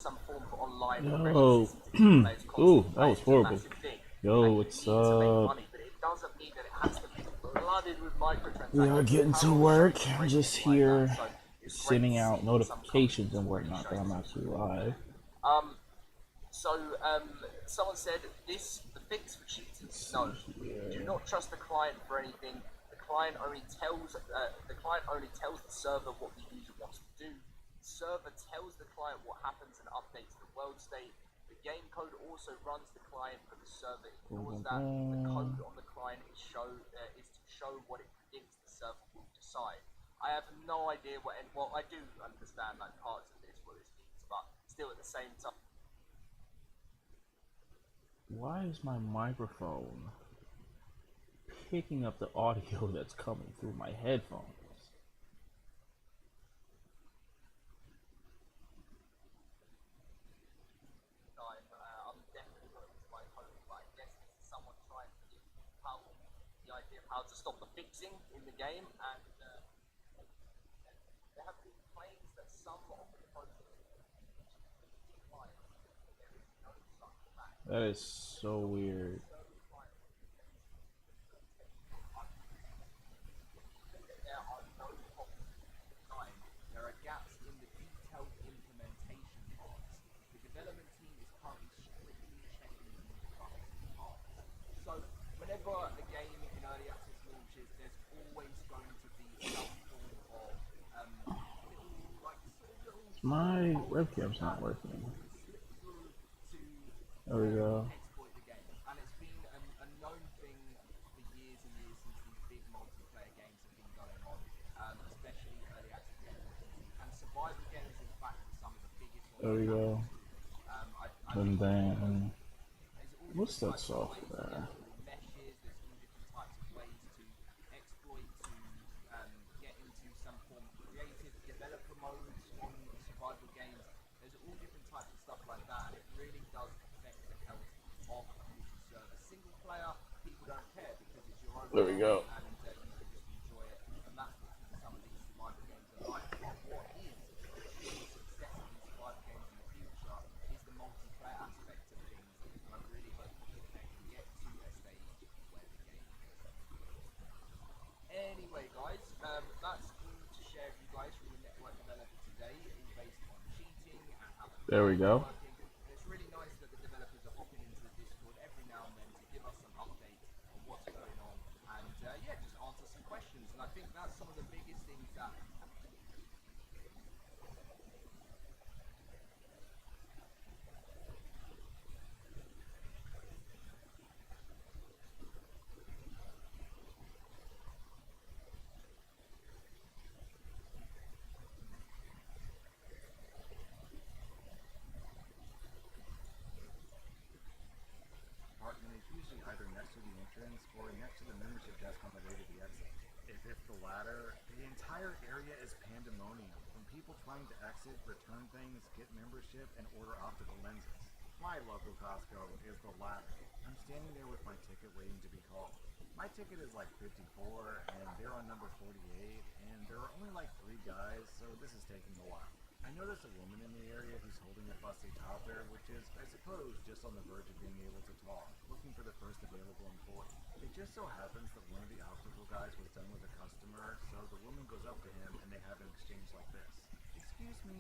some form of online Yo, presence to keep players ooh, constantly that was playing is a horrible. massive thing. Yo, And you what's need to make up? money, but it doesn't mean that it has to be flooded with We are microtransactions. getting to Power is showing work. I'm great just things like that, here so it's great sending to out see some companies notifications and really whatnot that showing I'm some actually support there. live. Someone said the fix for cheating. Let's see No, do here. not trust the client for anything. The client only tells the server what the user wants to do. The server tells the client what happens and updates the world state. The game code also runs the client, but the server Boom, ignores boom, that. The boom. code on the client is to show what it predicts the server will decide. I have no idea well, I do understand like parts of this, what this means, but still at the same time. Why is my microphone picking up the audio that's coming through my headphones? I'm definitely going to my home, but I guess this is someone trying to give how the idea of how to stop the fixing in the game, and there have been claims that some of the projects there is no such fact. That is so weird. There are no problems in design. There are gaps in the detailed implementation parts. The development team is currently strictly checking these bugs and parts. So whenever a game in early access launches, there's always going to be some form of little like sort of little My loopholes webcam's that not working. people can slip through to There we go. exploit the game. And it's been a known thing for years and years since these big multiplayer games have been going on, especially early access games like PC. And survival games, in fact, are some of the biggest ones There that we happen go. to. I And mean, then, there's all what's different that types of ways to get software? through meshes. There's all different types of ways to exploit to get into some form of creative developer modes on survival games. There's all different types of stuff like that, and it really does affect the health of a PC server. Single player, people don't care because it's your own There we world go. and you can just enjoy it, and that's what keeps some of these survival games alive. But what is the key to success of these survival games in the future is the multiplayer aspect of things, and I really hope they can get to a stage where the game gets there. Anyway, guys, that's all to share with you guys from the network developer today, all based on cheating and how the There we client is go. working. And it's really nice that the developers are hopping into the Discord every now and then to give us some updates on what's going on and yeah, just answer some questions. And I think that's some of the biggest things that Apartment is usually either next to the entrance or next to the membership desk on the way to the exit. If it's the latter, the entire area is pandemonium, from people trying to exit, return things, get membership, and order optical lenses. My local Costco is the latter. I'm standing there with my ticket waiting to be called. My ticket is like 54, and they're on number 48, and there are only like 3 guys, so this is taking a while. I notice a woman in the area who's holding a fussy toddler, which is, I suppose, just on the verge of being able to talk, looking for the first available employee. It just so happens that one of the optical guys was done with a customer, so the woman goes up to him and they have an exchange like this. Excuse me,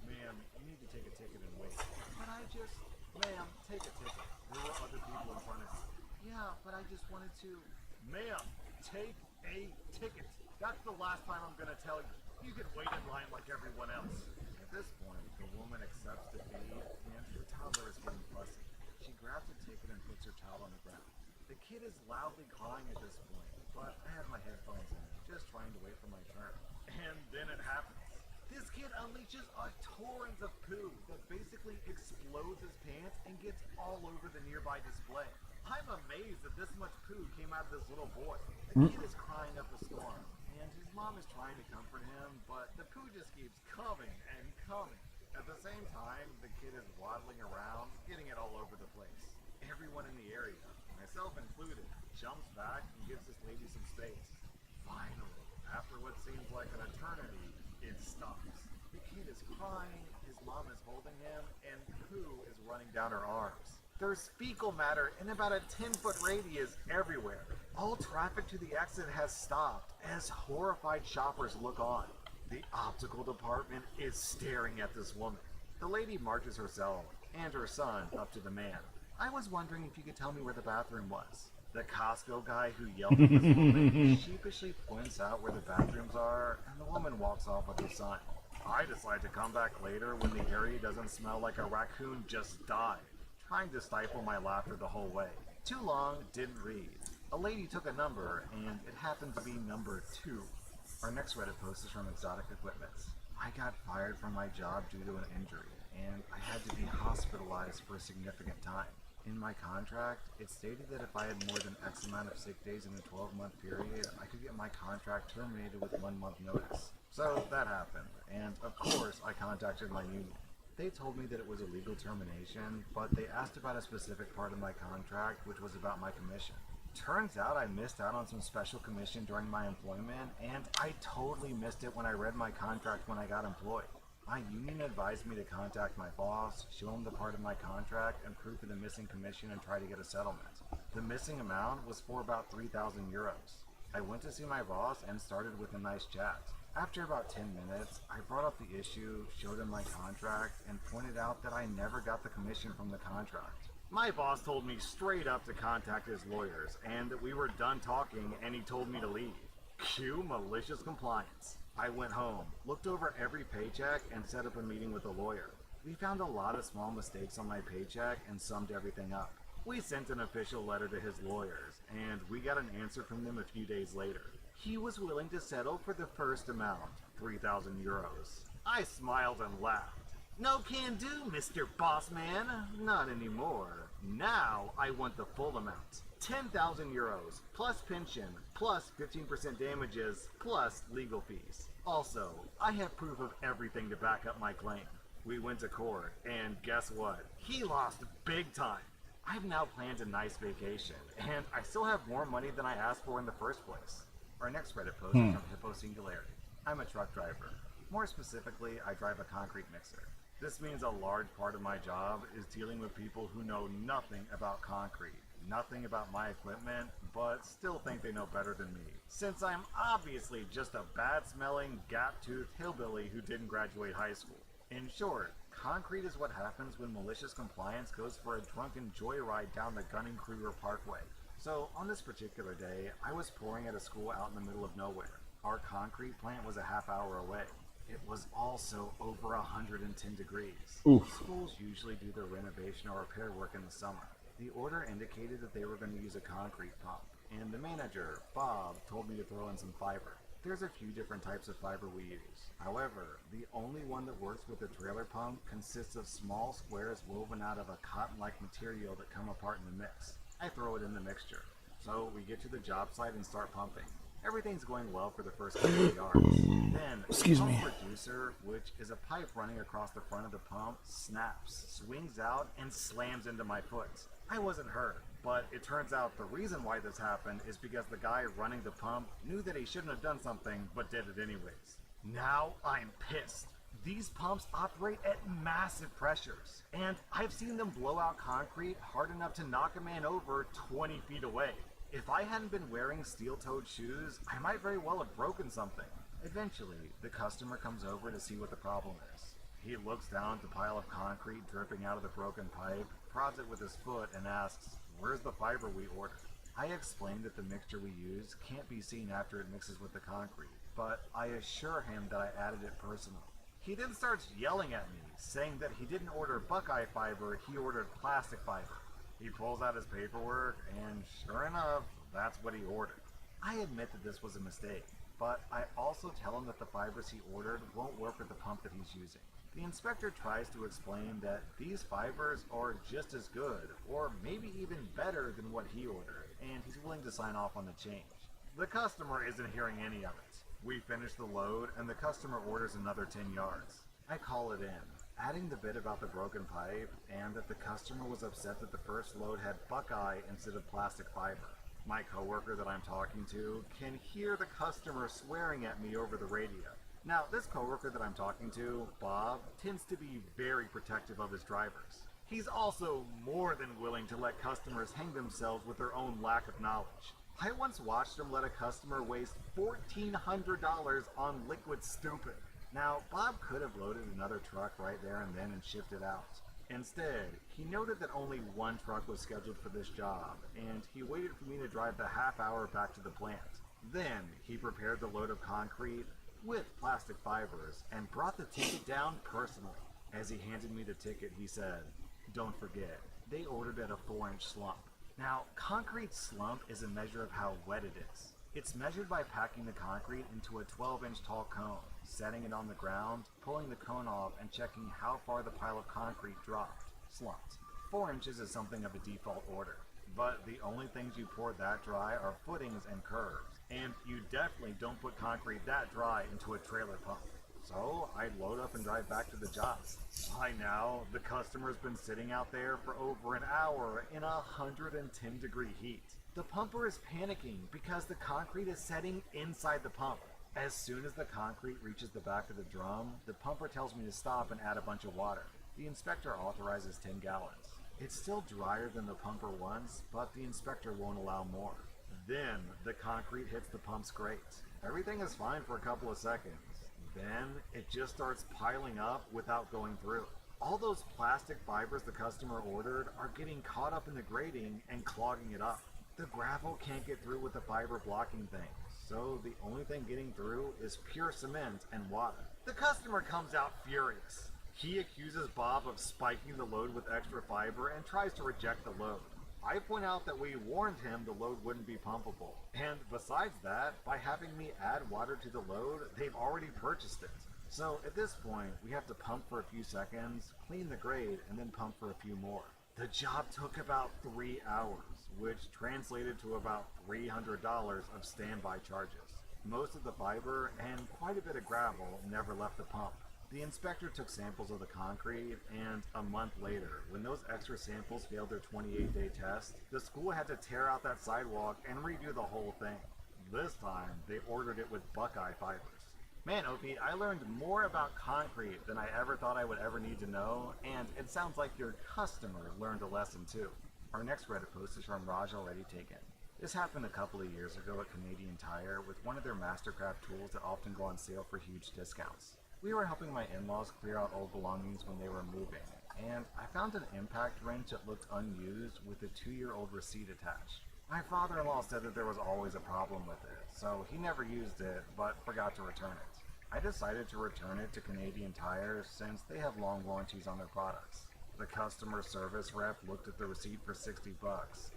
Ma'am, you need to take a ticket and wait. But I just... Ma'am, take a ticket. There were other people in front of you. Yeah, but I just wanted to... Ma'am, take a ticket. That's the last time I'm gonna tell you. You can wait in line like everyone else. At this point, the woman accepts the fee, and the toddler is getting fussy. She grabs a ticket and puts her child on the ground. The kid is loudly crying at this point, but I have my headphones in, just trying to wait for my turn. And then it happens. This kid unleashes a torrent of poo that basically explodes his pants and gets all over the nearby display. I'm amazed that this much poo came out of this little boy. The kid is crying up a storm, and his mom is trying to comfort him, but the poo just keeps coming and coming. At the same time, the kid is waddling around, getting it all over the place. Everyone in the area, myself included, jumps back and gives this lady some space. Finally, after what seems like an eternity, it stops. The kid is crying, his mom is holding him, and poo is running down her arms. There's fecal matter in about a 10-foot radius everywhere. All traffic to the exit has stopped as horrified shoppers look on. The optical department is staring at this woman. The lady marches herself and her son up to the man. I was wondering if you could tell me where the bathroom was. The Costco guy who yelled at this woman sheepishly points out where the bathrooms are, and the woman walks off with her son. I decide to come back later when the area doesn't smell like a raccoon just died, trying to stifle my laughter the whole way. Too long, didn't read. A lady took a number, and it happened to be number 2. Our next Reddit post is from Exotic Equipments. I got fired from my job due to an injury, and I had to be hospitalized for a significant time. In my contract, it stated that if I had more than X amount of sick days in a 12-month period, I could get my contract terminated with 1 month notice. So that happened, and of course I contacted my union. They told me that it was a legal termination, but they asked about a specific part of my contract, which was about my commission. Turns out I missed out on some special commission during my employment, and I totally missed it when I read my contract when I got employed. My union advised me to contact my boss, show him the part of my contract, and proof of the missing commission and try to get a settlement. The missing amount was for about 3,000 euros. I went to see my boss and started with a nice chat. After about 10 minutes, I brought up the issue, showed him my contract, and pointed out that I never got the commission from the contract. My boss told me straight up to contact his lawyers, and that we were done talking and he told me to leave. Cue malicious compliance. I went home, looked over every paycheck, and set up a meeting with a lawyer. We found a lot of small mistakes on my paycheck and summed everything up. We sent an official letter to his lawyers, and we got an answer from them a few days later. He was willing to settle for the first amount, 3,000 euros. I smiled and laughed. No can do, Mr. Bossman. Not anymore. Now I want the full amount. 10,000 euros, plus pension, plus 15% damages, plus legal fees. Also, I have proof of everything to back up my claim. We went to court, and guess what? He lost big time. I've now planned a nice vacation, and I still have more money than I asked for in the first place. Our next Reddit post is from Hippo Singularity. I'm a truck driver. More specifically, I drive a concrete mixer. This means a large part of my job is dealing with people who know nothing about concrete, nothing about my equipment, but still think they know better than me, since I'm obviously just a bad-smelling, gap-toothed hillbilly who didn't graduate high school. In short, concrete is what happens when malicious compliance goes for a drunken joyride down the Gunning-Kruger Parkway. So, on this particular day, I was pouring at a school out in the middle of nowhere. Our concrete plant was a half hour away. It was also over 110 degrees. Oof. Schools usually do their renovation or repair work in the summer. The order indicated that they were going to use a concrete pump, and the manager, Bob, told me to throw in some fiber. There's a few different types of fiber we use. However, the only one that works with the trailer pump consists of small squares woven out of a cotton-like material that come apart in the mix. I throw it in the mixture. So we get to the job site and start pumping. Everything's going well for the first couple of yards. Then, the pump reducer, which is a pipe running across the front of the pump, snaps, swings out, and slams into my foot. I wasn't hurt, but it turns out the reason why this happened is because the guy running the pump knew that he shouldn't have done something, but did it anyways. Now I'm pissed. These pumps operate at massive pressures, and I've seen them blow out concrete hard enough to knock a man over 20 feet away. If I hadn't been wearing steel-toed shoes, I might very well have broken something. Eventually, the customer comes over to see what the problem is. He looks down at the pile of concrete dripping out of the broken pipe, prods it with his foot, and asks, "Where's the fiber we ordered?" I explained that the mixture we use can't be seen after it mixes with the concrete, but I assure him that I added it personally. He then starts yelling at me, saying that he didn't order Buckeye fiber, he ordered plastic fiber. He pulls out his paperwork, and sure enough, that's what he ordered. I admit that this was a mistake, but I also tell him that the fibers he ordered won't work with the pump that he's using. The inspector tries to explain that these fibers are just as good, or maybe even better than what he ordered, and he's willing to sign off on the change. The customer isn't hearing any of it. We finish the load, and the customer orders another 10 yards. I call it in, adding the bit about the broken pipe, and that the customer was upset that the first load had Buckeye instead of plastic fiber. My coworker that I'm talking to can hear the customer swearing at me over the radio. Now, this coworker that I'm talking to, Bob, tends to be very protective of his drivers. He's also more than willing to let customers hang themselves with their own lack of knowledge. I once watched him let a customer waste $1,400 on liquid stupid. Now, Bob could have loaded another truck right there and then and shipped it out. Instead, he noted that only one truck was scheduled for this job, and he waited for me to drive the half hour back to the plant. Then, he prepared the load of concrete with plastic fibers and brought the ticket down personally. As he handed me the ticket, he said, "Don't forget, they ordered at a 4-inch slump." Now, concrete slump is a measure of how wet it is. It's measured by packing the concrete into a 12-inch tall cone, setting it on the ground, pulling the cone off, and checking how far the pile of concrete dropped, slumped. 4 inches is something of a default order, but the only things you pour that dry are footings and curves, and you definitely don't put concrete that dry into a trailer pump. So I load up and drive back to the job. By now, the customer's been sitting out there for over an hour in 110-degree heat. The pumper is panicking because the concrete is setting inside the pump. As soon as the concrete reaches the back of the drum, the pumper tells me to stop and add a bunch of water. The inspector authorizes 10 gallons. It's still drier than the pumper wants, but the inspector won't allow more. Then the concrete hits the pump's grate. Everything is fine for a couple of seconds. Then it just starts piling up without going through. All those plastic fibers the customer ordered are getting caught up in the grating and clogging it up. The gravel can't get through with the fiber blocking things, so the only thing getting through is pure cement and water. The customer comes out furious. He accuses Bob of spiking the load with extra fiber and tries to reject the load. I point out that we warned him the load wouldn't be pumpable, and besides that, by having me add water to the load, they've already purchased it. So at this point, we have to pump for a few seconds, clean the grate, and then pump for a few more. The job took about 3 hours, which translated to about $300 of standby charges. Most of the fiber and quite a bit of gravel never left the pump. The inspector took samples of the concrete, and a month later, when those extra samples failed their 28-day test, the school had to tear out that sidewalk and redo the whole thing. This time, they ordered it with Buckeye fibers. Man, Opie, I learned more about concrete than I ever thought I would ever need to know, and it sounds like your customer learned a lesson too. Our next Reddit post is from Raj Already Taken. This happened a couple of years ago at Canadian Tire with one of their Mastercraft tools that often go on sale for huge discounts. We were helping my in-laws clear out old belongings when they were moving, and I found an impact wrench that looked unused with a 2-year-old receipt attached. My father-in-law said that there was always a problem with it, so he never used it, but forgot to return it. I decided to return it to Canadian Tire since they have long warranties on their products. The customer service rep looked at the receipt for $60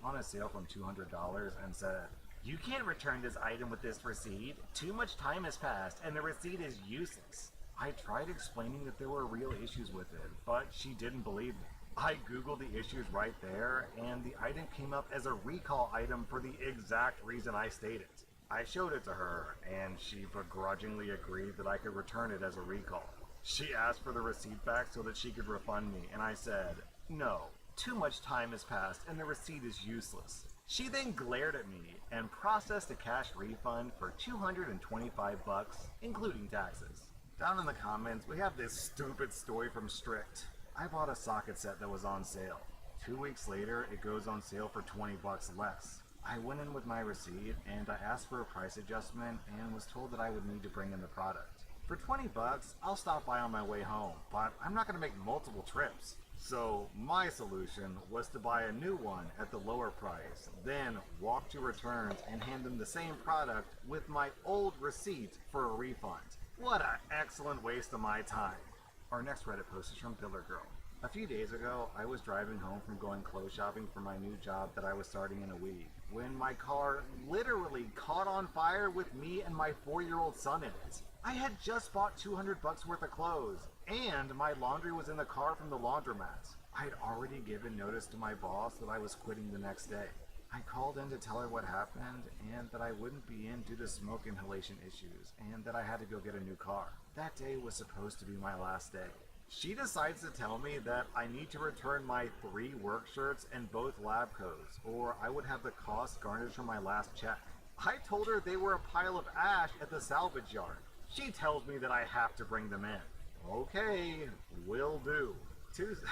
on a sale from $200 and said, "You can't return this item with this receipt. Too much time has passed and the receipt is useless." I tried explaining that there were real issues with it, but she didn't believe me. I googled the issues right there, and the item came up as a recall item for the exact reason I stated. I showed it to her, and she begrudgingly agreed that I could return it as a recall. She asked for the receipt back so that she could refund me, and I said, "No, too much time has passed and the receipt is useless." She then glared at me and processed a cash refund for $225, including taxes. Down in the comments, we have this stupid story from Strict. I bought a socket set that was on sale. 2 weeks later, it goes on sale for $20 less. I went in with my receipt and I asked for a price adjustment and was told that I would need to bring in the product. For $20, I'll stop by on my way home, but I'm not going to make multiple trips. So my solution was to buy a new one at the lower price, then walk to returns and hand them the same product with my old receipt for a refund. What an excellent waste of my time. Our next Reddit post is from Pillar Girl. A few days ago, I was driving home from going clothes shopping for my new job that I was starting in a week, when my car literally caught on fire with me and my 4-year-old son in it. I had just bought $200 worth of clothes, and my laundry was in the car from the laundromat. I had already given notice to my boss that I was quitting the next day. I called in to tell her what happened and that I wouldn't be in due to smoke inhalation issues and that I had to go get a new car. That day was supposed to be my last day. She decides to tell me that I need to return my 3 work shirts and both lab coats, or I would have the cost garnished from my last check. I told her they were a pile of ash at the salvage yard. She tells me that I have to bring them in. Okay, will do. Tuesday,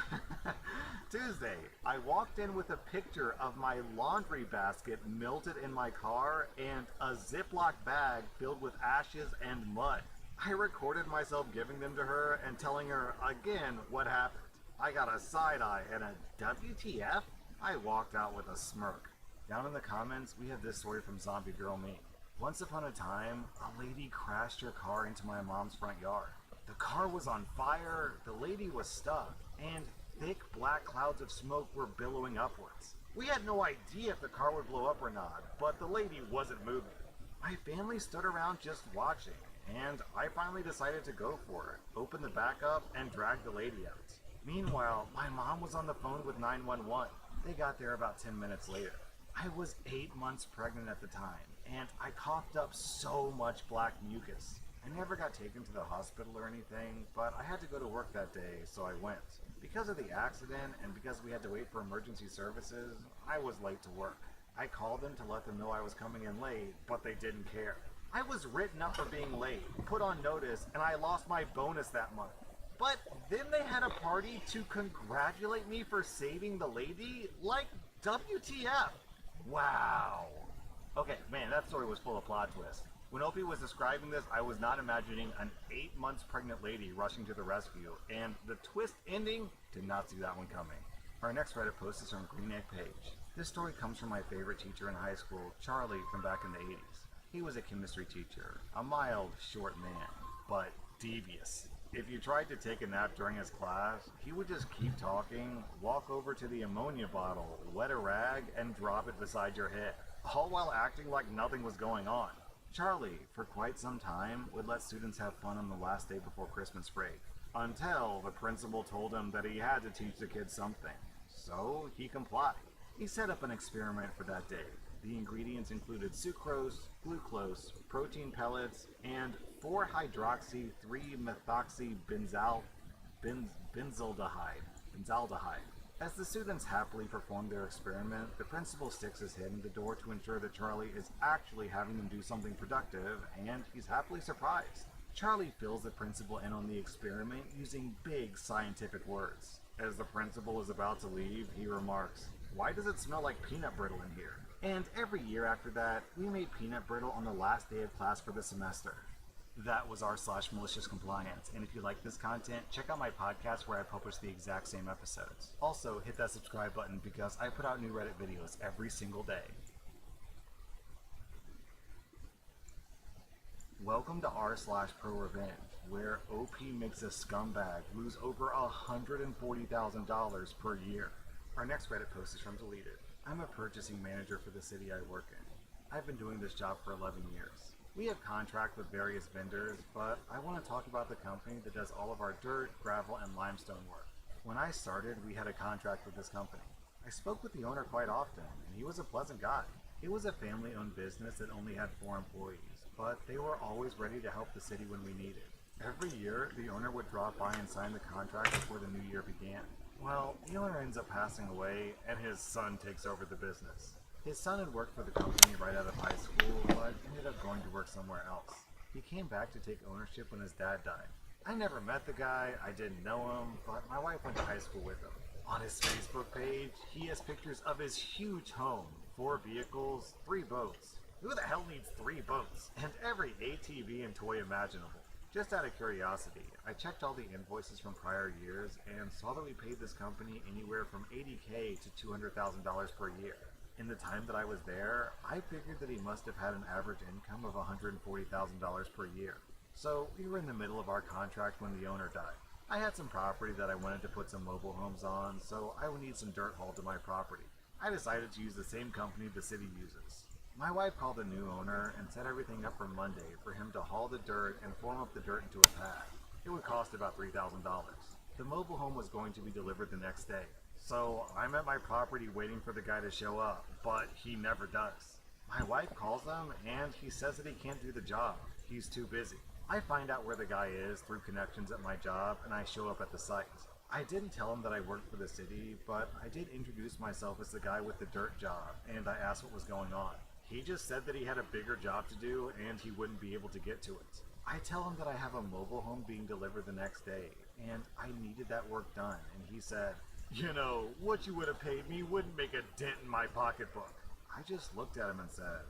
Tuesday, I walked in with a picture of my laundry basket melted in my car and a Ziploc bag filled with ashes and mud. I recorded myself giving them to her and telling her again what happened. I got a side eye and a WTF? I walked out with a smirk. Down in the comments, we have this story from Zombie Girl Me. Once upon a time, a lady crashed her car into my mom's front yard. The car was on fire, the lady was stuck, and thick black clouds of smoke were billowing upwards. We had no idea if the car would blow up or not, but the lady wasn't moving. My family stood around just watching, and I finally decided to go for it, open the back up, and drag the lady out. Meanwhile, my mom was on the phone with 911. They got there about 10 minutes later. I was 8 months pregnant at the time, and I coughed up so much black mucus. I never got taken to the hospital or anything, but I had to go to work that day, so I went. Because of the accident and because we had to wait for emergency services, I was late to work. I called them to let them know I was coming in late, but they didn't care. I was written up for being late, put on notice, and I lost my bonus that month. But then they had a party to congratulate me for saving the lady? Like, WTF? Wow. Okay, man, that story was full of plot twists. When Opie was describing this, I was not imagining an 8 months pregnant lady rushing to the rescue, and the twist ending, did not see that one coming. Our next Reddit post is from Green Egg Page. This story comes from my favorite teacher in high school, Charlie, from back in the 80s. He was a chemistry teacher, a mild, short man, but devious. If you tried to take a nap during his class, he would just keep talking, walk over to the ammonia bottle, wet a rag, and drop it beside your head, all while acting like nothing was going on. Charlie, for quite some time, would let students have fun on the last day before Christmas break, until the principal told him that he had to teach the kids something. So he complied. He set up an experiment for that day. The ingredients included sucrose, glucose, protein pellets, and 4-hydroxy-3-methoxy-benzaldehyde. As the students happily perform their experiment, the principal sticks his head in the door to ensure that Charlie is actually having them do something productive, and he's happily surprised. Charlie fills the principal in on the experiment using big scientific words. As the principal is about to leave, he remarks, "Why does it smell like peanut brittle in here?" And every year after that, we made peanut brittle on the last day of class for the semester. That was r/malicious compliance, and if you like this content, check out my podcast where I publish the exact same episodes. Also, hit that subscribe button because I put out new Reddit videos every single day. Welcome to r/pro revenge, where OP makes a scumbag lose over $140,000 per year. Our next Reddit post is from Deleted. I'm a purchasing manager for the city I work in. I've been doing this job for 11 years. We have contract with various vendors, but I want to talk about the company that does all of our dirt, gravel, and limestone work. When I started, we had a contract with this company. I spoke with the owner quite often, and he was a pleasant guy. It was a family-owned business that only had 4 employees, but they were always ready to help the city when we needed. Every year, the owner would drop by and sign the contract before the new year began. Well, the owner ends up passing away, and his son takes over the business. His son had worked for the company right out of high school, but ended up going to work somewhere else. He came back to take ownership when his dad died. I never met the guy, I didn't know him, but my wife went to high school with him. On his Facebook page, he has pictures of his huge home, 4 vehicles, 3 boats. Who the hell needs 3 boats? And every ATV and toy imaginable. Just out of curiosity, I checked all the invoices from prior years and saw that we paid this company anywhere from $80,000 to $200,000 per year. In the time that I was there, I figured that he must have had an average income of $140,000 per year. So we were in the middle of our contract when the owner died. I had some property that I wanted to put some mobile homes on, so I would need some dirt hauled to my property. I decided to use the same company the city uses. My wife called the new owner and set everything up for Monday for him to haul the dirt and form up the dirt into a pad. It would cost about $3,000. The mobile home was going to be delivered the next day. So I'm at my property waiting for the guy to show up, but he never does. My wife calls him and he says that he can't do the job. He's too busy. I find out where the guy is through connections at my job and I show up at the site. I didn't tell him that I worked for the city, but I did introduce myself as the guy with the dirt job and I asked what was going on. He just said that he had a bigger job to do and he wouldn't be able to get to it. I tell him that I have a mobile home being delivered the next day, and I needed that work done, and he said, "You know, what you would have paid me wouldn't make a dent in my pocketbook." I just looked at him and said,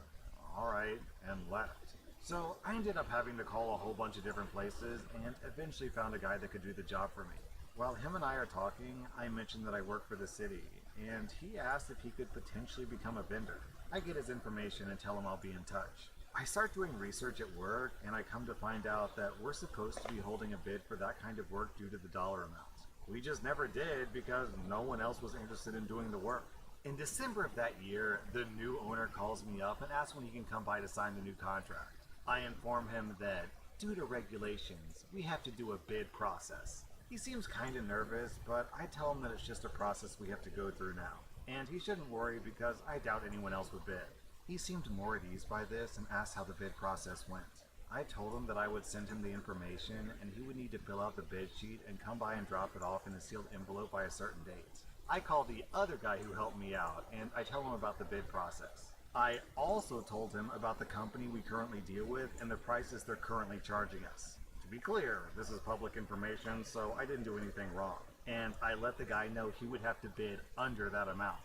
"Alright," and left. So I ended up having to call a whole bunch of different places, and eventually found a guy that could do the job for me. While him and I are talking, I mentioned that I work for the city, and he asked if he could potentially become a vendor. I get his information and tell him I'll be in touch. I start doing research at work, and I come to find out that we're supposed to be holding a bid for that kind of work due to the dollar amount. We just never did because no one else was interested in doing the work. In December of that year, the new owner calls me up and asks when he can come by to sign the new contract. I inform him that, due to regulations, we have to do a bid process. He seems kind of nervous, but I tell him that it's just a process we have to go through now, and he shouldn't worry because I doubt anyone else would bid. He seemed more at ease by this and asked how the bid process went. I told him that I would send him the information and he would need to fill out the bid sheet and come by and drop it off in a sealed envelope by a certain date. I call the other guy who helped me out and I tell him about the bid process. I also told him about the company we currently deal with and the prices they're currently charging us. To be clear, this is public information, so I didn't do anything wrong. And I let the guy know he would have to bid under that amount.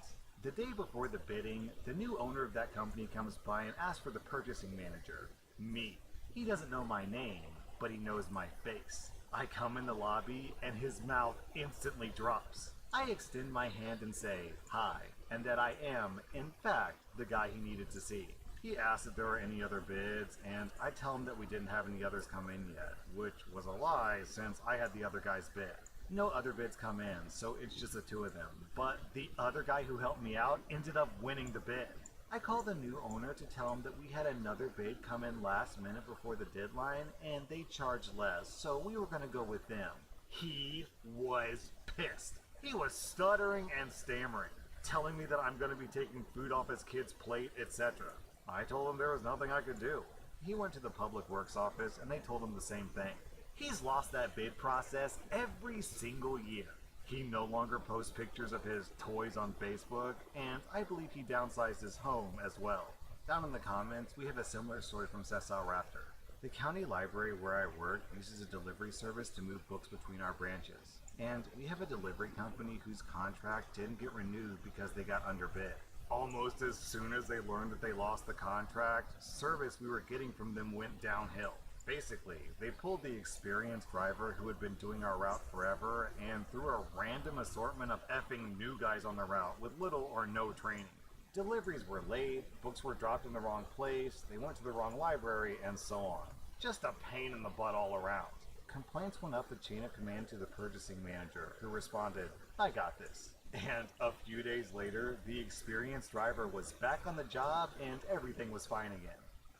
The day before the bidding, the new owner of that company comes by and asks for the purchasing manager, me. He doesn't know my name, but he knows my face. I come in the lobby and his mouth instantly drops. I extend my hand and say, "Hi," and that I am, in fact, the guy he needed to see. He asks if there were any other bids, and I tell him that we didn't have any others come in yet, which was a lie since I had the other guy's bid. No other bids come in, so it's just the two of them, but the other guy who helped me out ended up winning the bid. I called the new owner to tell him that we had another bid come in last minute before the deadline, and they charged less, so we were going to go with them. He was pissed. He was stuttering and stammering, telling me that I'm going to be taking food off his kid's plate, etc. I told him there was nothing I could do. He went to the public works office and they told him the same thing. He's lost that bid process every single year. He no longer posts pictures of his toys on Facebook, and I believe he downsized his home as well. Down in the comments, we have a similar story from Cecil Raptor. The county library where I work uses a delivery service to move books between our branches. And we have a delivery company whose contract didn't get renewed because they got underbid. Almost as soon as they learned that they lost the contract, service we were getting from them went downhill. Basically, they pulled the experienced driver who had been doing our route forever and threw a random assortment of effing new guys on the route with little or no training. Deliveries were late, books were dropped in the wrong place, they went to the wrong library, and so on. Just a pain in the butt all around. Complaints went up the chain of command to the purchasing manager, who responded, "I got this." And a few days later, the experienced driver was back on the job and everything was fine again.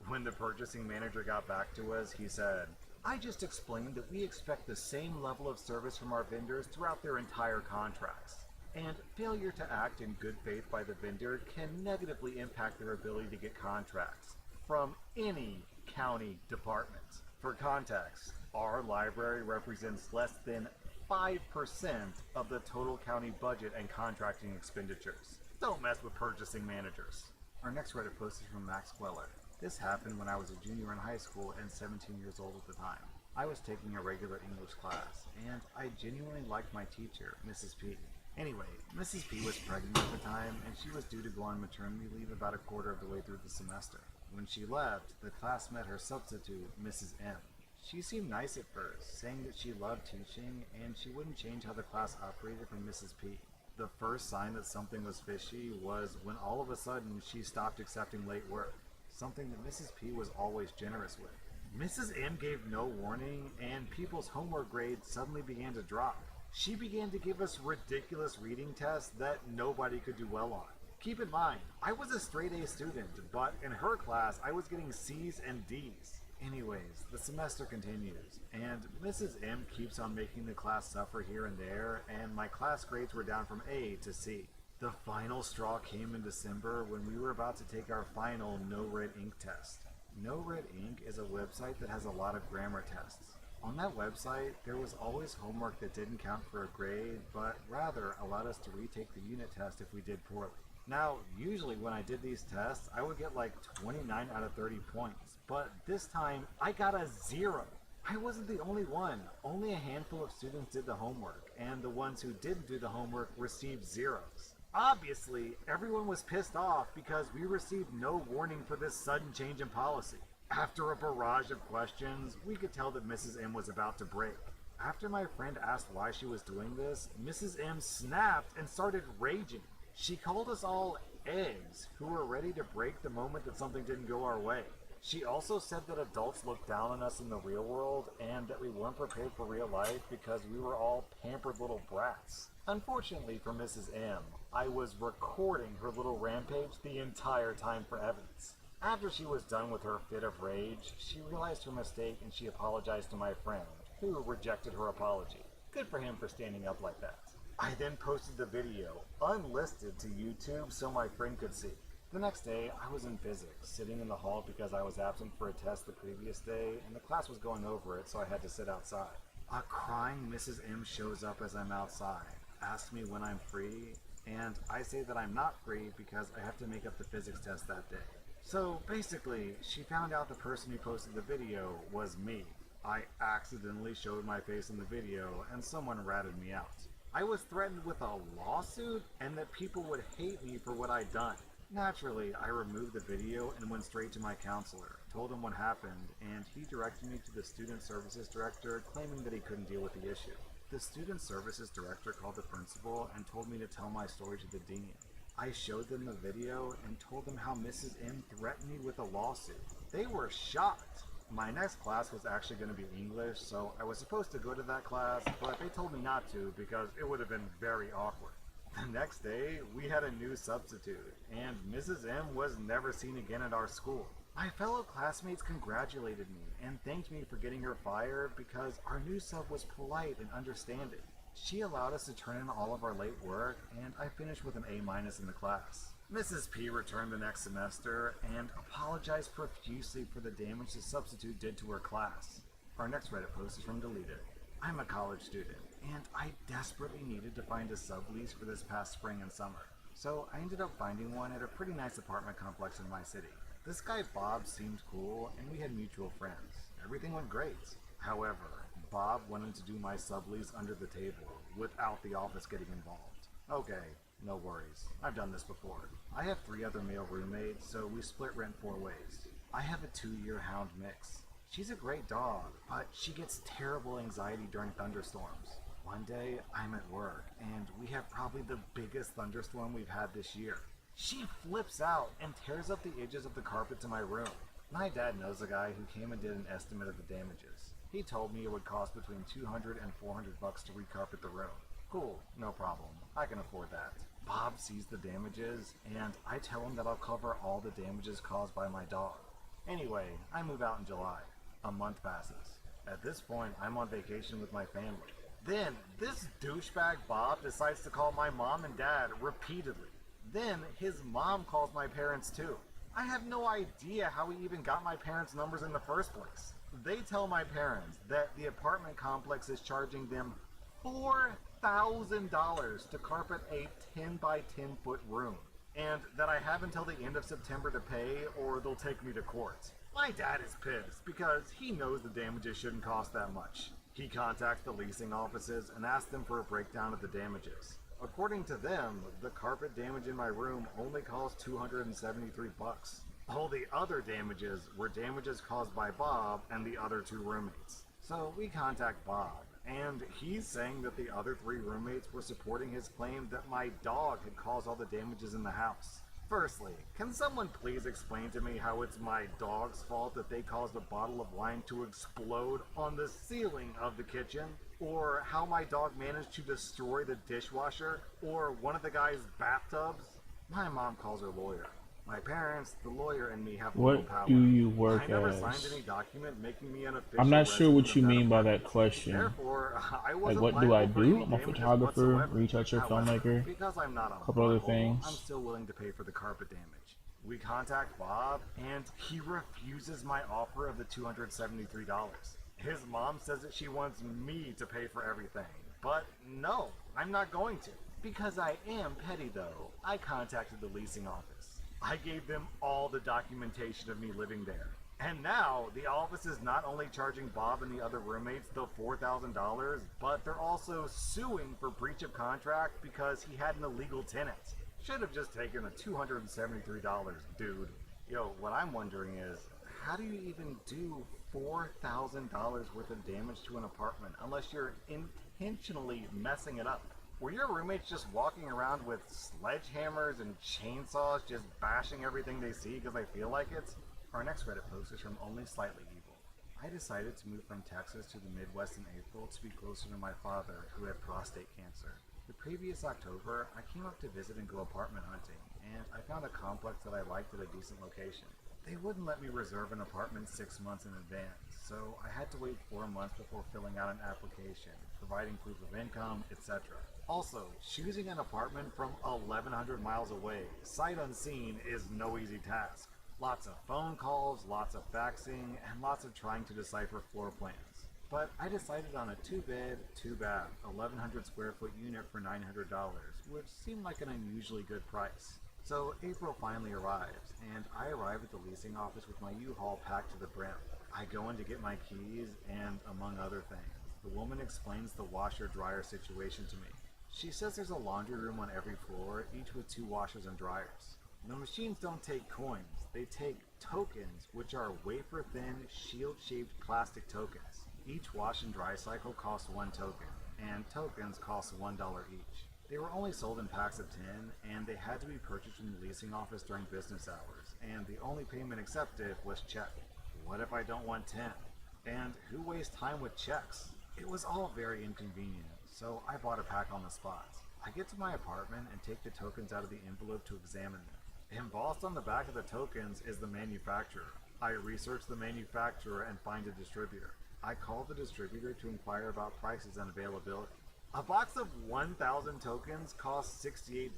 When the purchasing manager got back to us, he said, "I just explained that we expect the same level of service from our vendors throughout their entire contracts. And failure to act in good faith by the vendor can negatively impact their ability to get contracts from any county department." For context, our library represents less than 5% of the total county budget and contracting expenditures. Don't mess with purchasing managers. Our next Reddit post is from Max Queller. This happened when I was a junior in high school and 17 years old at the time. I was taking a regular English class, and I genuinely liked my teacher, Mrs. P. Anyway, Mrs. P was pregnant at the time, and she was due to go on maternity leave about a quarter of the way through the semester. When she left, the class met her substitute, Mrs. M. She seemed nice at first, saying that she loved teaching, and she wouldn't change how the class operated from Mrs. P. The first sign that something was fishy was when all of a sudden she stopped accepting late work, something that Mrs. P was always generous with. Mrs. M gave no warning, and people's homework grades suddenly began to drop. She began to give us ridiculous reading tests that nobody could do well on. Keep in mind, I was a straight A student, but in her class I was getting C's and D's. Anyways, the semester continues, and Mrs. M keeps on making the class suffer here and there, and my class grades were down from A to C. The final straw came in December when we were about to take our final No Red Ink test. No Red Ink is a website that has a lot of grammar tests. On that website, there was always homework that didn't count for a grade, but rather allowed us to retake the unit test if we did poorly. Now, usually when I did these tests, I would get like 29 out of 30 points, but this time I got a 0. I wasn't the only one. Only a handful of students did the homework, and the ones who didn't do the homework received 0s. Obviously, everyone was pissed off because we received no warning for this sudden change in policy. After a barrage of questions, we could tell that Mrs. M was about to break. After my friend asked why she was doing this, Mrs. M snapped and started raging. She called us all eggs who were ready to break the moment that something didn't go our way. She also said that adults looked down on us in the real world and that we weren't prepared for real life because we were all pampered little brats. Unfortunately for Mrs. M, I was recording her little rampage the entire time for evidence. After she was done with her fit of rage, she realized her mistake and she apologized to my friend, who rejected her apology. Good for him for standing up like that. I then posted the video, unlisted, to YouTube so my friend could see. The next day, I was in physics, sitting in the hall because I was absent for a test the previous day, and the class was going over it, so I had to sit outside. A crying Mrs. M shows up as I'm outside, asks me when I'm free, and I say that I'm not free because I have to make up the physics test that day. So basically, she found out the person who posted the video was me. I accidentally showed my face in the video, and someone ratted me out. I was threatened with a lawsuit, and that people would hate me for what I'd done. Naturally, I removed the video and went straight to my counselor, told him what happened, and he directed me to the student services director, claiming that he couldn't deal with the issue. The student services director called the principal and told me to tell my story to the dean. I showed them the video and told them how Mrs. M threatened me with a lawsuit. They were shocked. My next class was actually going to be English, so I was supposed to go to that class, but they told me not to because it would have been very awkward. The next day, we had a new substitute, and Mrs. M was never seen again at our school. My fellow classmates congratulated me and thanked me for getting her fired because our new sub was polite and understanding. She allowed us to turn in all of our late work, and I finished with an A- in the class. Mrs. P returned the next semester and apologized profusely for the damage the substitute did to her class. Our next Reddit post is from Deleted. I'm a college student, and I desperately needed to find a sublease for this past spring and summer. So I ended up finding one at a pretty nice apartment complex in my city. This guy Bob seemed cool, and we had mutual friends. Everything went great. However, Bob wanted to do my sublease under the table, without the office getting involved. Okay, no worries. I've done this before. I have 3 other male roommates, so we split rent 4 ways. I have a 2-year hound mix. She's a great dog, but she gets terrible anxiety during thunderstorms. One day, I'm at work, and we have probably the biggest thunderstorm we've had this year. She flips out and tears up the edges of the carpet to my room. My dad knows a guy who came and did an estimate of the damages. He told me it would cost between $200 and $400 to recarpet the room. Cool, no problem. I can afford that. Bob sees the damages, and I tell him that I'll cover all the damages caused by my dog. Anyway, I move out in July. A month passes. At this point, I'm on vacation with my family. Then, this douchebag Bob decides to call my mom and dad repeatedly. Then, his mom calls my parents too. I have no idea how he even got my parents' numbers in the first place. They tell my parents that the apartment complex is charging them $4,000 to carpet a 10 by 10 foot room, and that I have until the end of September to pay or they'll take me to court. My dad is pissed because he knows the damages shouldn't cost that much. He contacts the leasing offices and asks them for a breakdown of the damages. According to them, the carpet damage in my room only cost $273. All the other damages were damages caused by Bob and the other 2 roommates. So we contact Bob, and he's saying that the other 3 roommates were supporting his claim that my dog had caused all the damages in the house. Firstly, can someone please explain to me how it's my dog's fault that they caused a bottle of wine to explode on the ceiling of the kitchen? Or how my dog managed to destroy the dishwasher? Or one of the guy's bathtubs? My mom calls her lawyer. My parents, the lawyer, and me have little power. What do you work I never as? signed any document making me an official I'm not sure what you resident of that mean by apartment. that question. Therefore, I Like, wasn't what do I liable for do? any I'm a damages photographer, whatsoever. retoucher, However, filmmaker, because I'm not a couple other butthole, things. I'm still willing to pay for the carpet damage. We contact Bob, and he refuses my offer of the $273. His mom says that she wants me to pay for everything, but no, I'm not going to. Because I am petty though, I contacted the leasing office. I gave them all the documentation of me living there. And now, the office is not only charging Bob and the other roommates the $4,000, but they're also suing for breach of contract because he had an illegal tenant. Should have just taken the $273, dude. Yo, what I'm wondering is, how do you even do $4,000 worth of damage to an apartment unless you're intentionally messing it up? Were your roommates just walking around with sledgehammers and chainsaws just bashing everything they see because they feel like it? Our next Reddit post is from Only Slightly Evil. I decided to move from Texas to the Midwest in April to be closer to my father, who had prostate cancer. The previous October, I came up to visit and go apartment hunting, and I found a complex that I liked at a decent location. They wouldn't let me reserve an apartment 6 months in advance, so I had to wait 4 months before filling out an application, providing proof of income, etc. Also, choosing an apartment from 1,100 miles away, sight unseen, is no easy task. Lots of phone calls, lots of faxing, and lots of trying to decipher floor plans. But I decided on a 2-bed, 2-bath, 1,100 square foot unit for $900, which seemed like an unusually good price. So April finally arrives, and I arrive at the leasing office with my U-Haul packed to the brim. I go in to get my keys, and among other things, the woman explains the washer-dryer situation to me. She says there's a laundry room on every floor, each with 2 washers and dryers. The machines don't take coins, they take tokens, which are wafer-thin, shield-shaped plastic tokens. Each wash and dry cycle costs 1 token, and tokens cost $1 each. They were only sold in packs of 10, and they had to be purchased from the leasing office during business hours, and the only payment accepted was check. What if I don't want 10? And who wastes time with checks? It was all very inconvenient, so I bought a pack on the spot. I get to my apartment and take the tokens out of the envelope to examine them. Embossed on the back of the tokens is the manufacturer. I research the manufacturer and find a distributor. I call the distributor to inquire about prices and availability. A box of 1,000 tokens cost $68,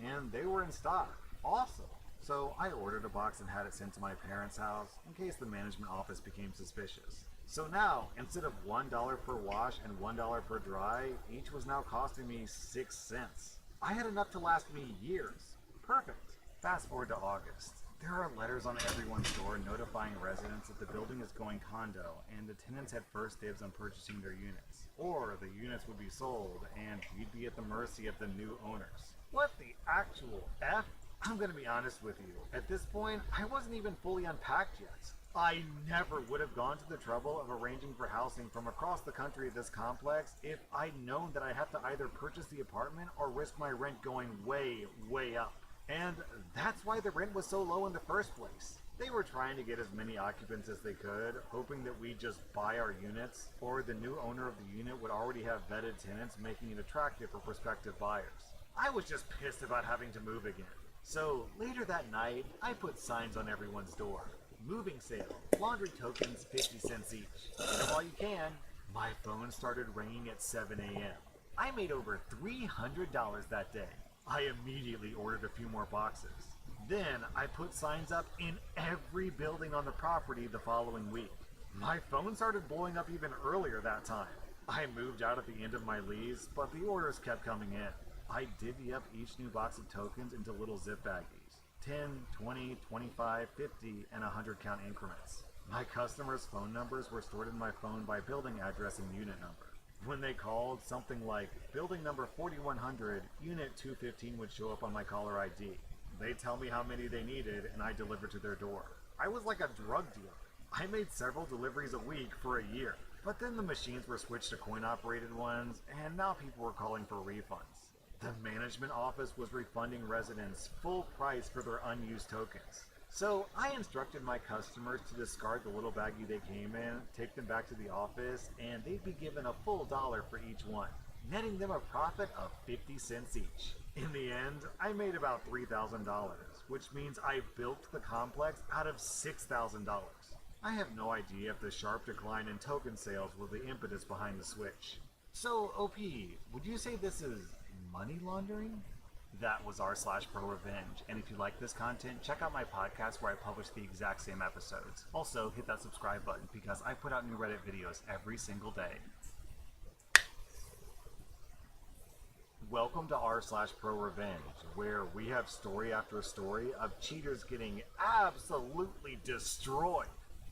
and they were in stock. Awesome! So I ordered a box and had it sent to my parents' house in case the management office became suspicious. So now, instead of $1 per wash and $1 per dry, each was now costing me 6 cents. I had enough to last me years. Perfect. Fast forward to August. There are letters on everyone's door notifying residents that the building is going condo and the tenants had first dibs on purchasing their units. Or the units would be sold and you'd be at the mercy of the new owners. What the actual F? I'm gonna be honest with you. At this point, I wasn't even fully unpacked yet. I never would have gone to the trouble of arranging for housing from across the country at this complex if I'd known that I have to either purchase the apartment or risk my rent going way, way up. And that's why the rent was so low in the first place. They were trying to get as many occupants as they could, hoping that we'd just buy our units, or the new owner of the unit would already have vetted tenants, making it attractive for prospective buyers. I was just pissed about having to move again. So later that night, I put signs on everyone's door. Moving sale, laundry tokens 50 cents each. Get them while you can. My phone started ringing at 7 a.m. I made over $300 that day. I immediately ordered a few more boxes. Then I put signs up in every building on the property the following week. My phone started blowing up even earlier that time. I moved out at the end of my lease, but the orders kept coming in. I divvy up each new box of tokens into little zip baggies. 10, 20, 25, 50, and 100 count increments. My customers' phone numbers were stored in my phone by building address and unit number. When they called, something like building number 4100, unit 215 would show up on my caller ID. They'd tell me how many they needed and I delivered to their door. I was like a drug dealer. I made several deliveries a week for a year. But then the machines were switched to coin-operated ones, and now people were calling for refunds. The management office was refunding residents full price for their unused tokens. So I instructed my customers to discard the little baggie they came in, take them back to the office, and they'd be given a full $1 for each one, netting them a profit of 50 cents each. In the end, I made about $3,000, which means I built the complex out of $6,000. I have no idea if the sharp decline in token sales was the impetus behind the switch. So, OP, would you say this is money laundering? That was r/pro revenge, and if you like this content, check out my podcast where I publish the exact same episodes. Also, hit that subscribe button because I put out new Reddit videos every single day. Welcome to r/pro revenge, where we have story after story of cheaters getting absolutely destroyed.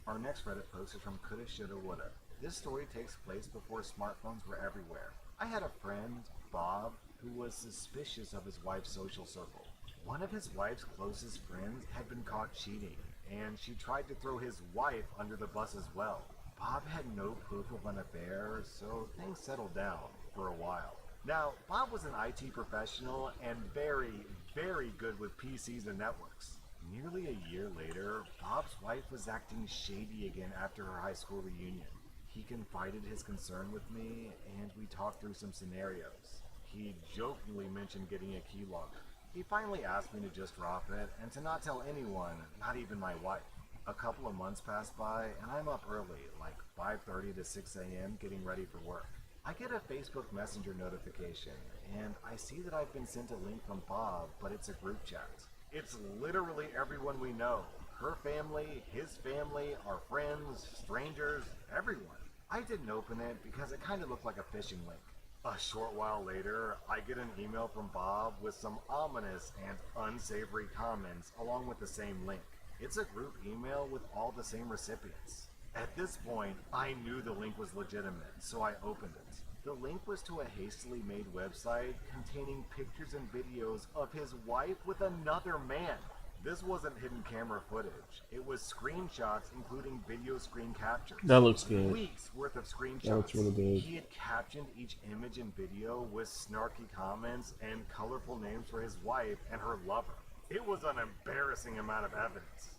Our next Reddit post is from Coulda Shoulda Woulda. This story takes place before smartphones were everywhere. I had a friend, Bob, who was suspicious of his wife's social circle. One of his wife's closest friends had been caught cheating, and she tried to throw his wife under the bus as well. Bob had no proof of an affair, so things settled down for a while. Now, Bob was an IT professional and very, very good with PCs and networks. Nearly a year later, Bob's wife was acting shady again after her high school reunion. He confided his concern with me, and we talked through some scenarios. He jokingly mentioned getting a keylogger. He finally asked me to just drop it and to not tell anyone, not even my wife. A couple of months passed by, and I'm up early, like 5:30 to 6 a.m., getting ready for work. I get a Facebook Messenger notification, and I see that I've been sent a link from Bob, but it's a group chat. It's literally everyone we know. Her family, his family, our friends, strangers, everyone. I didn't open it because it kind of looked like a phishing link. A short while later, I get an email from Bob with some ominous and unsavory comments along with the same link. It's a group email with all the same recipients. At this point, I knew the link was legitimate, so I opened it. The link was to a hastily made website containing pictures and videos of his wife with another man. This wasn't hidden camera footage. It was screenshots including video screen captures. That looks good. Weeks worth of screenshots. That looks really good. He had captioned each image and video with snarky comments and colorful names for his wife and her lover. It was an embarrassing amount of evidence.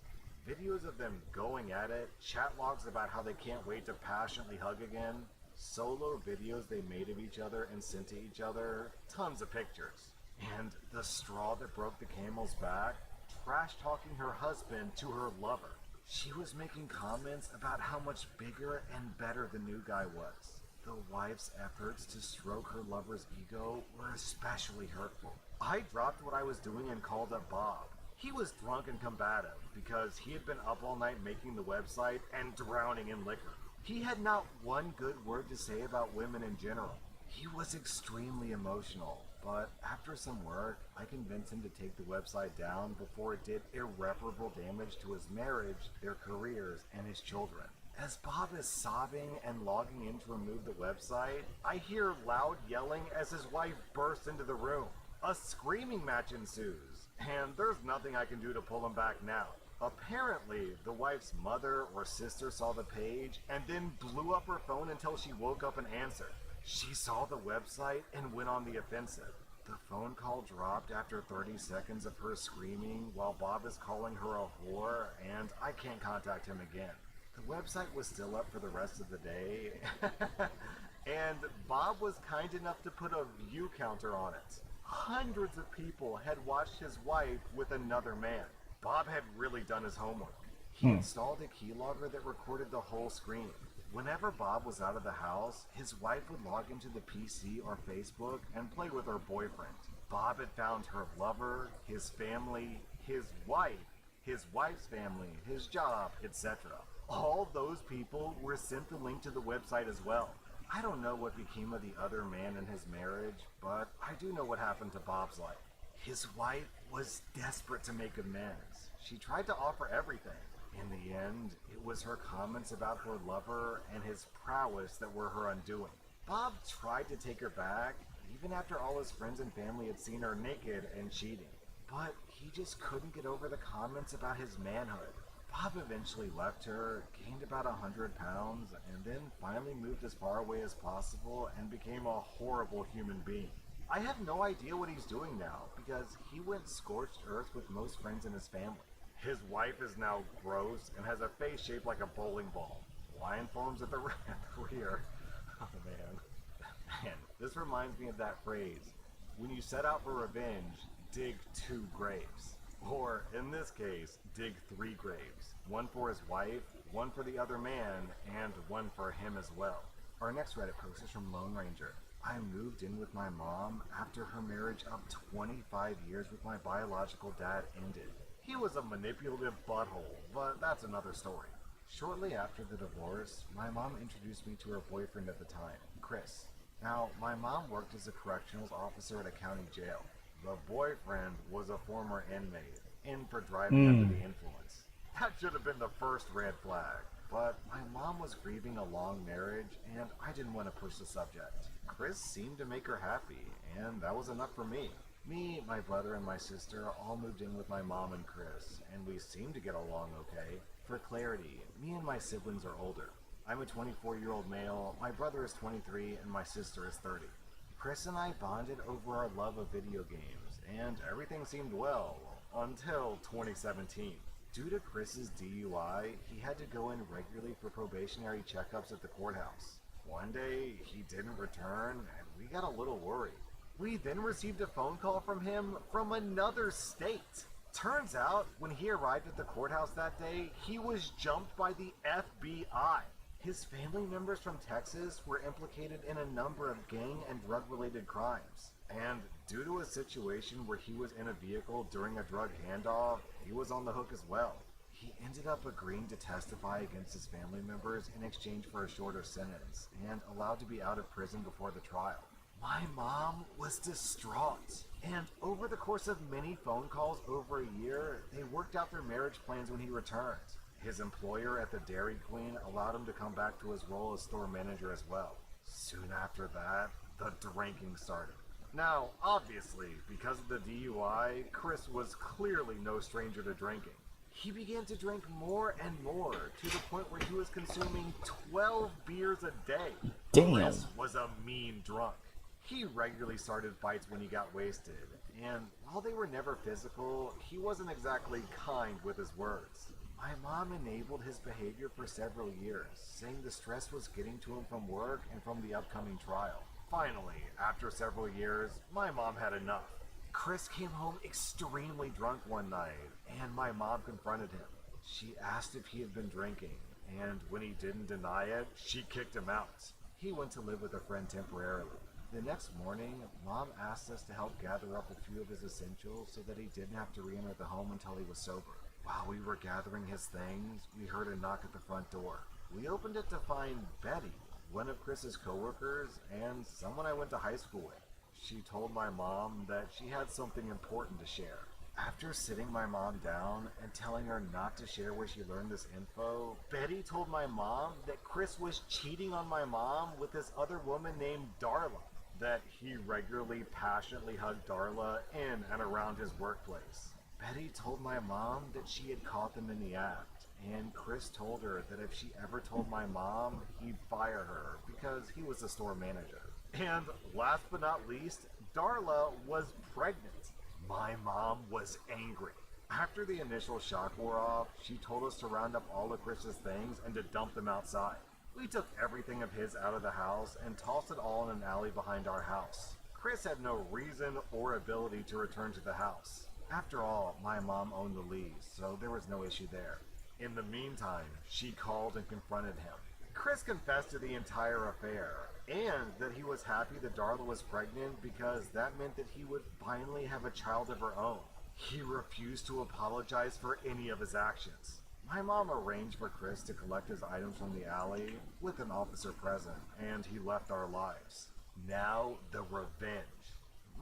Videos of them going at it, chat logs about how they can't wait to passionately hug again, solo videos they made of each other and sent to each other, tons of pictures. And the straw that broke the camel's back, trash talking her husband to her lover. She was making comments about how much bigger and better the new guy was. The wife's efforts to stroke her lover's ego were especially hurtful. I dropped what I was doing and called up Bob. He was drunk and combative because he had been up all night making the website and drowning in liquor. He had not one good word to say about women in general. He was extremely emotional, but after some work, I convinced him to take the website down before it did irreparable damage to his marriage, their careers, and his children. As Bob is sobbing and logging in to remove the website, I hear loud yelling as his wife bursts into the room. A screaming match ensues, and there's nothing I can do to pull him back now. Apparently, the wife's mother or sister saw the page and then blew up her phone until she woke up and answered. She saw the website and went on the offensive. The phone call dropped after 30 seconds of her screaming while Bob is calling her a whore, and I can't contact him again. The website was still up for the rest of the day, and Bob was kind enough to put a view counter on it. Hundreds of people had watched his wife with another man. Bob had really done his homework. He installed a keylogger that recorded the whole screen. Whenever Bob was out of the house, his wife would log into the PC or Facebook and play with her boyfriend. Bob had found her lover, his family, his wife's family, his job, etc. All those people were sent the link to the website as well. I don't know what became of the other man in his marriage, but I do know what happened to Bob's life. His wife was desperate to make amends. She tried to offer everything. In the end, it was her comments about her lover and his prowess that were her undoing. Bob tried to take her back, even after all his friends and family had seen her naked and cheating. But he just couldn't get over the comments about his manhood. Bob eventually left her, gained about 100 pounds, and then finally moved as far away as possible and became a horrible human being. I have no idea what he's doing now, because he went scorched earth with most friends in his family. His wife is now gross and has a face shaped like a bowling ball. Lion forms at the rear. Oh man. This reminds me of that phrase, when you set out for revenge, dig 2 graves. Or, in this case, dig 3 graves. One for his wife, one for the other man, and one for him as well. Our next Reddit post is from Lone Ranger. I moved in with my mom after her marriage of 25 years with my biological dad ended. He was a manipulative butthole, but that's another story. Shortly after the divorce, my mom introduced me to her boyfriend at the time, Chris. Now, my mom worked as a correctionals officer at a county jail. The boyfriend was a former inmate, in for driving under the influence. That should have been the first red flag. But my mom was grieving a long marriage, and I didn't want to push the subject. Chris seemed to make her happy, and that was enough for me. Me, my brother, and my sister all moved in with my mom and Chris, and we seemed to get along okay. For clarity, me and my siblings are older. I'm a 24-year-old male, my brother is 23, and my sister is 30. Chris and I bonded over our love of video games, and everything seemed well, until 2017. Due to Chris's DUI, he had to go in regularly for probationary checkups at the courthouse. One day, he didn't return, and we got a little worried. We then received a phone call from him from another state. Turns out, when he arrived at the courthouse that day, he was jumped by the FBI. His family members from Texas were implicated in a number of gang and drug-related crimes. And due to a situation where he was in a vehicle during a drug handoff, he was on the hook as well. He ended up agreeing to testify against his family members in exchange for a shorter sentence, and allowed to be out of prison before the trial. My mom was distraught, and over the course of many phone calls over a year, they worked out their marriage plans when he returned. His employer at the Dairy Queen allowed him to come back to his role as store manager as well. Soon after that, the drinking started. Now, obviously, because of the DUI, Chris was clearly no stranger to drinking. He began to drink more and more, to the point where he was consuming 12 beers a day. Damn. Chris was a mean drunk. He regularly started fights when he got wasted, and while they were never physical, he wasn't exactly kind with his words. My mom enabled his behavior for several years, saying the stress was getting to him from work and from the upcoming trial. Finally, after several years, my mom had enough. Chris came home extremely drunk one night, and my mom confronted him. She asked if he had been drinking, and when he didn't deny it, she kicked him out. He went to live with a friend temporarily. The next morning, Mom asked us to help gather up a few of his essentials so that he didn't have to re-enter the home until he was sober. While we were gathering his things, we heard a knock at the front door. We opened it to find Betty, one of Chris's coworkers, and someone I went to high school with. She told my mom that she had something important to share. After sitting my mom down and telling her not to share where she learned this info, Betty told my mom that Chris was cheating on my mom with this other woman named Darla, that he regularly passionately hugged Darla in and around his workplace. Betty told my mom that she had caught them in the act, and Chris told her that if she ever told my mom, he'd fire her because he was the store manager. And last but not least, Darla was pregnant. My mom was angry. After the initial shock wore off, she told us to round up all of Chris's things and to dump them outside. We took everything of his out of the house and tossed it all in an alley behind our house. Chris had no reason or ability to return to the house. After all, my mom owned the lease, so there was no issue there. In the meantime, she called and confronted him. Chris confessed to the entire affair, and that he was happy that Darla was pregnant because that meant that he would finally have a child of her own. He refused to apologize for any of his actions. My mom arranged for Chris to collect his items from the alley with an officer present, and he left our lives. Now, the revenge.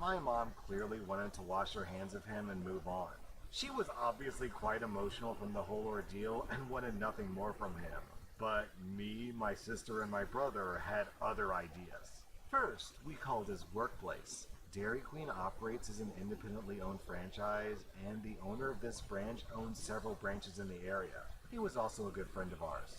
My mom clearly wanted to wash her hands of him and move on. She was obviously quite emotional from the whole ordeal and wanted nothing more from him. But me, my sister, and my brother had other ideas. First, we called his workplace. Dairy Queen operates as an independently owned franchise, and the owner of this branch owns several branches in the area. He was also a good friend of ours.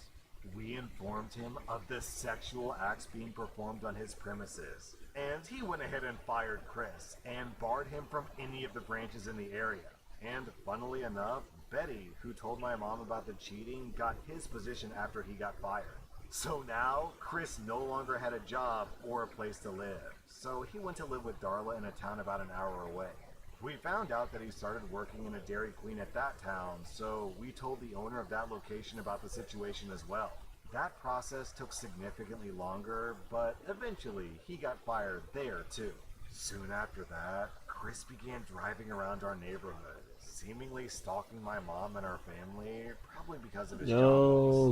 We informed him of the sexual acts being performed on his premises, and he went ahead and fired Chris and barred him from any of the branches in the area. And funnily enough, Betty, who told my mom about the cheating, got his position after he got fired. So now, Chris no longer had a job or a place to live, so he went to live with Darla in a town about an hour away. We found out that he started working in a Dairy Queen at that town, so we told the owner of that location about the situation as well. That process took significantly longer, but eventually he got fired there too. Soon after that, Chris began driving around our neighborhood, seemingly stalking my mom and her family, probably because of his Yo,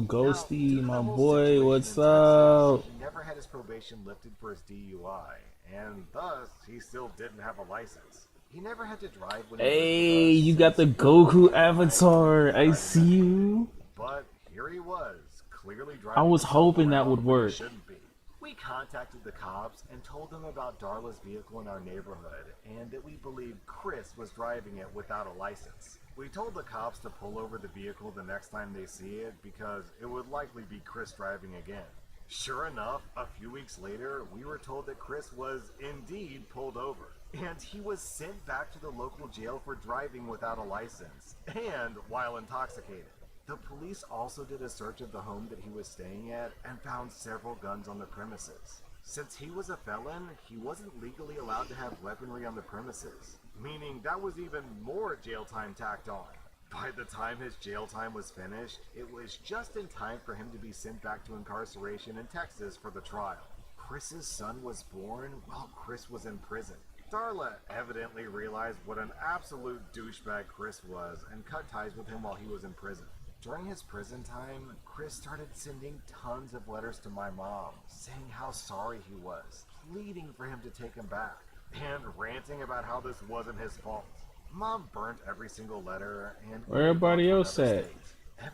job. Now, Ghosty, due to my the whole boy, situation what's in Texas, up? he never had his probation lifted for his DUI, and thus he still didn't have a license. He never had to drive when he lived Hey, with us you got since the he Goku was avatar. I see you. but here he was, clearly I driving was himself hoping that around would when he work. shouldn't be. We contacted the cops and told them about Darla's vehicle in our neighborhood and that we believed Chris was driving it without a license. We told the cops to pull over the vehicle the next time they see it because it would likely be Chris driving again. Sure enough, a few weeks later, we were told that Chris was indeed pulled over, and he was sent back to the local jail for driving without a license, and while intoxicated. The police also did a search of the home that he was staying at and found several guns on the premises. Since he was a felon, he wasn't legally allowed to have weaponry on the premises, meaning that was even more jail time tacked on. By the time his jail time was finished, it was just in time for him to be sent back to incarceration in Texas for the trial. Chris's son was born while Chris was in prison. Darla evidently realized what an absolute douchebag Chris was and cut ties with him while he was in prison. During his prison time, Chris started sending tons of letters to my mom, saying how sorry he was, pleading for him to take him back, and ranting about how this wasn't his fault. Mom burnt every single letter and Where everybody else at?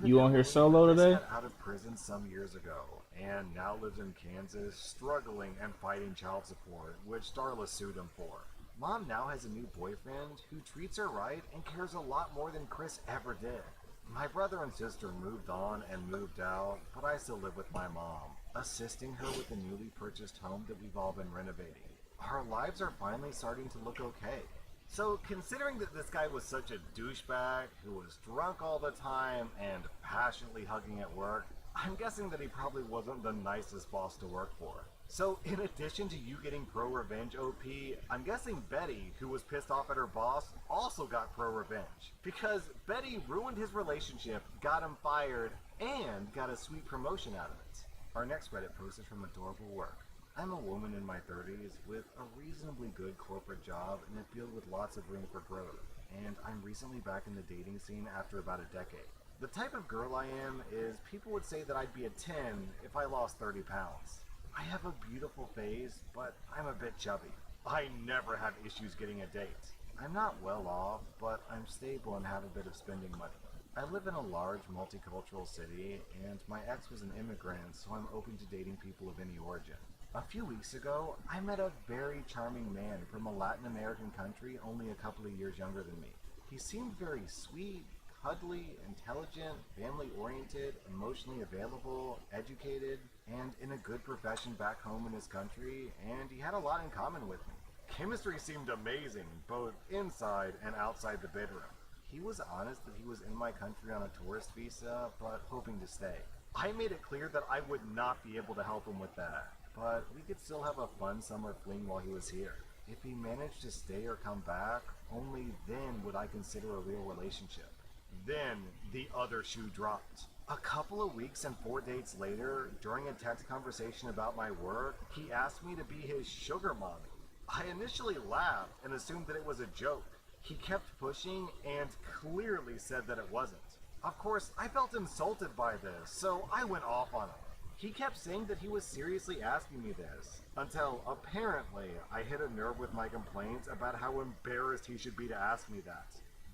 You on here solo Chris today? got out of prison some years ago and now lives in Kansas, struggling and fighting child support, which Darla sued him for. Mom now has a new boyfriend who treats her right and cares a lot more than Chris ever did. My brother and sister moved on and moved out, but I still live with my mom, assisting her with the newly purchased home that we've all been renovating. Our lives are finally starting to look okay. So, considering that this guy was such a douchebag who was drunk all the time and passionately hugging at work, I'm guessing that he probably wasn't the nicest boss to work for. So, in addition to you getting pro revenge OP, I'm guessing Betty, who was pissed off at her boss, also got pro revenge. Because Betty ruined his relationship, got him fired, and got a sweet promotion out of it. Our next Reddit post is from Adorable Work. I'm a woman in my 30s with a reasonably good corporate job in a field with lots of room for growth, and I'm recently back in the dating scene after about a decade. The type of girl I am is people would say that I'd be a 10 if I lost 30 pounds. I have a beautiful face, but I'm a bit chubby. I never have issues getting a date. I'm not well off, but I'm stable and have a bit of spending money. I live in a large multicultural city, and my ex was an immigrant, so I'm open to dating people of any origin. A few weeks ago, I met a very charming man from a Latin American country only a couple of years younger than me. He seemed very sweet, cuddly, intelligent, family-oriented, emotionally available, educated, and in a good profession back home in his country, and he had a lot in common with me. Chemistry seemed amazing, both inside and outside the bedroom. He was honest that he was in my country on a tourist visa, but hoping to stay. I made it clear that I would not be able to help him with that, but we could still have a fun summer fling while he was here. If he managed to stay or come back, only then would I consider a real relationship. Then the other shoe dropped. A couple of weeks and 4 dates later, during a text conversation about my work, he asked me to be his sugar mommy. I initially laughed and assumed that it was a joke. He kept pushing and clearly said that it wasn't. Of course, I felt insulted by this, so I went off on him. He kept saying that he was seriously asking me this, until apparently I hit a nerve with my complaints about how embarrassed he should be to ask me that.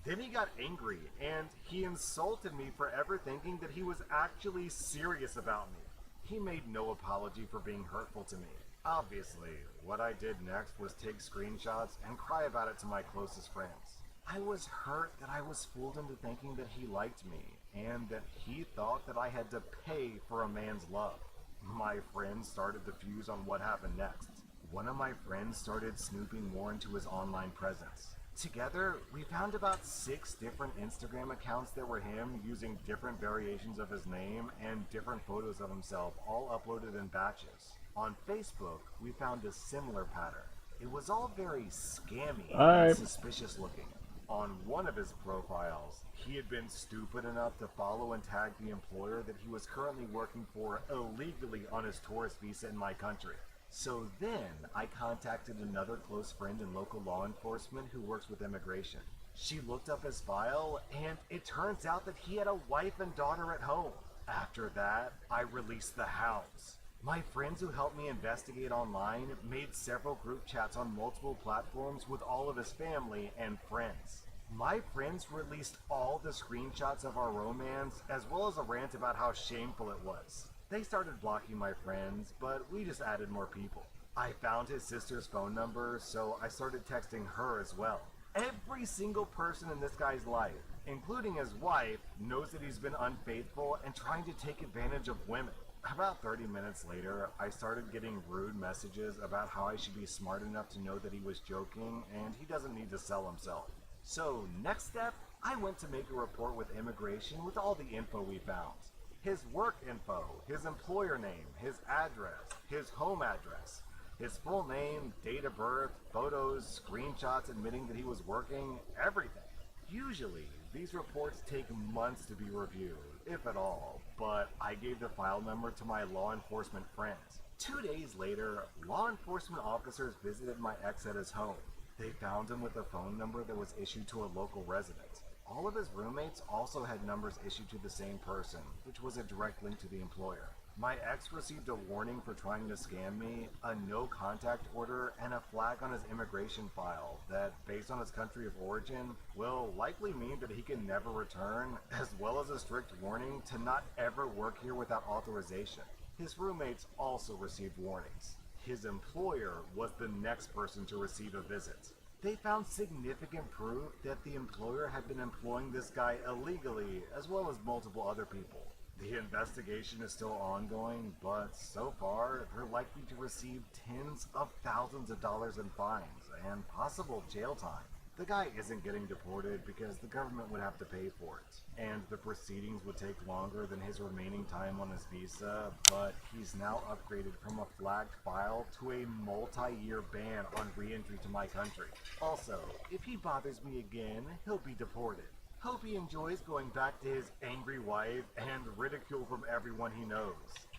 Then he got angry, and he insulted me for ever thinking that he was actually serious about me. He made no apology for being hurtful to me. Obviously, what I did next was take screenshots and cry about it to my closest friends. I was hurt that I was fooled into thinking that he liked me, and that he thought that I had to pay for a man's love. My friends started to fuse on what happened next. One of my friends started snooping more into his online presence. Together, we found about 6 different Instagram accounts that were him using different variations of his name and different photos of himself, all uploaded in batches. On Facebook, we found a similar pattern. It was all very scammy and suspicious looking. On one of his profiles, he had been stupid enough to follow and tag the employer that he was currently working for illegally on his tourist visa in my country. So then, I contacted another close friend in local law enforcement who works with immigration. She looked up his file, and it turns out that he had a wife and daughter at home. After that, I released the hounds. My friends who helped me investigate online made several group chats on multiple platforms with all of his family and friends. My friends released all the screenshots of our romance, as well as a rant about how shameful it was. They started blocking my friends, but we just added more people. I found his sister's phone number, so I started texting her as well. Every single person in this guy's life, including his wife, knows that he's been unfaithful and trying to take advantage of women. About 30 minutes later, I started getting rude messages about how I should be smart enough to know that he was joking and he doesn't need to sell himself. So next step, I went to make a report with immigration with all the info we found. His work info, his employer name, his address, his home address, his full name, date of birth, photos, screenshots admitting that he was working, everything. Usually, these reports take months to be reviewed, if at all, but I gave the file number to my law enforcement friends. 2 days later, law enforcement officers visited my ex at his home. They found him with a phone number that was issued to a local resident. All of his roommates also had numbers issued to the same person, which was a direct link to the employer. My ex received a warning for trying to scam me, a no contact order, and a flag on his immigration file that, based on his country of origin, will likely mean that he can never return, as well as a strict warning to not ever work here without authorization. His roommates also received warnings. His employer was the next person to receive a visit. They found significant proof that the employer had been employing this guy illegally, as well as multiple other people. The investigation is still ongoing, but so far, they're likely to receive tens of thousands of dollars in fines and possible jail time. The guy isn't getting deported because the government would have to pay for it, and the proceedings would take longer than his remaining time on his visa, but he's now upgraded from a flagged file to a multi-year ban on re-entry to my country. Also, if he bothers me again, he'll be deported. Hope he enjoys going back to his angry wife and ridicule from everyone he knows.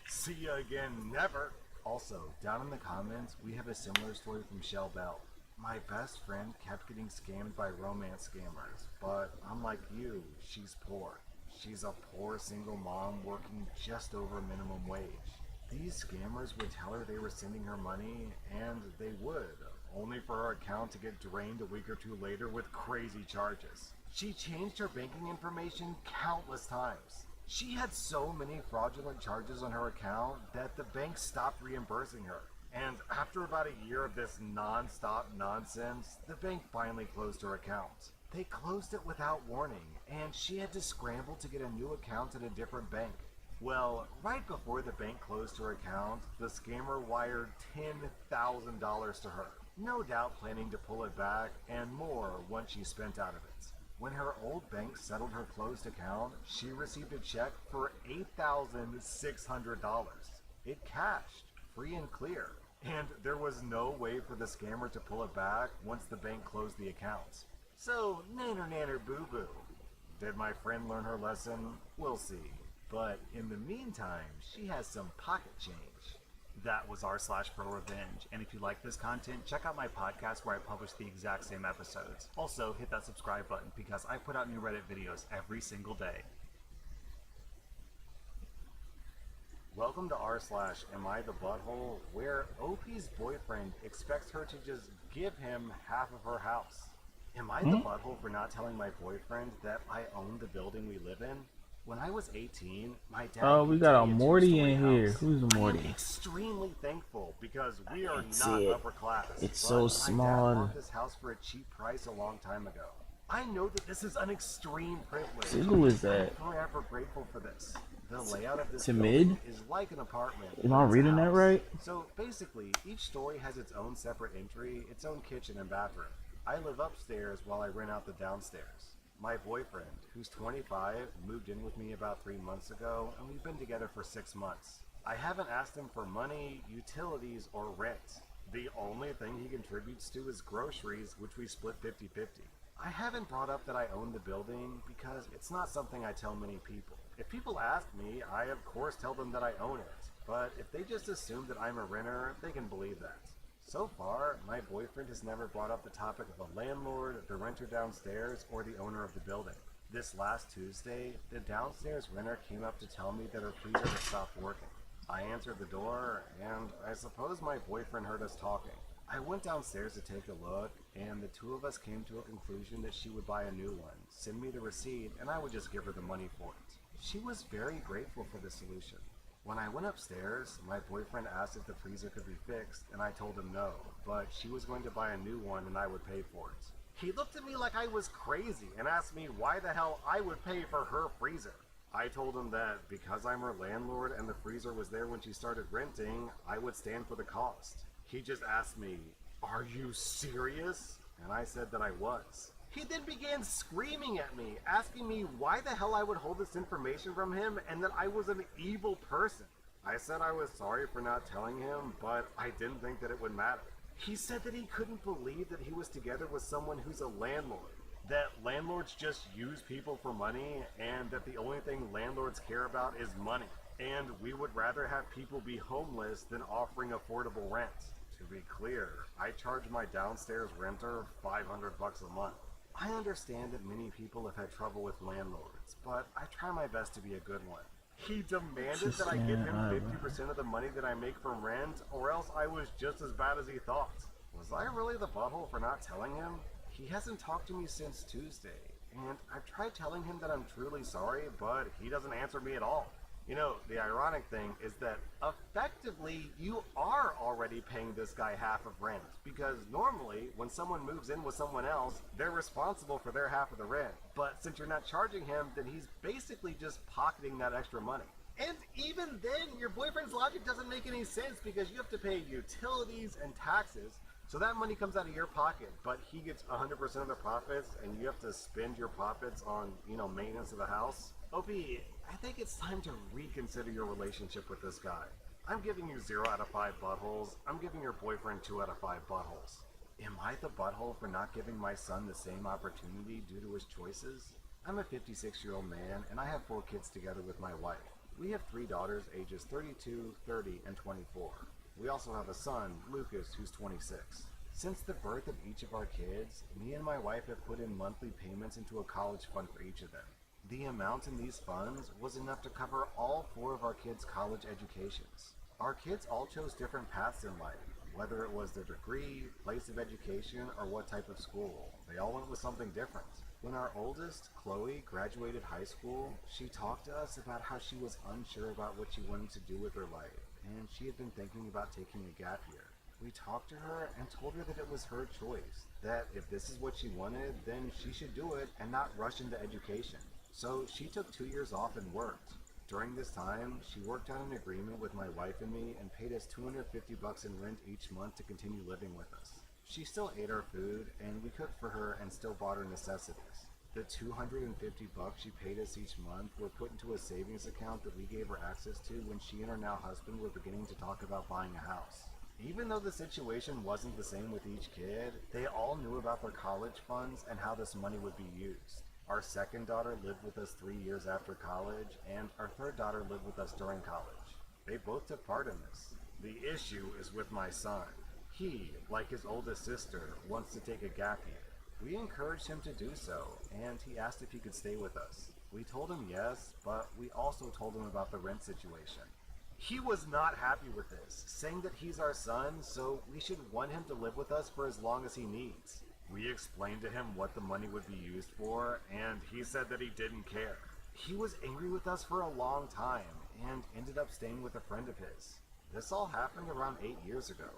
See ya again, never! Also, down in the comments, we have a similar story from Shell Bell. My best friend kept getting scammed by romance scammers, but unlike you, she's poor. She's a poor single mom working just over minimum wage. These scammers would tell her they were sending her money, and they would, only for her account to get drained a week or two later with crazy charges. She changed her banking information countless times. She had so many fraudulent charges on her account that the bank stopped reimbursing her. And after about a year of this non-stop nonsense, the bank finally closed her account. They closed it without warning, and she had to scramble to get a new account at a different bank. Well, right before the bank closed her account, the scammer wired $10,000 to her. No doubt planning to pull it back, and more once she spent out of it. When her old bank settled her closed account, she received a check for $8,600. It cashed, free and clear. And there was no way for the scammer to pull it back once the bank closed the account. So, nanner boo-boo. Did my friend learn her lesson? We'll see. But in the meantime, she has some pocket change. That was r/pro revenge, and if you like this content, check out my podcast where I publish the exact same episodes. Also, hit that subscribe button because I put out new Reddit videos every single day. Welcome to r/Am I the Butthole, where OP's boyfriend expects her to just give him half of her house. Am I the butthole for not telling my boyfriend that I own the building we live in? When I was 18, my dad... Oh, we got a Morty in here. Who's a Morty? I am extremely thankful because we are That's not it. upper class. It's so small. My dad bought this house for a cheap price a long time ago. I know that this is an extreme privilege. See, who is that? I'm forever grateful for this. The layout of this Timid? building is like an apartment. Am I It's a reading that house. right? So basically, each story has its own separate entry, its own kitchen and bathroom. I live upstairs while I rent out the downstairs. My boyfriend, who's 25, moved in with me about 3 months ago, and we've been together for 6 months. I haven't asked him for money, utilities, or rent. The only thing he contributes to is groceries, which we split 50-50. I haven't brought up that I own the building because it's not something I tell many people. If people ask me, I of course tell them that I own it, but if they just assume that I'm a renter, they can believe that. So far, my boyfriend has never brought up the topic of a landlord, the renter downstairs, or the owner of the building. This last Tuesday, the downstairs renter came up to tell me that her freezer had stopped working. I answered the door, and I suppose my boyfriend heard us talking. I went downstairs to take a look, and the two of us came to a conclusion that she would buy a new one, send me the receipt, and I would just give her the money for it. She was very grateful for the solution. When I went upstairs, my boyfriend asked if the freezer could be fixed, and I told him no, but she was going to buy a new one and I would pay for it. He looked at me like I was crazy and asked me why the hell I would pay for her freezer. I told him that because I'm her landlord and the freezer was there when she started renting, I would stand for the cost. He just asked me, "Are you serious?" And I said that I was. He then began screaming at me, asking me why the hell I would hold this information from him and that I was an evil person. I said I was sorry for not telling him, but I didn't think that it would matter. He said that he couldn't believe that he was together with someone who's a landlord, that landlords just use people for money, and that the only thing landlords care about is money, and we would rather have people be homeless than offering affordable rent. To be clear, I charge my downstairs renter $500 a month. I understand that many people have had trouble with landlords, but I try my best to be a good one. He demanded that I give him 50% of the money that I make from rent, or else I was just as bad as he thought. Was I really the butthole for not telling him? He hasn't talked to me since Tuesday, and I've tried telling him that I'm truly sorry, but he doesn't answer me at all. You know, the ironic thing is that effectively you are already paying this guy half of rent, because normally when someone moves in with someone else, they're responsible for their half of the rent. But since you're not charging him, then he's basically just pocketing that extra money. And even then, your boyfriend's logic doesn't make any sense because you have to pay utilities and taxes. So that money comes out of your pocket, but he gets 100% of the profits and you have to spend your profits on, maintenance of the house. OP, I think it's time to reconsider your relationship with this guy. I'm giving you 0 out of 5 buttholes. I'm giving your boyfriend 2 out of 5 buttholes. Am I the butthole for not giving my son the same opportunity due to his choices? I'm a 56-year-old man and I have 4 kids together with my wife. We have 3 daughters ages 32, 30, and 24. We also have a son, Lucas, who's 26. Since the birth of each of our kids, me and my wife have put in monthly payments into a college fund for each of them. The amount in these funds was enough to cover all 4 of our kids' college educations. Our kids all chose different paths in life, whether it was their degree, place of education, or what type of school. They all went with something different. When our oldest, Chloe, graduated high school, she talked to us about how she was unsure about what she wanted to do with her life, and she had been thinking about taking a gap year. We talked to her and told her that it was her choice, that if this is what she wanted, then she should do it and not rush into education. So she took 2 years off and worked. During this time, she worked out an agreement with my wife and me and paid us $250 in rent each month to continue living with us. She still ate our food, and we cooked for her and still bought her necessities. The $250 she paid us each month were put into a savings account that we gave her access to when she and her now husband were beginning to talk about buying a house. Even though the situation wasn't the same with each kid, they all knew about their college funds and how this money would be used. Our second daughter lived with us 3 years after college, and our third daughter lived with us during college. They both took part in this. The issue is with my son. He, like his oldest sister, wants to take a gap year. We encouraged him to do so, and he asked if he could stay with us. We told him yes, but we also told him about the rent situation. He was not happy with this, saying that he's our son, so we should want him to live with us for as long as he needs. We explained to him what the money would be used for, and he said that he didn't care. He was angry with us for a long time, and ended up staying with a friend of his. This all happened around 8 years ago.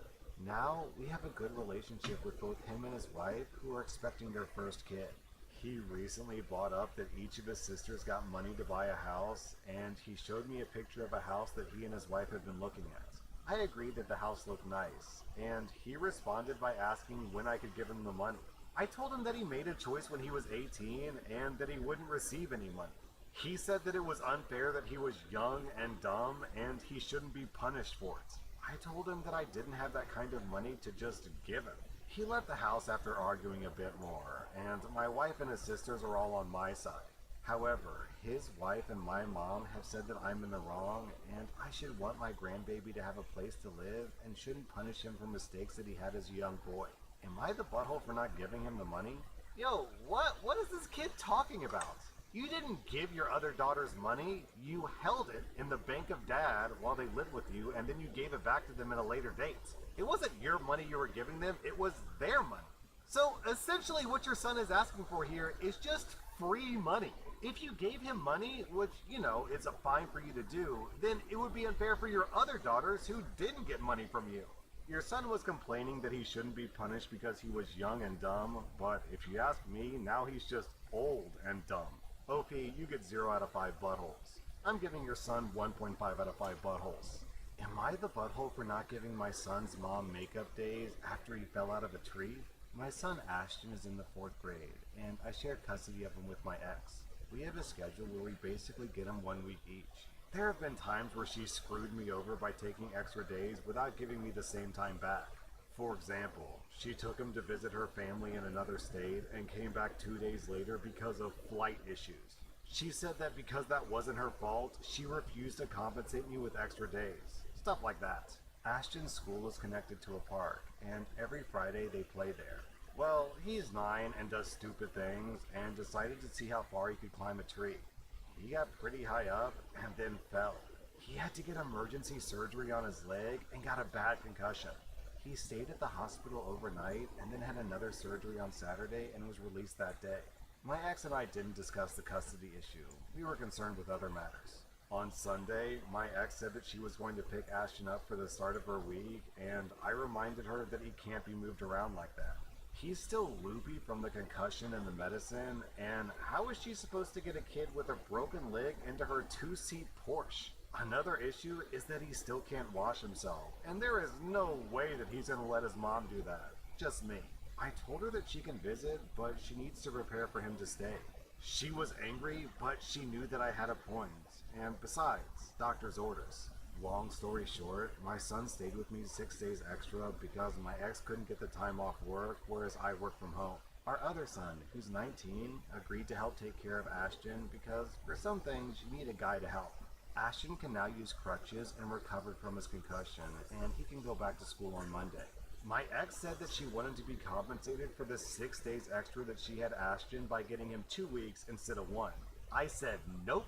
Now, we have a good relationship with both him and his wife, who are expecting their first kid. He recently brought up that each of his sisters got money to buy a house, and he showed me a picture of a house that he and his wife had been looking at. I agreed that the house looked nice, and he responded by asking when I could give him the money. I told him that he made a choice when he was 18 and that he wouldn't receive any money. He said that it was unfair that he was young and dumb and he shouldn't be punished for it. I told him that I didn't have that kind of money to just give him. He left the house after arguing a bit more, and my wife and his sisters are all on my side. However, his wife and my mom have said that I'm in the wrong, and I should want my grandbaby to have a place to live and shouldn't punish him for mistakes that he had as a young boy. Am I the butthole for not giving him the money? Yo, what is this kid talking about? You didn't give your other daughters money, you held it in the bank of dad while they lived with you, and then you gave it back to them at a later date. It wasn't your money you were giving them, it was their money. So essentially what your son is asking for here is just free money. If you gave him money, which, you know, is a fine for you to do, then it would be unfair for your other daughters who didn't get money from you. Your son was complaining that he shouldn't be punished because he was young and dumb, but if you ask me, now he's just old and dumb. OP, you get 0 out of 5 buttholes. I'm giving your son 1.5 out of 5 buttholes. Am I the butthole for not giving my son's mom makeup days after he fell out of a tree? My son Ashton is in the 4th grade, and I share custody of him with my ex. We have a schedule where we basically get him 1 week each. There have been times where she screwed me over by taking extra days without giving me the same time back. For example, she took him to visit her family in another state and came back 2 days later because of flight issues. She said that because that wasn't her fault, she refused to compensate me with extra days. Stuff like that. Ashton's school is connected to a park, and every Friday they play there. Well, he's 9 and does stupid things, and decided to see how far he could climb a tree. He got pretty high up, and then fell. He had to get emergency surgery on his leg, and got a bad concussion. He stayed at the hospital overnight, and then had another surgery on Saturday, and was released that day. My ex and I didn't discuss the custody issue. We were concerned with other matters. On Sunday, my ex said that she was going to pick Ashton up for the start of her week, and I reminded her that he can't be moved around like that. He's still loopy from the concussion and the medicine, and how is she supposed to get a kid with a broken leg into her 2-seat Porsche? Another issue is that he still can't wash himself, and there is no way that he's going to let his mom do that. Just me. I told her that she can visit, but she needs to prepare for him to stay. She was angry, but she knew that I had a point. And besides, doctor's orders. Long story short, my son stayed with me 6 days extra because my ex couldn't get the time off work, whereas I work from home. Our other son, who's 19, agreed to help take care of Ashton because for some things you need a guy to help. Ashton can now use crutches and recovered from his concussion, and he can go back to school on Monday. My ex said that she wanted to be compensated for the 6 days extra that she had Ashton by getting him 2 weeks instead of 1. I said nope.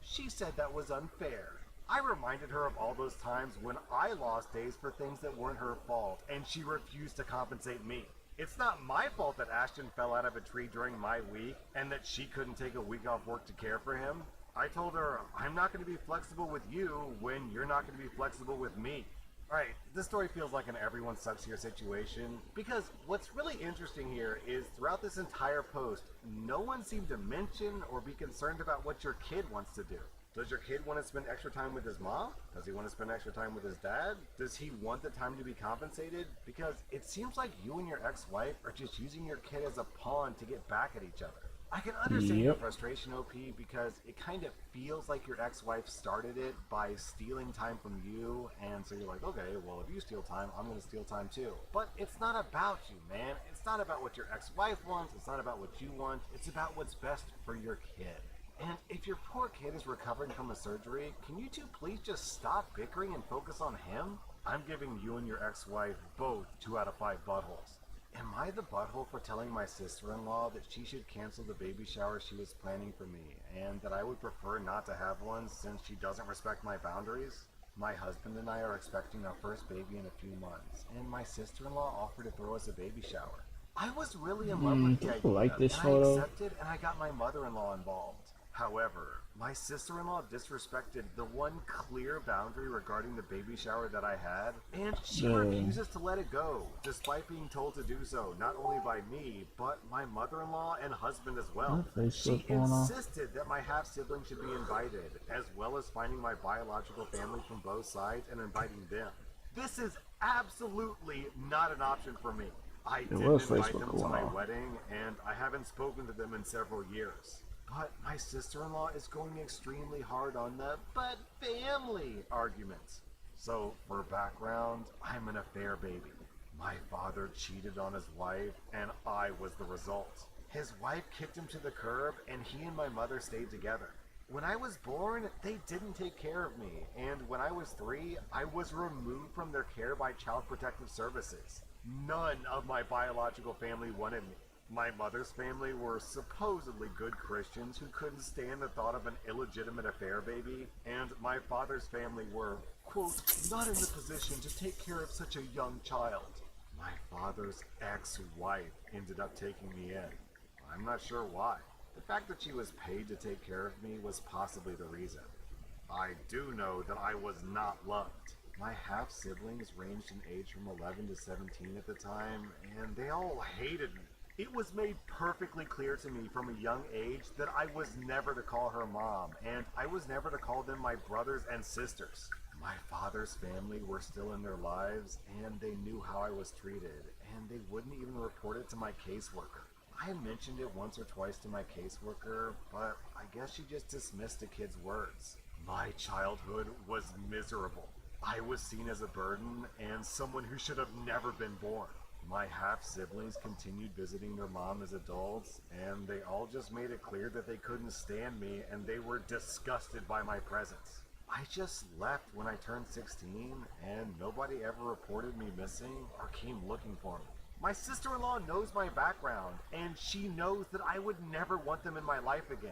She said that was unfair. I reminded her of all those times when I lost days for things that weren't her fault, and she refused to compensate me. It's not my fault that Ashton fell out of a tree during my week, and that she couldn't take a week off work to care for him. I told her, I'm not going to be flexible with you when you're not going to be flexible with me. Alright, this story feels like an everyone sucks here situation, because what's really interesting here is throughout this entire post, no one seemed to mention or be concerned about what your kid wants to do. Does your kid want to spend extra time with his mom? Does he want to spend extra time with his dad? Does he want the time to be compensated? Because it seems like you and your ex-wife are just using your kid as a pawn to get back at each other. I can understand your frustration, OP, because it kind of feels like your ex-wife started it by stealing time from you, and so you're like, okay, well, if you steal time, I'm going to steal time too. But it's not about you, man. It's not about what your ex-wife wants. It's not about what you want. It's about what's best for your kid. And if your poor kid is recovering from a surgery, can you two please just stop bickering and focus on him? I'm giving you and your ex-wife both 2 out of 5 buttholes. Am I the butthole for telling my sister-in-law that she should cancel the baby shower she was planning for me, and that I would prefer not to have one since she doesn't respect my boundaries? My husband and I are expecting our first baby in a few months, and my sister-in-law offered to throw us a baby shower. I was really in love with the idea, like this and photo. I accepted, and I got my mother-in-law involved. However, my sister-in-law disrespected the one clear boundary regarding the baby shower that I had, and she refuses to let it go, despite being told to do so, not only by me, but my mother-in-law and husband as well. She insisted that my half-sibling should be invited, as well as finding my biological family from both sides and inviting them. This is absolutely not an option for me. I didn't invite them to my wedding, and I haven't spoken to them in several years. But my sister-in-law is going extremely hard on the "but family" arguments. So, for background, I'm an affair baby. My father cheated on his wife, and I was the result. His wife kicked him to the curb, and he and my mother stayed together. When I was born, they didn't take care of me, and when I was 3, I was removed from their care by Child Protective Services. None of my biological family wanted me. My mother's family were supposedly good Christians who couldn't stand the thought of an illegitimate affair baby, and my father's family were, quote, not in the position to take care of such a young child. My father's ex-wife ended up taking me in. I'm not sure why. The fact that she was paid to take care of me was possibly the reason. I do know that I was not loved. My half-siblings ranged in age from 11 to 17 at the time, and they all hated me. It was made perfectly clear to me from a young age that I was never to call her mom, and I was never to call them my brothers and sisters. My father's family were still in their lives, and they knew how I was treated, and they wouldn't even report it to my caseworker. I mentioned it once or twice to my caseworker, but I guess she just dismissed the kid's words. My childhood was miserable. I was seen as a burden and someone who should have never been born. My half-siblings continued visiting their mom as adults, and they all just made it clear that they couldn't stand me and they were disgusted by my presence. I just left when I turned 16, and nobody ever reported me missing or came looking for me. My sister-in-law knows my background, and she knows that I would never want them in my life again.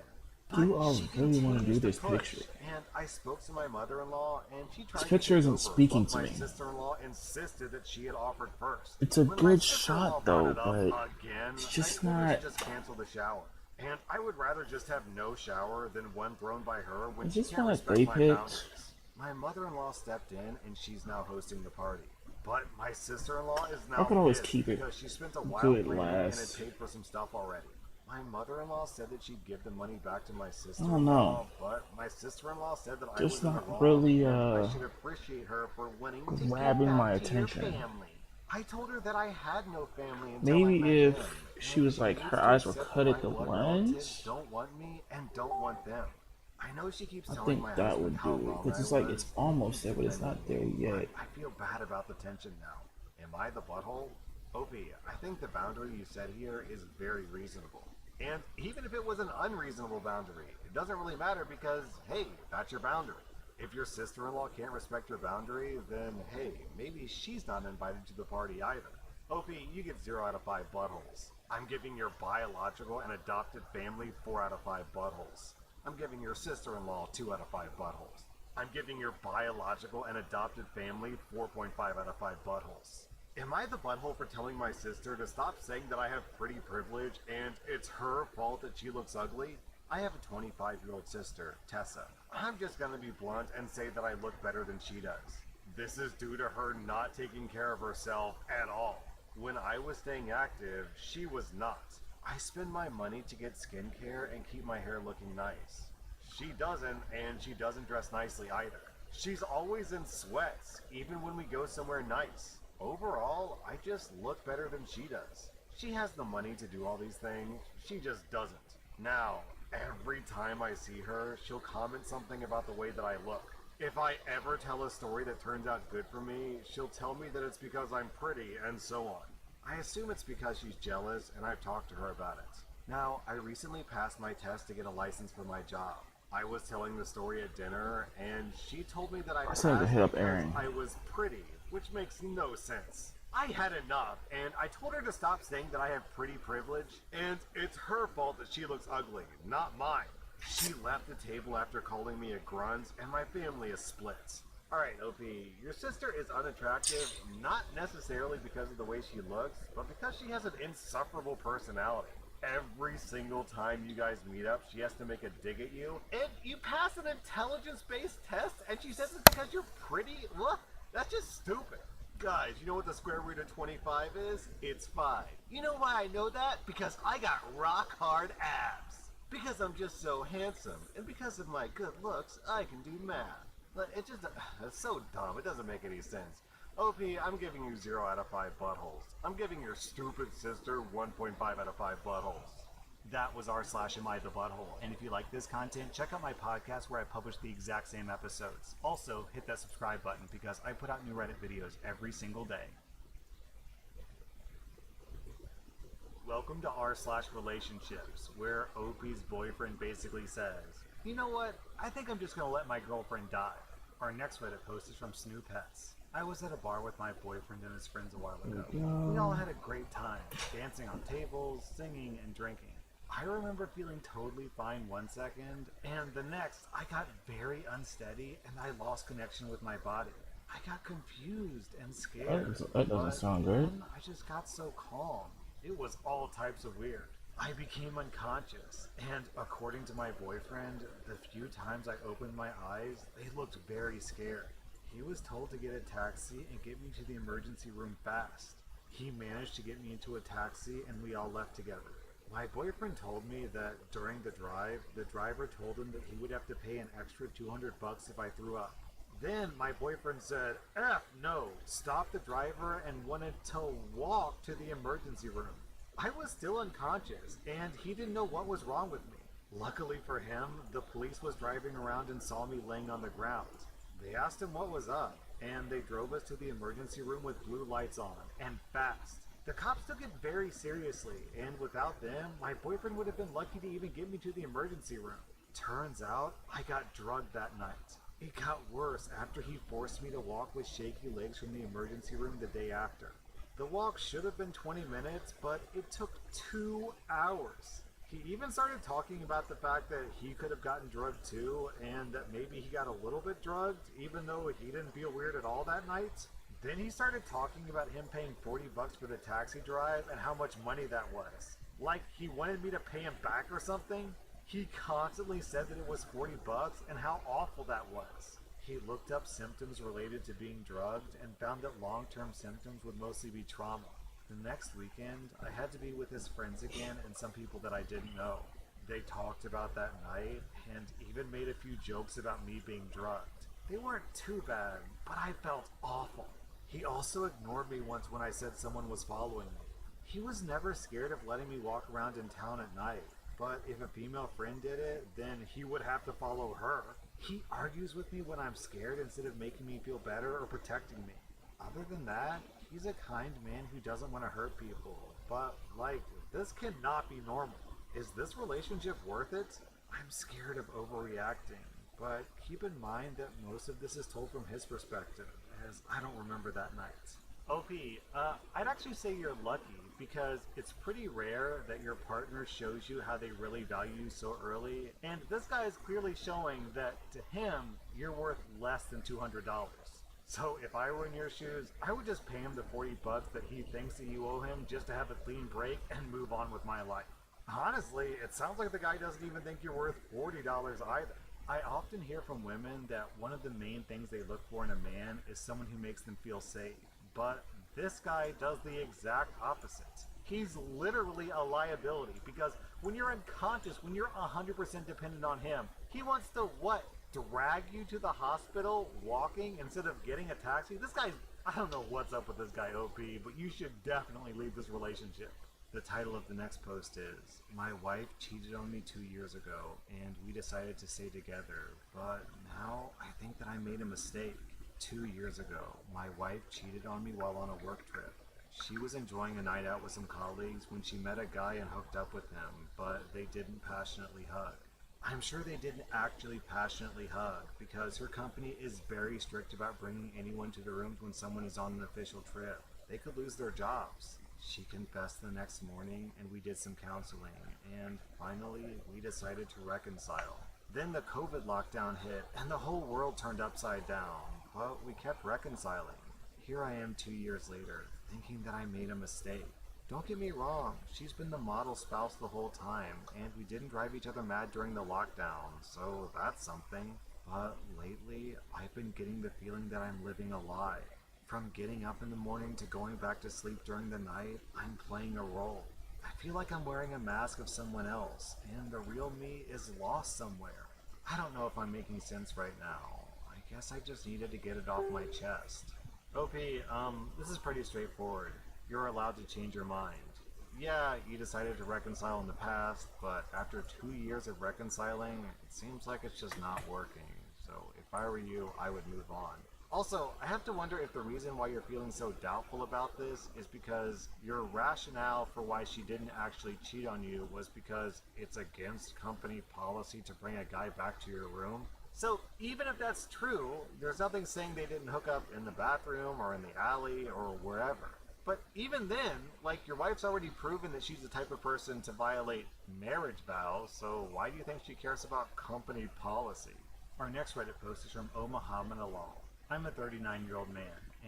You But all she really want to do continues this push, picture. and I spoke to my mother-in-law, and she tried This picture to isn't take over, speaking but to my me. sister-in-law insisted that she had offered first. It's a When my good sister-in-law shot, brought though, it up but again, it's I just told her not. to just cancel the shower. And I would rather just have no shower than one thrown by her when Is she this can't one that respect they my picked? boundaries. My mother-in-law stepped in, and she's now hosting the party. But my sister-in-law is I now could always pissed keep it because she spent a while good planning and had last. paid for some stuff already. My mother-in-law said that she'd give the money back to my I don't sister-in-law, know. but my sister-in-law said that I Just was in the not wrong, really and I should appreciate her for wanting to give grabbing back my to your attention. family. I told her that I had no family until I Maybe met if him, she and was she like needs her to eyes were accept cut that at my the blood relatives lens, don't want me and don't want them. I know she keeps I telling think my that husband would how do it. wrong Because I it's like was it's and he almost keeps there, but it's not defending there me, yet. but I feel bad about the tension now. Am I the butthole? Opie, I think the boundary you set here is very reasonable. And even if it was an unreasonable boundary, it doesn't really matter because, hey, that's your boundary. If your sister-in-law can't respect your boundary, then hey, maybe she's not invited to the party either. Opie, you get 0 out of 5 buttholes. I'm giving your biological and adopted family 4 out of 5 buttholes. I'm giving your sister-in-law 2 out of 5 buttholes. I'm giving your biological and adopted family 4.5 out of 5 buttholes. Am I the butthole for telling my sister to stop saying that I have pretty privilege and it's her fault that she looks ugly? I have a 25-year-old sister, Tessa. I'm just gonna be blunt and say that I look better than she does. This is due to her not taking care of herself at all. When I was staying active, she was not. I spend my money to get skincare and keep my hair looking nice. She doesn't, and she doesn't dress nicely either. She's always in sweats, even when we go somewhere nice. Overall, I just look better than she does. She has the money to do all these things, she just doesn't. Now, every time I see her, she'll comment something about the way that I look. If I ever tell a story that turns out good for me, she'll tell me that it's because I'm pretty, and so on. I assume it's because she's jealous, and I've talked to her about it. Now, I recently passed my test to get a license for my job. I was telling the story at dinner, and she told me that I I passed still need to hit up because Aaron. I was pretty, which makes no sense. I had enough, and I told her to stop saying that I have pretty privilege, and it's her fault that she looks ugly, not mine. She left the table after calling me a grunt, and my family is split. Alright, Opie, your sister is unattractive, not necessarily because of the way she looks, but because she has an insufferable personality. Every single time you guys meet up, she has to make a dig at you, and you pass an intelligence-based test, and she says it's because you're pretty? Look, that's just stupid. Guys, you know what the square root of 25 is? It's 5. You know why I know that? Because I got rock hard abs. Because I'm just so handsome, and because of my good looks, I can do math. But it's so dumb, it doesn't make any sense. Opie, I'm giving you 0 out of 5 buttholes. I'm giving your stupid sister 1.5 out of 5 buttholes. That was r/Am I the Butthole. And if you like this content, check out my podcast where I publish the exact same episodes. Also, hit that subscribe button because I put out new Reddit videos every single day. Welcome to r/relationships, where OP's boyfriend basically says, you know what, I think I'm just gonna let my girlfriend die. Our next Reddit post is from Snoopets. I was at a bar with my boyfriend and his friends a while ago. We all had a great time, dancing on tables, singing, and drinking. I remember feeling totally fine one second, and the next, I got very unsteady and I lost connection with my body. I got confused and scared. That doesn't sound good. Then I just got so calm. It was all types of weird. I became unconscious, and according to my boyfriend, the few times I opened my eyes, they looked very scared. He was told to get a taxi and get me to the emergency room fast. He managed to get me into a taxi and we all left together. My boyfriend told me that during the drive, the driver told him that he would have to pay an extra $200 if I threw up. Then my boyfriend said, F no, stopped the driver and wanted to walk to the emergency room. I was still unconscious and he didn't know what was wrong with me. Luckily for him, the police was driving around and saw me laying on the ground. They asked him what was up and they drove us to the emergency room with blue lights on, and fast. The cops took it very seriously, and without them, my boyfriend would have been lucky to even get me to the emergency room. Turns out, I got drugged that night. It got worse after he forced me to walk with shaky legs from the emergency room the day after. The walk should have been 20 minutes, but it took 2 hours. He even started talking about the fact that he could have gotten drugged too, and that maybe he got a little bit drugged, even though he didn't feel weird at all that night. Then he started talking about him paying $40 for the taxi drive and how much money that was. Like he wanted me to pay him back or something. He constantly said that it was $40 and how awful that was. He looked up symptoms related to being drugged and found that long-term symptoms would mostly be trauma. The next weekend, I had to be with his friends again and some people that I didn't know. They talked about that night and even made a few jokes about me being drugged. They weren't too bad, but I felt awful. He also ignored me once when I said someone was following me. He was never scared of letting me walk around in town at night, but if a female friend did it, then he would have to follow her. He argues with me when I'm scared instead of making me feel better or protecting me. Other than that, he's a kind man who doesn't want to hurt people. But, this cannot be normal. Is this relationship worth it? I'm scared of overreacting, but keep in mind that most of this is told from his perspective, as I don't remember that night. OP, I'd actually say you're lucky, because it's pretty rare that your partner shows you how they really value you so early, and this guy is clearly showing that to him, you're worth less than $200. So if I were in your shoes, I would just pay him the $40 that he thinks that you owe him just to have a clean break and move on with my life. Honestly, it sounds like the guy doesn't even think you're worth $40 either. I often hear from women that one of the main things they look for in a man is someone who makes them feel safe. But this guy does the exact opposite. He's literally a liability because when you're unconscious, when you're 100% dependent on him, he wants to what? Drag you to the hospital walking instead of getting a taxi? This guy's, I don't know what's up with this guy, OP, but you should definitely leave this relationship. The title of the next post is, My wife cheated on me 2 years ago, and we decided to stay together, but now I think that I made a mistake. 2 years ago, my wife cheated on me while on a work trip. She was enjoying a night out with some colleagues when she met a guy and hooked up with him, but they didn't passionately hug. I'm sure they didn't actually passionately hug, because her company is very strict about bringing anyone to the rooms when someone is on an official trip. They could lose their jobs. She confessed the next morning and we did some counseling, and finally we decided to reconcile. Then the COVID lockdown hit and the whole world turned upside down, but we kept reconciling. Here I am 2 years later, thinking that I made a mistake. Don't get me wrong, she's been the model spouse the whole time, and we didn't drive each other mad during the lockdown, so that's something. But lately, I've been getting the feeling that I'm living a lie. From getting up in the morning to going back to sleep during the night, I'm playing a role. I feel like I'm wearing a mask of someone else, and the real me is lost somewhere. I don't know if I'm making sense right now. I guess I just needed to get it off my chest. OP, this is pretty straightforward. You're allowed to change your mind. Yeah, you decided to reconcile in the past, but after 2 years of reconciling, it seems like it's just not working. So if I were you, I would move on. Also, I have to wonder if the reason why you're feeling so doubtful about this is because your rationale for why she didn't actually cheat on you was because it's against company policy to bring a guy back to your room. So even if that's true, there's nothing saying they didn't hook up in the bathroom or in the alley or wherever. But even then, like, your wife's already proven that she's the type of person to violate marriage vows, so why do you think she cares about company policy? Our next Reddit post is from Muhammad Alal. I'm a 39-year-old man,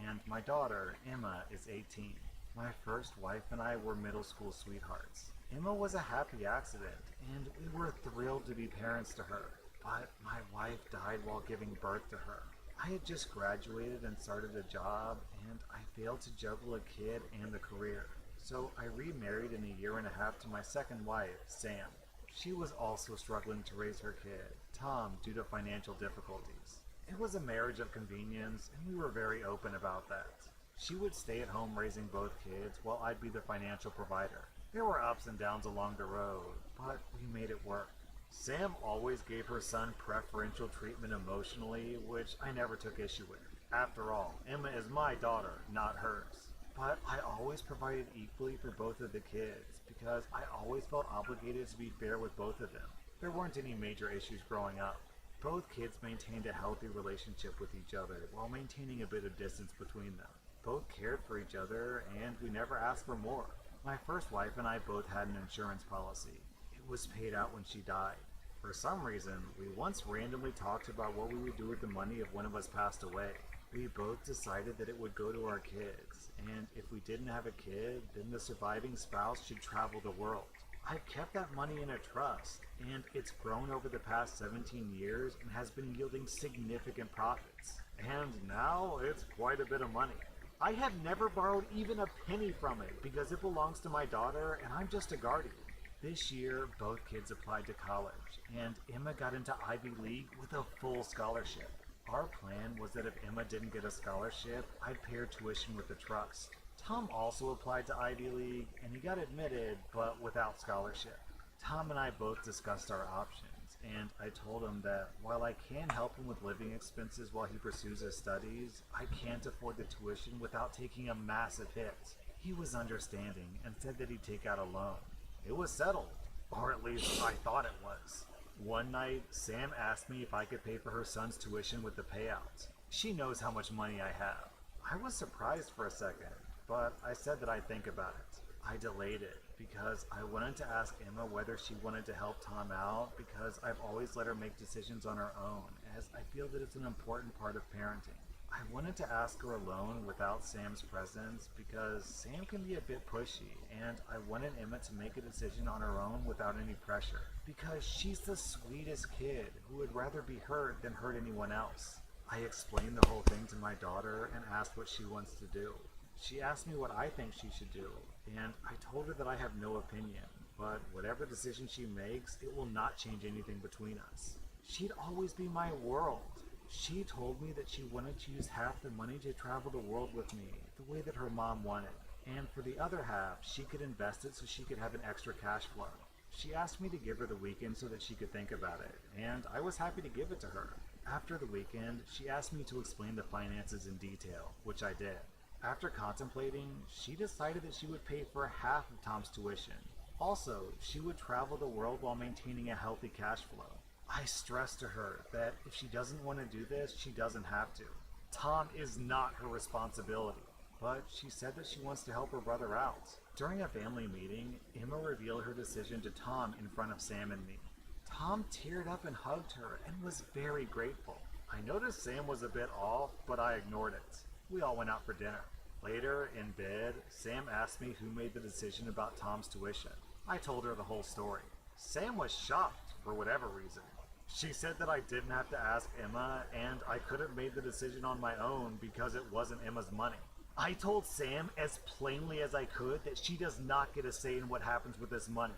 and my daughter, Emma, is 18. My first wife and I were middle school sweethearts. Emma was a happy accident, and we were thrilled to be parents to her. But my wife died while giving birth to her. I had just graduated and started a job, and I failed to juggle a kid and a career. So I remarried in a year and a half to my second wife, Sam. She was also struggling to raise her kid, Tom, due to financial difficulties. It was a marriage of convenience, and we were very open about that. She would stay at home raising both kids while I'd be the financial provider. There were ups and downs along the road, but we made it work. Sam always gave her son preferential treatment emotionally, which I never took issue with. After all, Emma is my daughter, not hers. But I always provided equally for both of the kids, because I always felt obligated to be fair with both of them. There weren't any major issues growing up. Both kids maintained a healthy relationship with each other, while maintaining a bit of distance between them. Both cared for each other, and we never asked for more. My first wife and I both had an insurance policy. It was paid out when she died. For some reason, we once randomly talked about what we would do with the money if one of us passed away. We both decided that it would go to our kids, and if we didn't have a kid, then the surviving spouse should travel the world. I've kept that money in a trust, and it's grown over the past 17 years and has been yielding significant profits. And now it's quite a bit of money. I have never borrowed even a penny from it because it belongs to my daughter and I'm just a guardian. This year, both kids applied to college, and Emma got into Ivy League with a full scholarship. Our plan was that if Emma didn't get a scholarship, I'd pay her tuition with the trust. Tom also applied to Ivy League, and he got admitted, but without scholarship. Tom and I both discussed our options, and I told him that while I can help him with living expenses while he pursues his studies, I can't afford the tuition without taking a massive hit. He was understanding and said that he'd take out a loan. It was settled, or at least I thought it was. One night, Sam asked me if I could pay for her son's tuition with the payout. She knows how much money I have. I was surprised for a second, but I said that I'd think about it. I delayed it because I wanted to ask Emma whether she wanted to help Tom out because I've always let her make decisions on her own, as I feel that it's an important part of parenting. I wanted to ask her alone without Sam's presence because Sam can be a bit pushy, and I wanted Emma to make a decision on her own without any pressure because she's the sweetest kid who would rather be hurt than hurt anyone else. I explained the whole thing to my daughter and asked what she wants to do. She asked me what I think she should do, and I told her that I have no opinion, but whatever decision she makes, it will not change anything between us. She'd always be my world. She told me that she wanted to use half the money to travel the world with me, the way that her mom wanted, and for the other half, she could invest it so she could have an extra cash flow. She asked me to give her the weekend so that she could think about it, and I was happy to give it to her. After the weekend, she asked me to explain the finances in detail, which I did. After contemplating, she decided that she would pay for half of Tom's tuition. Also, she would travel the world while maintaining a healthy cash flow. I stressed to her that if she doesn't want to do this, she doesn't have to. Tom is not her responsibility, but she said that she wants to help her brother out. During a family meeting, Emma revealed her decision to Tom in front of Sam and me. Tom teared up and hugged her and was very grateful. I noticed Sam was a bit off, but I ignored it. We all went out for dinner. Later, in bed, Sam asked me who made the decision about Tom's tuition. I told her the whole story. Sam was shocked for whatever reason. She said that I didn't have to ask Emma, and I could have made the decision on my own because it wasn't Emma's money. I told Sam as plainly as I could that she does not get a say in what happens with this money.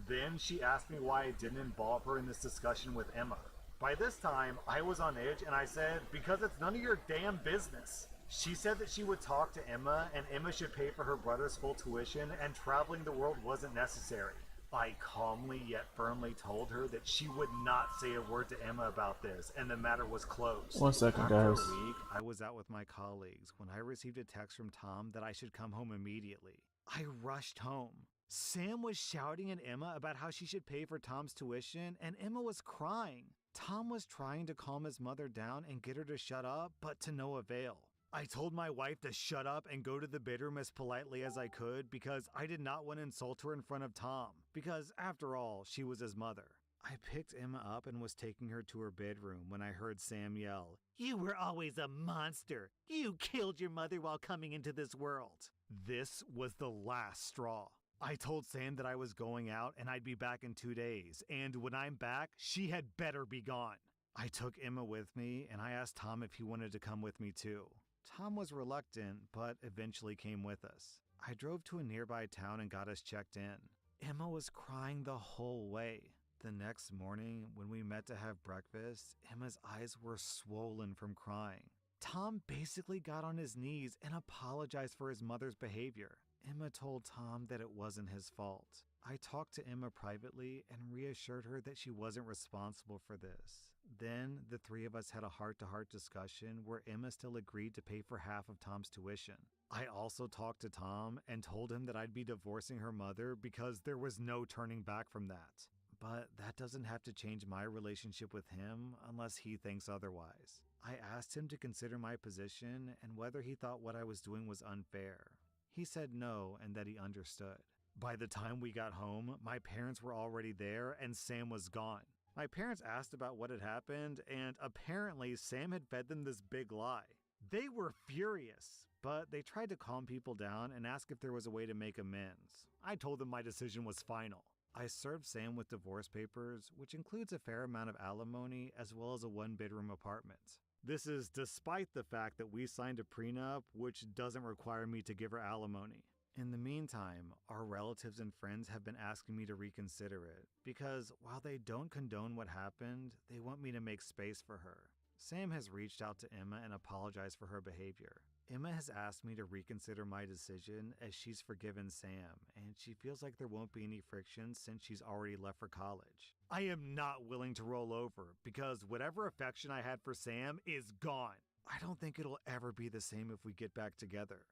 Then she asked me why I didn't involve her in this discussion with Emma. By this time, I was on edge and I said, because it's none of your damn business. She said that she would talk to Emma and Emma should pay for her brother's full tuition and traveling the world wasn't necessary. I calmly yet firmly told her that she would not say a word to Emma about this, and the matter was closed. 1 second, After guys. a week, I was out with my colleagues when I received a text from Tom that I should come home immediately. I rushed home. Sam was shouting at Emma about how she should pay for Tom's tuition, and Emma was crying. Tom was trying to calm his mother down and get her to shut up, but to no avail. I told my wife to shut up and go to the bedroom as politely as I could because I did not want to insult her in front of Tom, because after all, she was his mother. I picked Emma up and was taking her to her bedroom when I heard Sam yell, "You were always a monster! You killed your mother while coming into this world!" This was the last straw. I told Sam that I was going out and I'd be back in 2 days, and when I'm back, she had better be gone. I took Emma with me and I asked Tom if he wanted to come with me too. Tom was reluctant, but eventually came with us. I drove to a nearby town and got us checked in. Emma was crying the whole way. The next morning, when we met to have breakfast, Emma's eyes were swollen from crying. Tom basically got on his knees and apologized for his mother's behavior. Emma told Tom that it wasn't his fault. I talked to Emma privately and reassured her that she wasn't responsible for this. Then, the three of us had a heart-to-heart discussion where Emma still agreed to pay for half of Tom's tuition. I also talked to Tom and told him that I'd be divorcing her mother because there was no turning back from that. But that doesn't have to change my relationship with him unless he thinks otherwise. I asked him to consider my position and whether he thought what I was doing was unfair. He said no and that he understood. By the time we got home, my parents were already there and Sam was gone. My parents asked about what had happened, and apparently Sam had fed them this big lie. They were furious, but they tried to calm people down and ask if there was a way to make amends. I told them my decision was final. I served Sam with divorce papers, which includes a fair amount of alimony as well as a one-bedroom apartment. This is despite the fact that we signed a prenup, which doesn't require me to give her alimony. In the meantime, our relatives and friends have been asking me to reconsider it, because while they don't condone what happened, they want me to make space for her. Sam has reached out to Emma and apologized for her behavior. Emma has asked me to reconsider my decision as she's forgiven Sam, and she feels like there won't be any friction since she's already left for college. I am not willing to roll over because whatever affection I had for Sam is gone. I don't think it'll ever be the same if we get back together.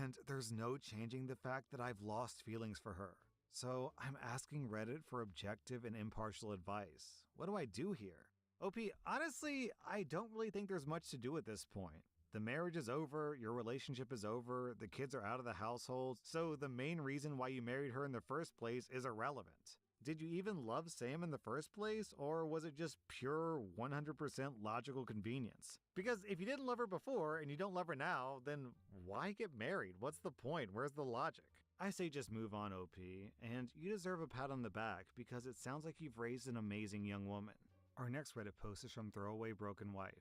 And there's no changing the fact that I've lost feelings for her. So I'm asking Reddit for objective and impartial advice. What do I do here? OP, honestly, I don't really think there's much to do at this point. The marriage is over, your relationship is over, the kids are out of the household, so the main reason why you married her in the first place is irrelevant. Did you even love Sam in the first place, or was it just pure 100% logical convenience? Because if you didn't love her before and you don't love her now, then why get married? What's the point? Where's the logic? I say just move on, OP, and you deserve a pat on the back because it sounds like you've raised an amazing young woman. Our next Reddit post is from Throwaway Broken Wife.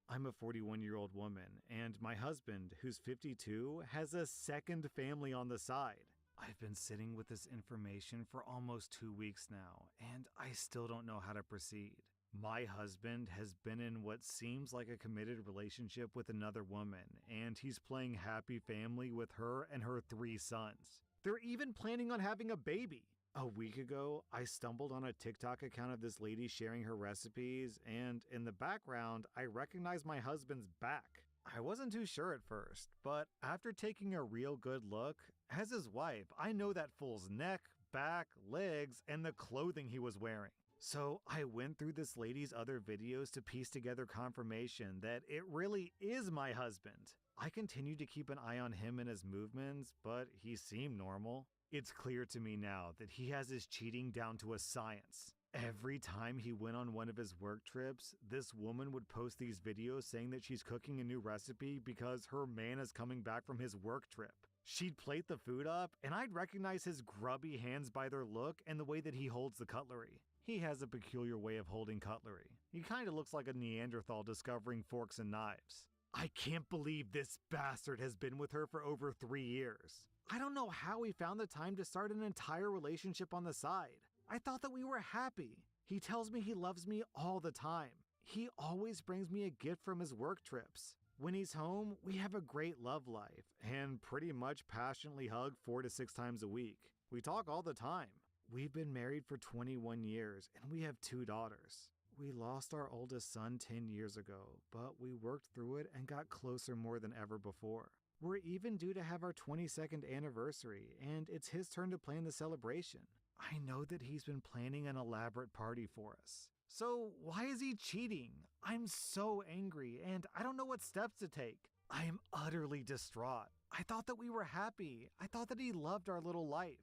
I'm a 41-year-old woman, and my husband, who's 52, has a second family on the side. I've been sitting with this information for almost 2 weeks now, and I still don't know how to proceed. My husband has been in what seems like a committed relationship with another woman, and he's playing happy family with her and her 3 sons. They're even planning on having a baby. A week ago, I stumbled on a TikTok account of this lady sharing her recipes, and in the background, I recognized my husband's back. I wasn't too sure at first, but after taking a real good look, as his wife, I know that fool's neck, back, legs, and the clothing he was wearing. So I went through this lady's other videos to piece together confirmation that it really is my husband. I continued to keep an eye on him and his movements, but he seemed normal. It's clear to me now that he has his cheating down to a science. Every time he went on one of his work trips, this woman would post these videos saying that she's cooking a new recipe because her man is coming back from his work trip. She'd plate the food up, and I'd recognize his grubby hands by their look and the way that he holds the cutlery. He has a peculiar way of holding cutlery. He kinda looks like a Neanderthal discovering forks and knives. I can't believe this bastard has been with her for over 3 years. I don't know how he found the time to start an entire relationship on the side. I thought that we were happy. He tells me he loves me all the time. He always brings me a gift from his work trips. When he's home, we have a great love life and pretty much passionately hug 4 to 6 times a week. We talk all the time. We've been married for 21 years and we have 2 daughters. We lost our oldest son 10 years ago, but we worked through it and got closer more than ever before. We're even due to have our 22nd anniversary, and it's his turn to plan the celebration. I know that he's been planning an elaborate party for us. So why is he cheating? I'm so angry, and I don't know what steps to take. I am utterly distraught. I thought that we were happy. I thought that he loved our little life.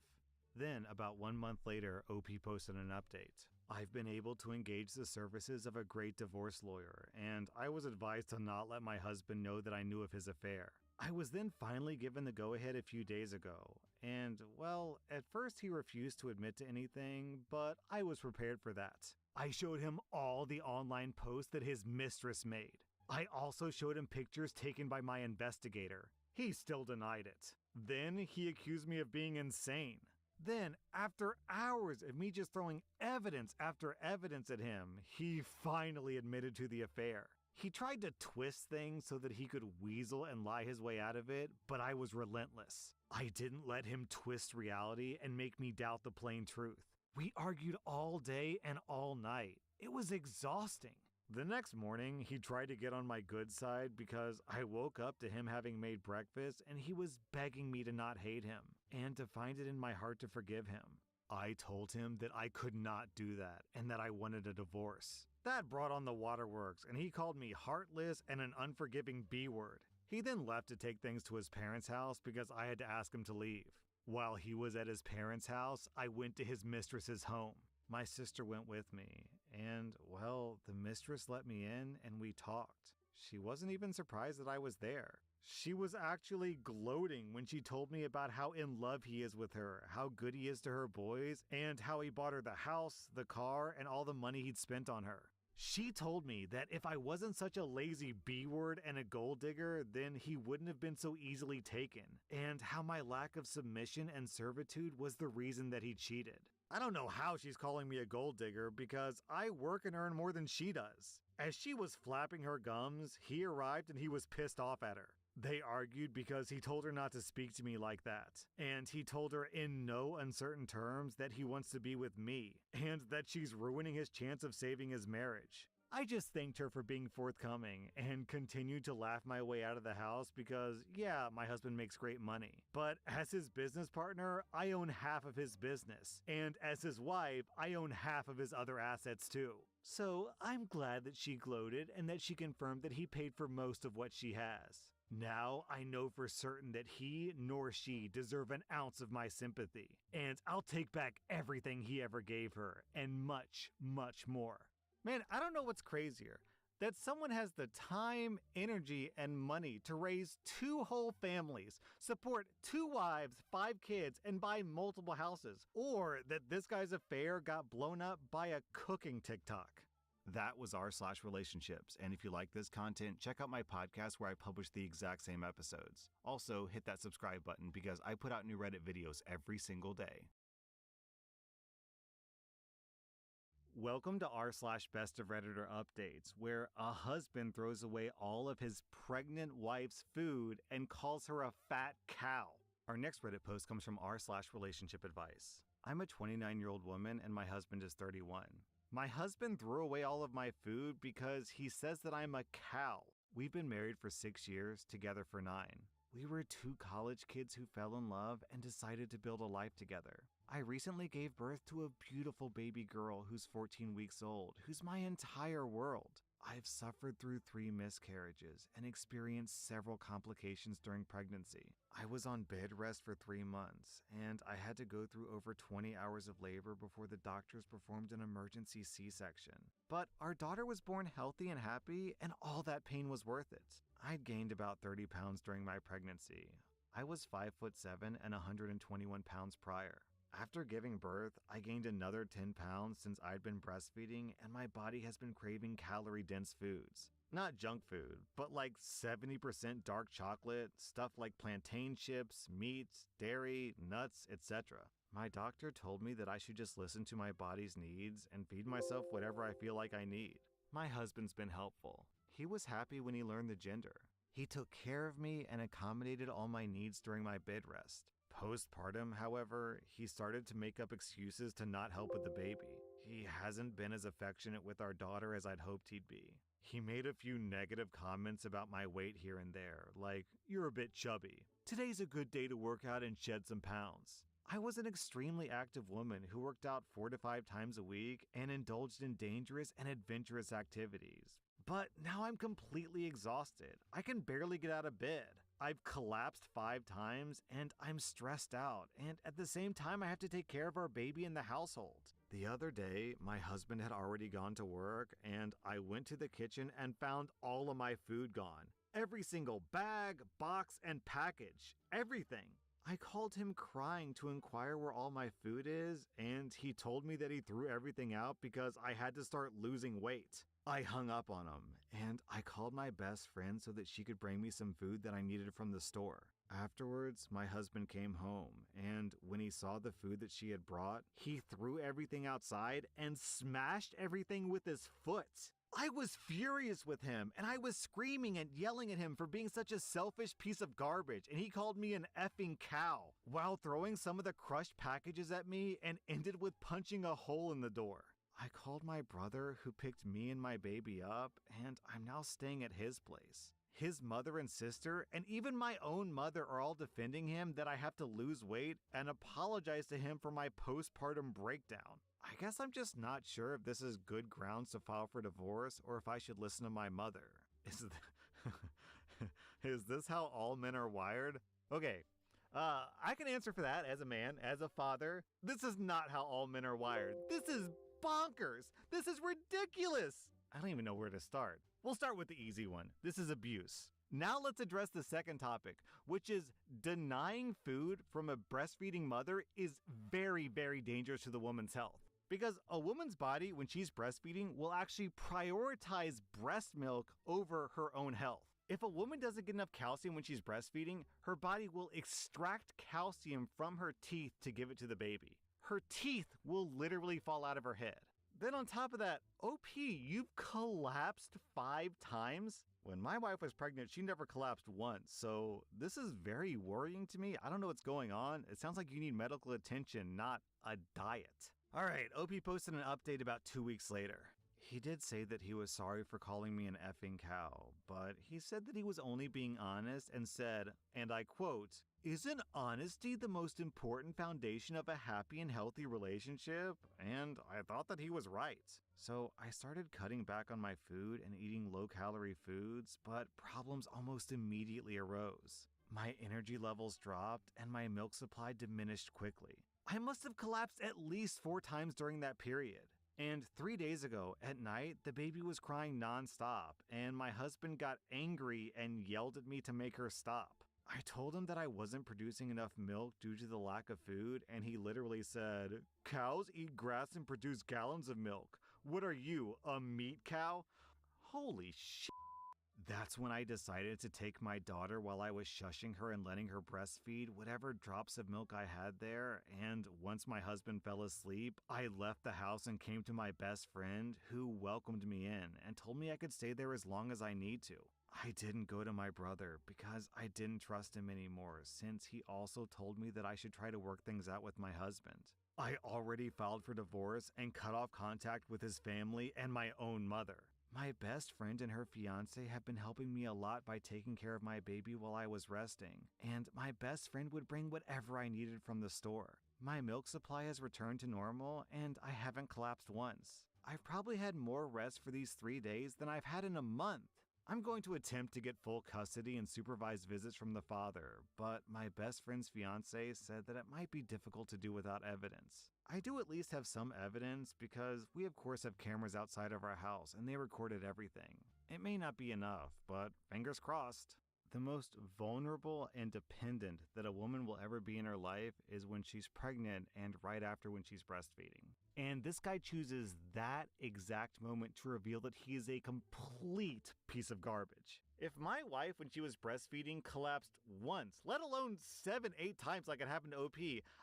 Then, about 1 month later, OP posted an update. I've been able to engage the services of a great divorce lawyer, and I was advised to not let my husband know that I knew of his affair. I was then finally given the go-ahead a few days ago, and, well, at first he refused to admit to anything, but I was prepared for that. I showed him all the online posts that his mistress made. I also showed him pictures taken by my investigator. He still denied it. Then he accused me of being insane. Then, after hours of me just throwing evidence after evidence at him, he finally admitted to the affair. He tried to twist things so that he could weasel and lie his way out of it, but I was relentless. I didn't let him twist reality and make me doubt the plain truth. We argued all day and all night. It was exhausting. The next morning, he tried to get on my good side because I woke up to him having made breakfast and he was begging me to not hate him and to find it in my heart to forgive him. I told him that I could not do that and that I wanted a divorce. That brought on the waterworks, and he called me heartless and an unforgiving B-word. He then left to take things to his parents' house because I had to ask him to leave. While he was at his parents' house, I went to his mistress's home. My sister went with me, and, well, the mistress let me in and we talked. She wasn't even surprised that I was there. She was actually gloating when she told me about how in love he is with her, how good he is to her boys, and how he bought her the house, the car, and all the money he'd spent on her. She told me that if I wasn't such a lazy B-word and a gold digger, then he wouldn't have been so easily taken, and how my lack of submission and servitude was the reason that he cheated. I don't know how she's calling me a gold digger because I work and earn more than she does. As she was flapping her gums, he arrived and he was pissed off at her. They argued because he told her not to speak to me like that, and he told her in no uncertain terms that he wants to be with me, and that she's ruining his chance of saving his marriage. I just thanked her for being forthcoming and continued to laugh my way out of the house because, yeah, my husband makes great money. But as his business partner, I own half of his business, and as his wife, I own half of his other assets too. So I'm glad that she gloated and that she confirmed that he paid for most of what she has. Now I know for certain that he nor she deserve an ounce of my sympathy, and I'll take back everything he ever gave her, and much, much more. Man, I don't know what's crazier. That someone has the time, energy, and money to raise 2 whole families, support 2 wives, 5 kids, and buy multiple houses, or that this guy's affair got blown up by a cooking TikTok. That was r/relationships, and if you like this content, check out my podcast where I publish the exact same episodes. Also, hit that subscribe button because I put out new Reddit videos every single day. Welcome to r/best of Redditor updates, where a husband throws away all of his pregnant wife's food and calls her a fat cow. Our next Reddit post comes from r/relationship advice. I'm a 29-year-old woman and my husband is 31. My husband threw away all of my food because he says that I'm a cow. We've been married for 6 years, together for 9. We were 2 college kids who fell in love and decided to build a life together. I recently gave birth to a beautiful baby girl who's 14 weeks old, who's my entire world. I've suffered through 3 miscarriages and experienced several complications during pregnancy. I was on bed rest for 3 months, and I had to go through over 20 hours of labor before the doctors performed an emergency C-section. But our daughter was born healthy and happy, and all that pain was worth it. I'd gained about 30 pounds during my pregnancy. I was 5'7" and 121 pounds prior. After giving birth, I gained another 10 pounds since I'd been breastfeeding, and my body has been craving calorie-dense foods. Not junk food, but like 70% dark chocolate, stuff like plantain chips, meats, dairy, nuts, etc. My doctor told me that I should just listen to my body's needs and feed myself whatever I feel like I need. My husband's been helpful. He was happy when he learned the gender. He took care of me and accommodated all my needs during my bed rest. Postpartum, however, he started to make up excuses to not help with the baby. he hasn't been as affectionate with our daughter as I'd hoped he'd be. He made a few negative comments about my weight here and there, like, "You're a bit chubby. Today's a good day to work out and shed some pounds." I was an extremely active woman who worked out 4 to 5 times a week and indulged in dangerous and adventurous activities. But now I'm completely exhausted. I can barely get out of bed. I've collapsed 5 times and I'm stressed out, and at the same time I have to take care of our baby in the household. The other day, my husband had already gone to work and I went to the kitchen and found all of my food gone. Every single bag, box, and package. Everything. I called him crying to inquire where all my food is, and he told me that he threw everything out because I had to start losing weight. I hung up on him, and I called my best friend so that she could bring me some food that I needed from the store. Afterwards, my husband came home, and when he saw the food that she had brought, he threw everything outside and smashed everything with his foot. I was furious with him, and I was screaming and yelling at him for being such a selfish piece of garbage, and he called me an effing cow, while throwing some of the crushed packages at me and ended with punching a hole in the door. I called my brother, who picked me and my baby up, and I'm now staying at his place. His mother and sister, and even my own mother, are all defending him that I have to lose weight and apologize to him for my postpartum breakdown. I guess I'm just not sure if this is good grounds to file for divorce or if I should listen to my mother. Is this how all men are wired? Okay, I can answer for that as a man, as a father. This is not how all men are wired. This is bonkers. This is ridiculous. I don't even know where to start. We'll start with the easy one. This is abuse. Now let's address the second topic, which is denying food from a breastfeeding mother is very, very dangerous to the woman's health. Because a woman's body, when she's breastfeeding, will actually prioritize breast milk over her own health. If a woman doesn't get enough calcium when she's breastfeeding, her body will extract calcium from her teeth to give it to the baby. Her teeth will literally fall out of her head. Then on top of that, OP, you've collapsed 5 times? When my wife was pregnant, she never collapsed once, so this is very worrying to me. I don't know what's going on. It sounds like you need medical attention, not a diet. Alright, OP posted an update about 2 weeks later. He did say that he was sorry for calling me an effing cow, but he said that he was only being honest and said, and I quote, "Isn't honesty the most important foundation of a happy and healthy relationship?" And I thought that he was right. So I started cutting back on my food and eating low-calorie foods, but problems almost immediately arose. My energy levels dropped and my milk supply diminished quickly. I must have collapsed at least 4 times during that period. And 3 days ago, at night, the baby was crying nonstop, and my husband got angry and yelled at me to make her stop. I told him that I wasn't producing enough milk due to the lack of food, and he literally said, "Cows eat grass and produce gallons of milk. What are you, a meat cow?" Holy shit. That's when I decided to take my daughter while I was shushing her and letting her breastfeed whatever drops of milk I had there, and once my husband fell asleep, I left the house and came to my best friend, who welcomed me in and told me I could stay there as long as I need to. I didn't go to my brother because I didn't trust him anymore, since he also told me that I should try to work things out with my husband. I already filed for divorce and cut off contact with his family and my own mother. My best friend and her fiance have been helping me a lot by taking care of my baby while I was resting, and my best friend would bring whatever I needed from the store. My milk supply has returned to normal, and I haven't collapsed once. I've probably had more rest for these 3 days than I've had in a month. I'm going to attempt to get full custody and supervised visits from the father, but my best friend's fiance said that it might be difficult to do without evidence. I do at least have some evidence because we of course have cameras outside of our house and they recorded everything. It may not be enough, but fingers crossed. The most vulnerable and dependent that a woman will ever be in her life is when she's pregnant and right after when she's breastfeeding. And this guy chooses that exact moment to reveal that he is a complete piece of garbage. If my wife, when she was breastfeeding, collapsed once, let alone 7, 8 times like it happened to OP,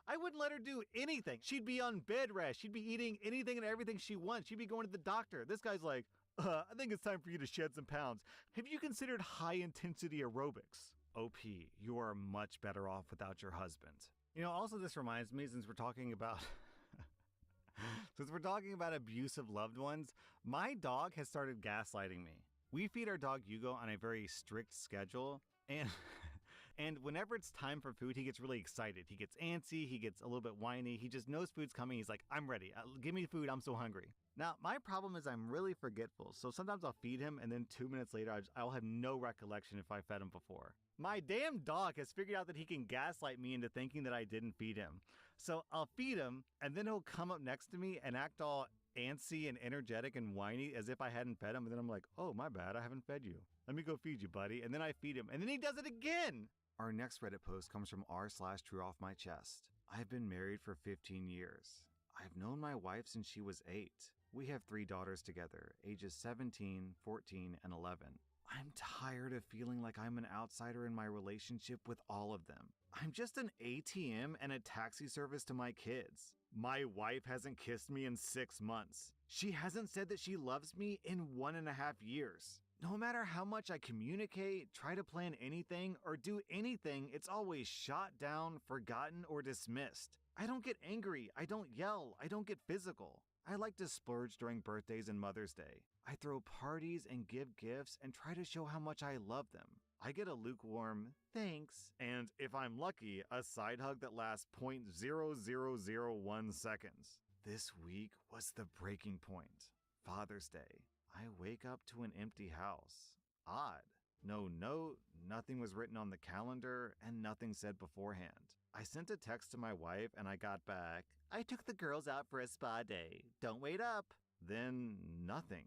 I wouldn't let her do anything. She'd be on bed rest. She'd be eating anything and everything she wants. She'd be going to the doctor. This guy's like, I think it's time for you to shed some pounds. Have you considered high-intensity aerobics? OP, you are much better off without your husband. You know, also this reminds me, since we're talking about Since we're talking about abusive loved ones, my dog has started gaslighting me. We feed our dog Hugo on a very strict schedule, and and whenever it's time for food, he gets really excited. He gets antsy, he gets a little bit whiny, he just knows food's coming. He's like, I'm ready, give me food, I'm so hungry. Now, my problem is I'm really forgetful, so sometimes I'll feed him and then 2 minutes later I'll have no recollection if I fed him before. My damn dog has figured out that he can gaslight me into thinking that I didn't feed him. So I'll feed him, and then he'll come up next to me and act all antsy and energetic and whiny as if I hadn't fed him, and then I'm like, oh, my bad, I haven't fed you. Let me go feed you, buddy. And then I feed him, and then he does it again. Our next Reddit post comes from r/True Off My Chest. I've been married for 15 years. I've known my wife since she was 8. We have 3 daughters together, ages 17, 14, and 11. I'm tired of feeling like I'm an outsider in my relationship with all of them. I'm just an ATM and a taxi service to my kids. My wife hasn't kissed me in 6 months. She hasn't said that she loves me in 1.5 years. No matter how much I communicate, try to plan anything, or do anything, it's always shot down, forgotten, or dismissed. I don't get angry, I don't yell, I don't get physical. I like to splurge during birthdays and Mother's Day. I throw parties and give gifts and try to show how much I love them. I get a lukewarm, thanks, and if I'm lucky, a side hug that lasts 0.0001 seconds. This week was the breaking point. Father's Day. I wake up to an empty house. Odd. No note, nothing was written on the calendar, and nothing said beforehand. I sent a text to my wife and I got back, I took the girls out for a spa day. Don't wait up. Then nothing.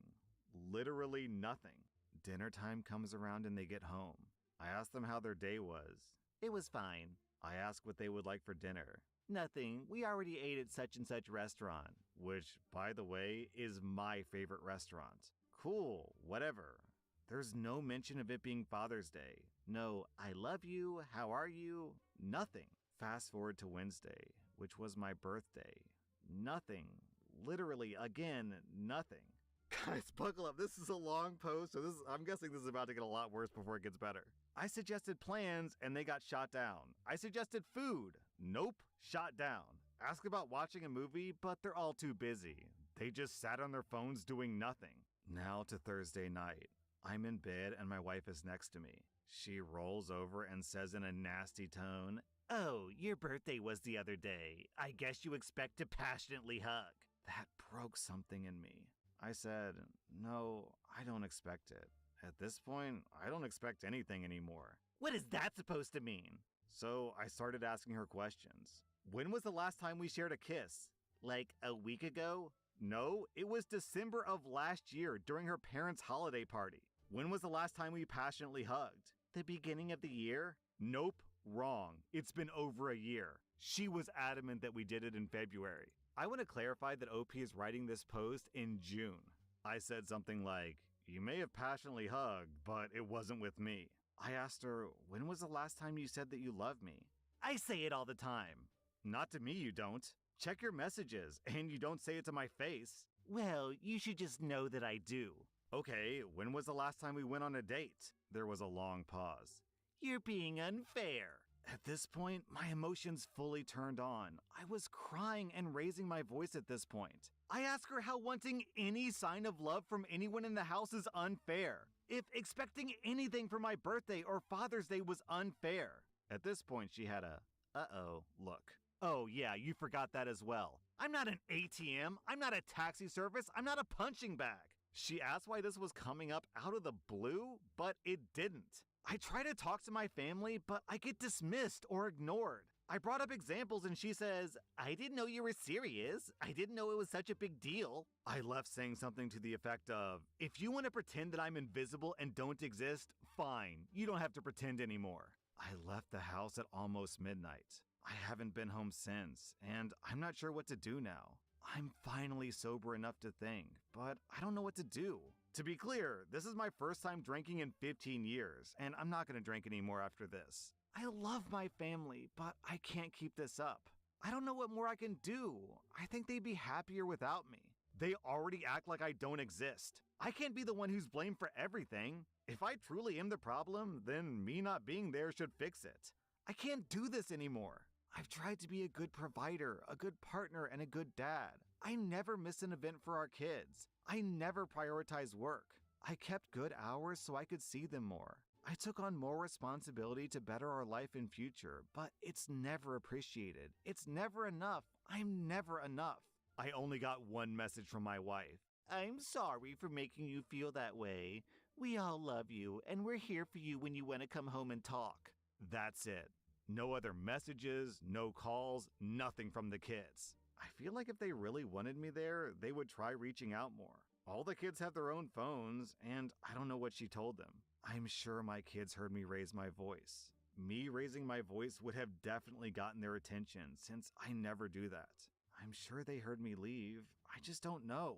Literally nothing. Dinner time comes around and they get home. I ask them how their day was. It was fine. I ask what they would like for dinner. Nothing. We already ate at such and such restaurant, which, by the way, is my favorite restaurant. Cool, whatever. There's no mention of it being Father's Day. No, I love you, how are you? Nothing. Fast forward to Wednesday, which was my birthday. Nothing. Literally, again, nothing. Guys, buckle up. This is a long post, so I'm guessing this is about to get a lot worse before it gets better. I suggested plans, and they got shot down. I suggested food. Nope, shot down. Ask about watching a movie, but they're all too busy. They just sat on their phones doing nothing. Now to Thursday night. I'm in bed, and my wife is next to me. She rolls over and says in a nasty tone, "Oh, your birthday was the other day. I guess you expect to passionately hug." That broke something in me. I said, no, I don't expect it. At this point, I don't expect anything anymore. What is that supposed to mean? So I started asking her questions. When was the last time we shared a kiss? Like a week ago? No, it was December of last year during her parents' holiday party. When was the last time we passionately hugged? The beginning of the year? Nope, wrong. It's been over a year. She was adamant that we did it in February. I want to clarify that OP is writing this post in June. I said something like, you may have passionately hugged, but it wasn't with me. I asked her, when was the last time you said that you love me? I say it all the time. Not to me, you don't. Check your messages, and you don't say it to my face. Well, you should just know that I do. Okay, when was the last time we went on a date? There was a long pause. You're being unfair. At this point, my emotions fully turned on. I was crying and raising my voice at this point. I asked her how wanting any sign of love from anyone in the house is unfair. If expecting anything for my birthday or Father's Day was unfair. At this point, she had a uh-oh look. Oh yeah, you forgot that as well. I'm not an ATM, I'm not a taxi service, I'm not a punching bag. She asked why this was coming up out of the blue, but it didn't. I try to talk to my family, but I get dismissed or ignored. I brought up examples and she says, I didn't know you were serious. I didn't know it was such a big deal. I left saying something to the effect of, if you want to pretend that I'm invisible and don't exist, fine. You don't have to pretend anymore. I left the house at almost midnight. I haven't been home since, and I'm not sure what to do now. I'm finally sober enough to think, but I don't know what to do. To be clear, this is my first time drinking in 15 years, and I'm not going to drink anymore after this. I love my family, but I can't keep this up. I don't know what more I can do. I think they'd be happier without me. They already act like I don't exist. I can't be the one who's blamed for everything. If I truly am the problem, then me not being there should fix it. I can't do this anymore. I've tried to be a good provider, a good partner, and a good dad. I never missed an event for our kids. I never prioritized work. I kept good hours so I could see them more. I took on more responsibility to better our life and future, but it's never appreciated. It's never enough. I'm never enough. I only got one message from my wife. I'm sorry for making you feel that way. We all love you, and we're here for you when you want to come home and talk. That's it. No other messages, no calls, nothing from the kids. I feel like if they really wanted me there, they would try reaching out more. All the kids have their own phones, and I don't know what she told them. I'm sure my kids heard me raise my voice. Me raising my voice would have definitely gotten their attention, since I never do that. I'm sure they heard me leave. I just don't know.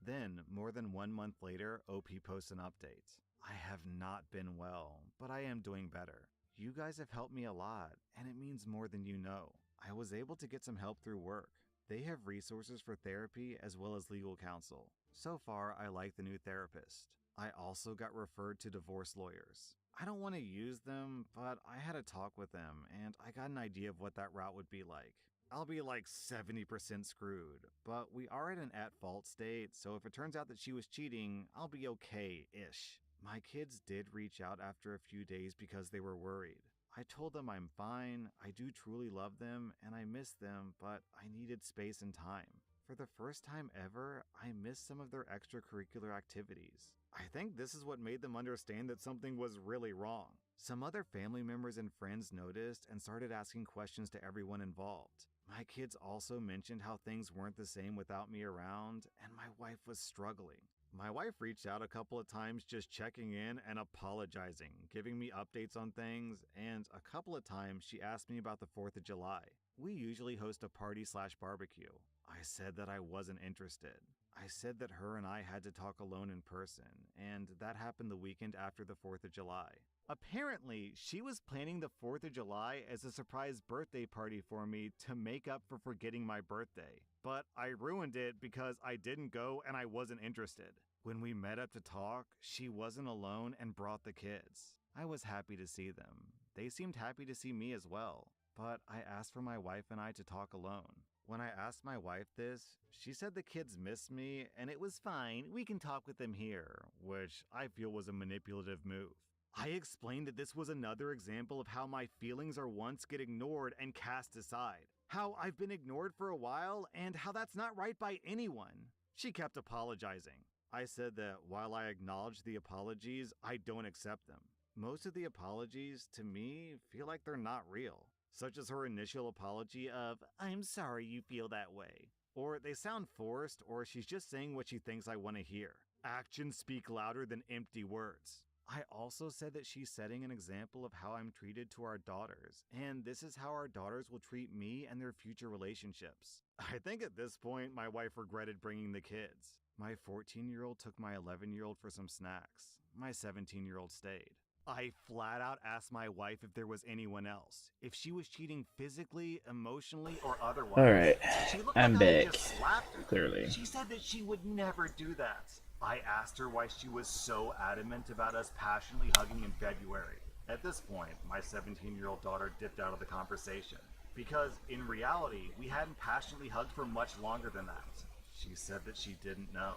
Then, more than 1 month later, OP posts an update. I have not been well, but I am doing better. You guys have helped me a lot, and it means more than you know. I was able to get some help through work. They have resources for therapy as well as legal counsel. So far, I like the new therapist. I also got referred to divorce lawyers. I don't want to use them, but I had a talk with them, and I got an idea of what that route would be like. I'll be like 70% screwed, but we are in an at-fault state, so if it turns out that she was cheating, I'll be okay-ish. My kids did reach out after a few days because they were worried. I told them I'm fine, I do truly love them, and I miss them, but I needed space and time. For the first time ever, I missed some of their extracurricular activities. I think this is what made them understand that something was really wrong. Some other family members and friends noticed and started asking questions to everyone involved. My kids also mentioned how things weren't the same without me around, and my wife was struggling. My wife reached out a couple of times just checking in and apologizing, giving me updates on things, and a couple of times she asked me about the 4th of July. We usually host a party/barbecue. I said that I wasn't interested. I said that her and I had to talk alone in person, and that happened the weekend after the 4th of July. Apparently, she was planning the 4th of July as a surprise birthday party for me to make up for forgetting my birthday. But I ruined it because I didn't go and I wasn't interested. When we met up to talk, she wasn't alone and brought the kids. I was happy to see them. They seemed happy to see me as well. But I asked for my wife and I to talk alone. When I asked my wife this, she said the kids missed me and it was fine, we can talk with them here, which I feel was a manipulative move. I explained that this was another example of how my feelings are once get ignored and cast aside. How I've been ignored for a while and how that's not right by anyone. She kept apologizing. I said that while I acknowledge the apologies, I don't accept them. Most of the apologies, to me, feel like they're not real. Such as her initial apology of, I'm sorry you feel that way. Or they sound forced, or she's just saying what she thinks I want to hear. Actions speak louder than empty words. I also said that she's setting an example of how I'm treated to our daughters, and this is how our daughters will treat me and their future relationships. I think at this point, my wife regretted bringing the kids. My 14-year-old took my 11-year-old for some snacks. My 17-year-old stayed. I flat out asked my wife if there was anyone else, if she was cheating physically, emotionally, or otherwise. Alright, She looked I'm like I had back, just slapped her. clearly. She said that she would never do that. I asked her why she was so adamant about us passionately hugging in February. At this point, my 17-year-old daughter dipped out of the conversation, because in reality, we hadn't passionately hugged for much longer than that. She said that she didn't know.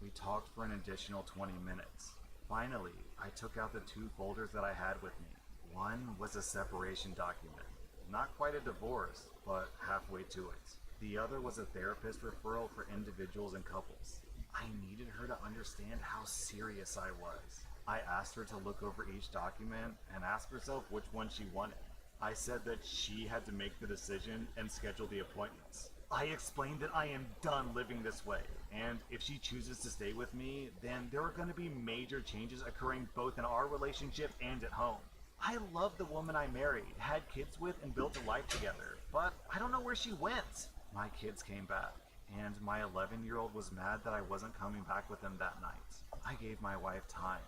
We talked for an additional 20 minutes. Finally, I took out the 2 folders that I had with me. One was a separation document. Not quite a divorce, but halfway to it. The other was a therapist referral for individuals and couples. I needed her to understand how serious I was. I asked her to look over each document and ask herself which one she wanted. I said that she had to make the decision and schedule the appointments. I explained that I am done living this way, and if she chooses to stay with me, then there are going to be major changes occurring both in our relationship and at home. I love the woman I married, had kids with, and built a life together, but I don't know where she went. My kids came back, and my 11-year-old was mad that I wasn't coming back with them that night. I gave my wife time.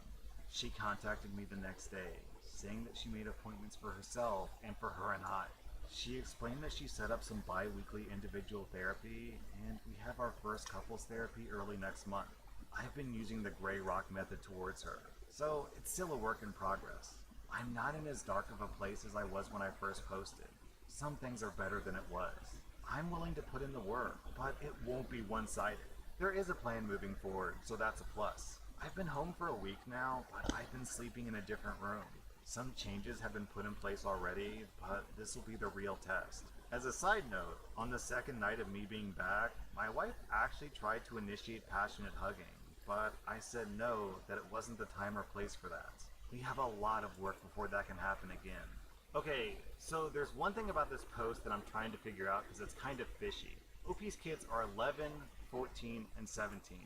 She contacted me the next day, saying that she made appointments for herself and for her and I. She explained that she set up some bi-weekly individual therapy, and we have our first couples therapy early next month. I've been using the gray rock method towards her, so it's still a work in progress. I'm not in as dark of a place as I was when I first posted. Some things are better than it was. I'm willing to put in the work, but it won't be one-sided. There is a plan moving forward, so that's a plus. I've been home for a week now, but I've been sleeping in a different room. Some changes have been put in place already, but this will be the real test. As a side note, on the second night of me being back, my wife actually tried to initiate passionate hugging, but I said no, that it wasn't the time or place for that. We have a lot of work before that can happen again. Okay, so there's one thing about this post that I'm trying to figure out because it's kind of fishy. OP's kids are 11, 14, and 17.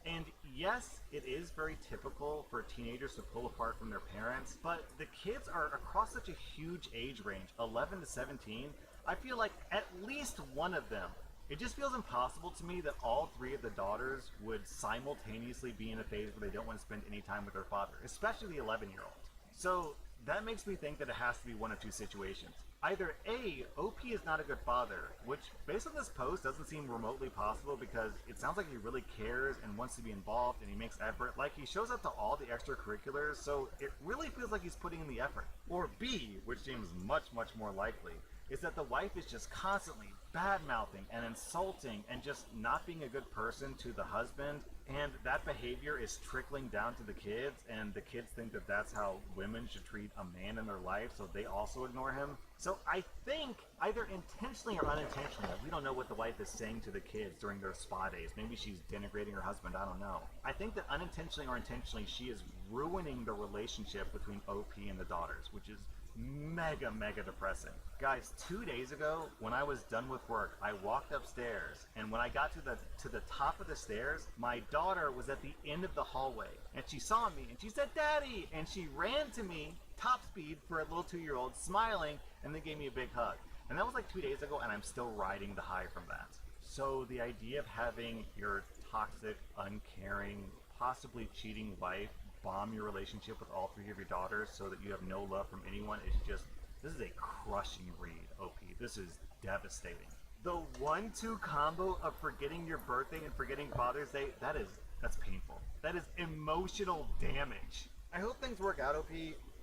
And yes, it is very typical for teenagers to pull apart from their parents, but the kids are across such a huge age range, 11 to 17, I feel like at least one of them, it just feels impossible to me that all three of the daughters would simultaneously be in a phase where they don't want to spend any time with their father, especially the 11-year-old. So that makes me think that it has to be one of two situations. Either A, OP is not a good father, which based on this post doesn't seem remotely possible because it sounds like he really cares and wants to be involved and he makes effort, like he shows up to all the extracurriculars, so it really feels like he's putting in the effort. Or B, which seems much more likely, is that the wife is just constantly bad-mouthing and insulting and just not being a good person to the husband, and that behavior is trickling down to the kids, and the kids think that that's how women should treat a man in their life, so they also ignore him. So I think, either intentionally or unintentionally, we don't know what the wife is saying to the kids during their spa days. Maybe she's denigrating her husband, I don't know. I think that unintentionally or intentionally, she is ruining the relationship between OP and the daughters, which is mega depressing. Guys, 2 days ago, when I was done with work, I walked upstairs, and when I got to the top of the stairs, my daughter was at the end of the hallway, and she saw me, and she said, "Daddy!" And she ran to me, top speed for a little 2-year-old, smiling, and then gave me a big hug. And that was like 2 days ago, and I'm still riding the high from that. So the idea of having your toxic, uncaring, possibly cheating wife bomb your relationship with all three of your daughters so that you have no love from anyone is just, this is a crushing read, OP. This is devastating. The 1-2 combo of forgetting your birthday and forgetting Father's Day, that's painful. That is emotional damage. I hope things work out, OP.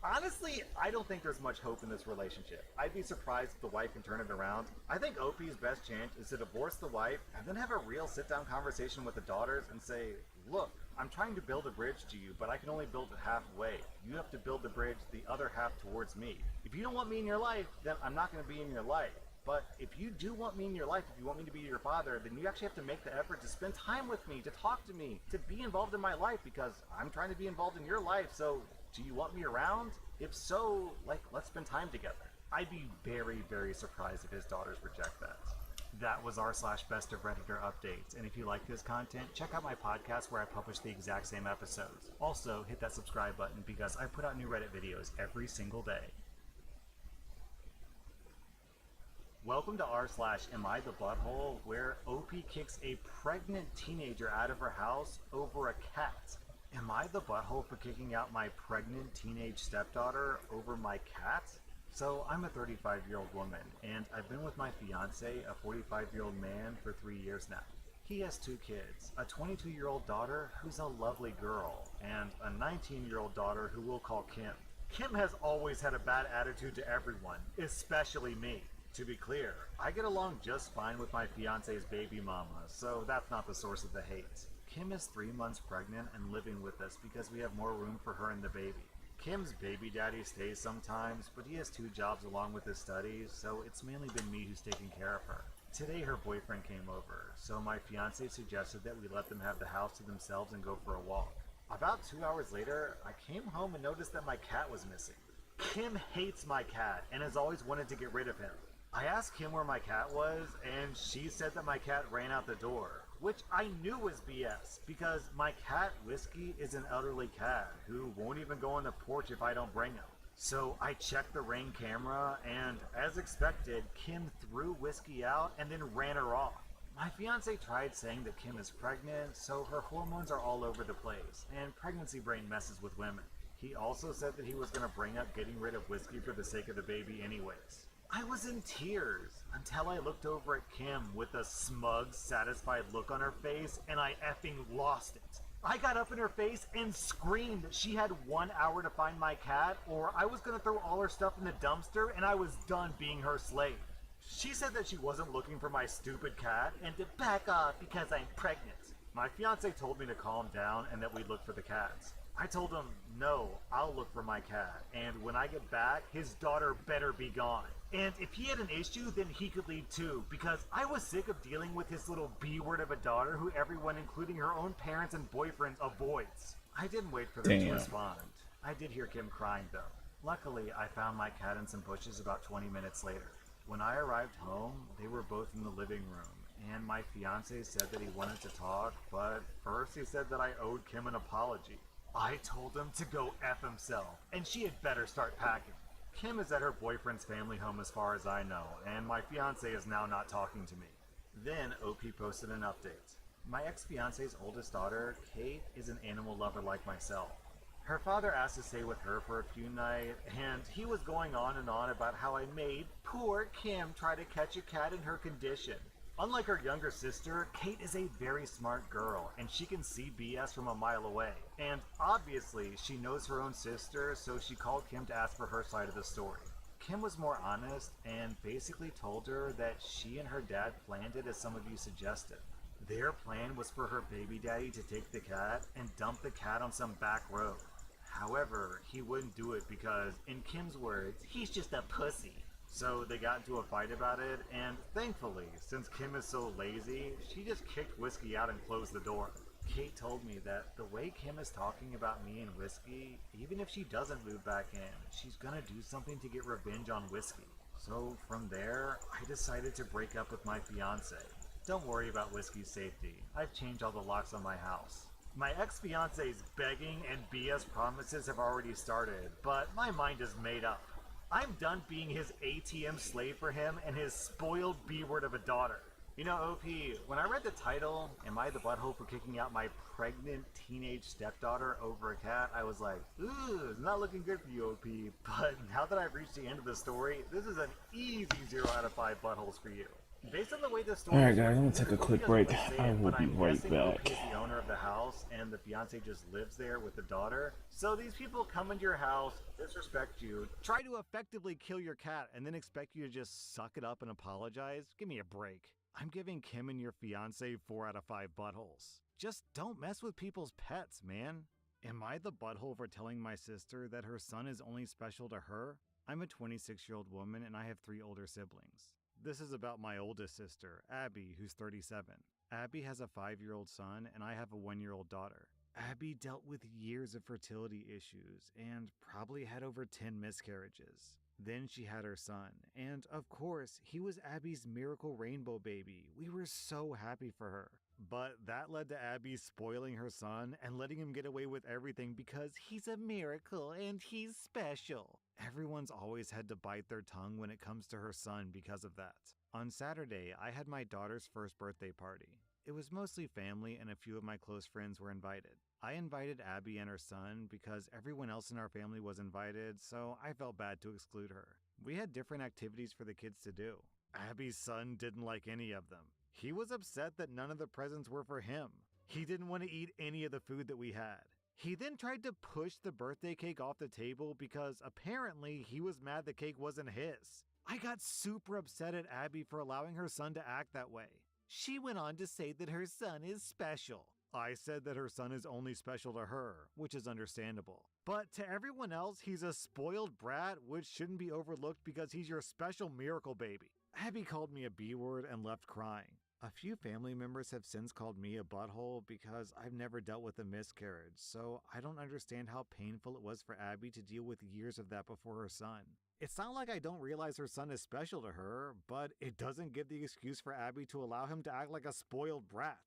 Honestly, I don't think there's much hope in this relationship. I'd be surprised if the wife can turn it around. I think OP's best chance is to divorce the wife and then have a real sit-down conversation with the daughters and say, look, I'm trying to build a bridge to you, but I can only build it halfway. You have to build the bridge the other half towards me. If you don't want me in your life, then I'm not going to be in your life. But if you do want me in your life, if you want me to be your father, then you actually have to make the effort to spend time with me, to talk to me, to be involved in my life, because I'm trying to be involved in your life. So do you want me around? If so, let's spend time together. I'd be very surprised if his daughters reject that. That was r/best of Redditor updates, and if you like this content, check out my podcast where I publish the exact same episodes. Also, hit that subscribe button because I put out new Reddit videos every single day. Welcome to r/Am I the Butthole, where OP kicks a pregnant teenager out of her house over a cat. Am I the butthole for kicking out my pregnant teenage stepdaughter over my cat? So I'm a 35-year-old woman, and I've been with my fiance, a 45-year-old man, for 3 years now. He has 2 kids, a 22-year-old daughter who's a lovely girl, and a 19-year-old daughter who we'll call Kim. Kim has always had a bad attitude to everyone, especially me. To be clear, I get along just fine with my fiance's baby mama, so that's not the source of the hate. Kim is 3 months pregnant and living with us because we have more room for her and the baby. Kim's baby daddy stays sometimes, but he has 2 jobs along with his studies, so it's mainly been me who's taking care of her. Today her boyfriend came over, so my fiance suggested that we let them have the house to themselves and go for a walk. About 2 hours later, I came home and noticed that my cat was missing. Kim hates my cat and has always wanted to get rid of him. I asked Kim where my cat was, and she said that my cat ran out the door, which I knew was BS, because my cat, Whiskey, is an elderly cat who won't even go on the porch if I don't bring him. So I checked the Ring camera, and as expected, Kim threw Whiskey out and then ran her off. My fiance tried saying that Kim is pregnant, so her hormones are all over the place, and pregnancy brain messes with women. He also said that he was going to bring up getting rid of Whiskey for the sake of the baby anyways. I was in tears until I looked over at Kim with a smug, satisfied look on her face, and I effing lost it. I got up in her face and screamed that she had 1 hour to find my cat, or I was going to throw all her stuff in the dumpster and I was done being her slave. She said that she wasn't looking for my stupid cat and to back off because I'm pregnant. My fiance told me to calm down and that we'd look for the cats. I told him, no, I'll look for my cat, and when I get back, his daughter better be gone. And if he had an issue, then he could leave too, because I was sick of dealing with his little B-word of a daughter who everyone, including her own parents and boyfriends, avoids. I didn't wait for them to respond. I did hear Kim crying though. Luckily, I found my cat in some bushes about 20 minutes later. When I arrived home, they were both in the living room, and my fiance said that he wanted to talk, but first he said that I owed Kim an apology. I told him to go F himself, and she had better start packing. Kim is at her boyfriend's family home as far as I know, and my fiance is now not talking to me. Then OP posted an update. My ex-fiance's oldest daughter, Kate, is an animal lover like myself. Her father asked to stay with her for a few nights, and he was going on and on about how I made poor Kim try to catch a cat in her condition. Unlike her younger sister, Kate is a very smart girl, and she can see BS from a mile away. And obviously, she knows her own sister, so she called Kim to ask for her side of the story. Kim was more honest and basically told her that she and her dad planned it as some of you suggested. Their plan was for her baby daddy to take the cat and dump the cat on some back road. However, he wouldn't do it because, in Kim's words, he's just a pussy. So they got into a fight about it, and thankfully, since Kim is so lazy, she just kicked Whiskey out and closed the door. Kate told me that the way Kim is talking about me and Whiskey, even if she doesn't move back in, she's gonna do something to get revenge on Whiskey. So from there, I decided to break up with my fiance. Don't worry about Whiskey's safety. I've changed all the locks on my house. My ex-fiance's begging and BS promises have already started, but my mind is made up. I'm done being his ATM slave for him and his spoiled B-word of a daughter. You know, OP, when I read the title, Am I the Butthole for Kicking Out My Pregnant Teenage Stepdaughter Over a Cat, I was like, ooh, it's not looking good for you, OP. But now that I've reached the end of the story, this is an easy 0 out of 5 buttholes for you. Based on the way this story Alright guys, I'm gonna take a quick break. I will be right back. OP is the owner of the house and the fiance just lives there with the daughter. So these people come into your house, disrespect you, try to effectively kill your cat, and then expect you to just suck it up and apologize? Give me a break. I'm giving Kim and your fiance 4 out of 5 buttholes. Just don't mess with people's pets, man. Am I the butthole for telling my sister that her son is only special to her? I'm a 26-year-old woman and I have 3 older siblings. This is about my oldest sister, Abby, who's 37. Abby has a 5-year-old son and I have a 1-year-old daughter. Abby dealt with years of fertility issues and probably had over 10 miscarriages. Then she had her son, and of course, he was Abby's miracle rainbow baby. We were so happy for her. But that led to Abby spoiling her son and letting him get away with everything because he's a miracle and he's special. Everyone's always had to bite their tongue when it comes to her son because of that. On Saturday, I had my daughter's first birthday party. It was mostly family and a few of my close friends were invited. I invited Abby and her son because everyone else in our family was invited, so I felt bad to exclude her. We had different activities for the kids to do. Abby's son didn't like any of them. He was upset that none of the presents were for him. He didn't want to eat any of the food that we had. He then tried to push the birthday cake off the table because apparently he was mad the cake wasn't his. I got super upset at Abby for allowing her son to act that way. She went on to say that her son is special. I said that her son is only special to her, which is understandable. But to everyone else, he's a spoiled brat, which shouldn't be overlooked because he's your special miracle baby. Abby called me a B-word and left crying. A few family members have since called me a butthole because I've never dealt with a miscarriage, so I don't understand how painful it was for Abby to deal with years of that before her son. It's not like I don't realize her son is special to her, but it doesn't give the excuse for Abby to allow him to act like a spoiled brat.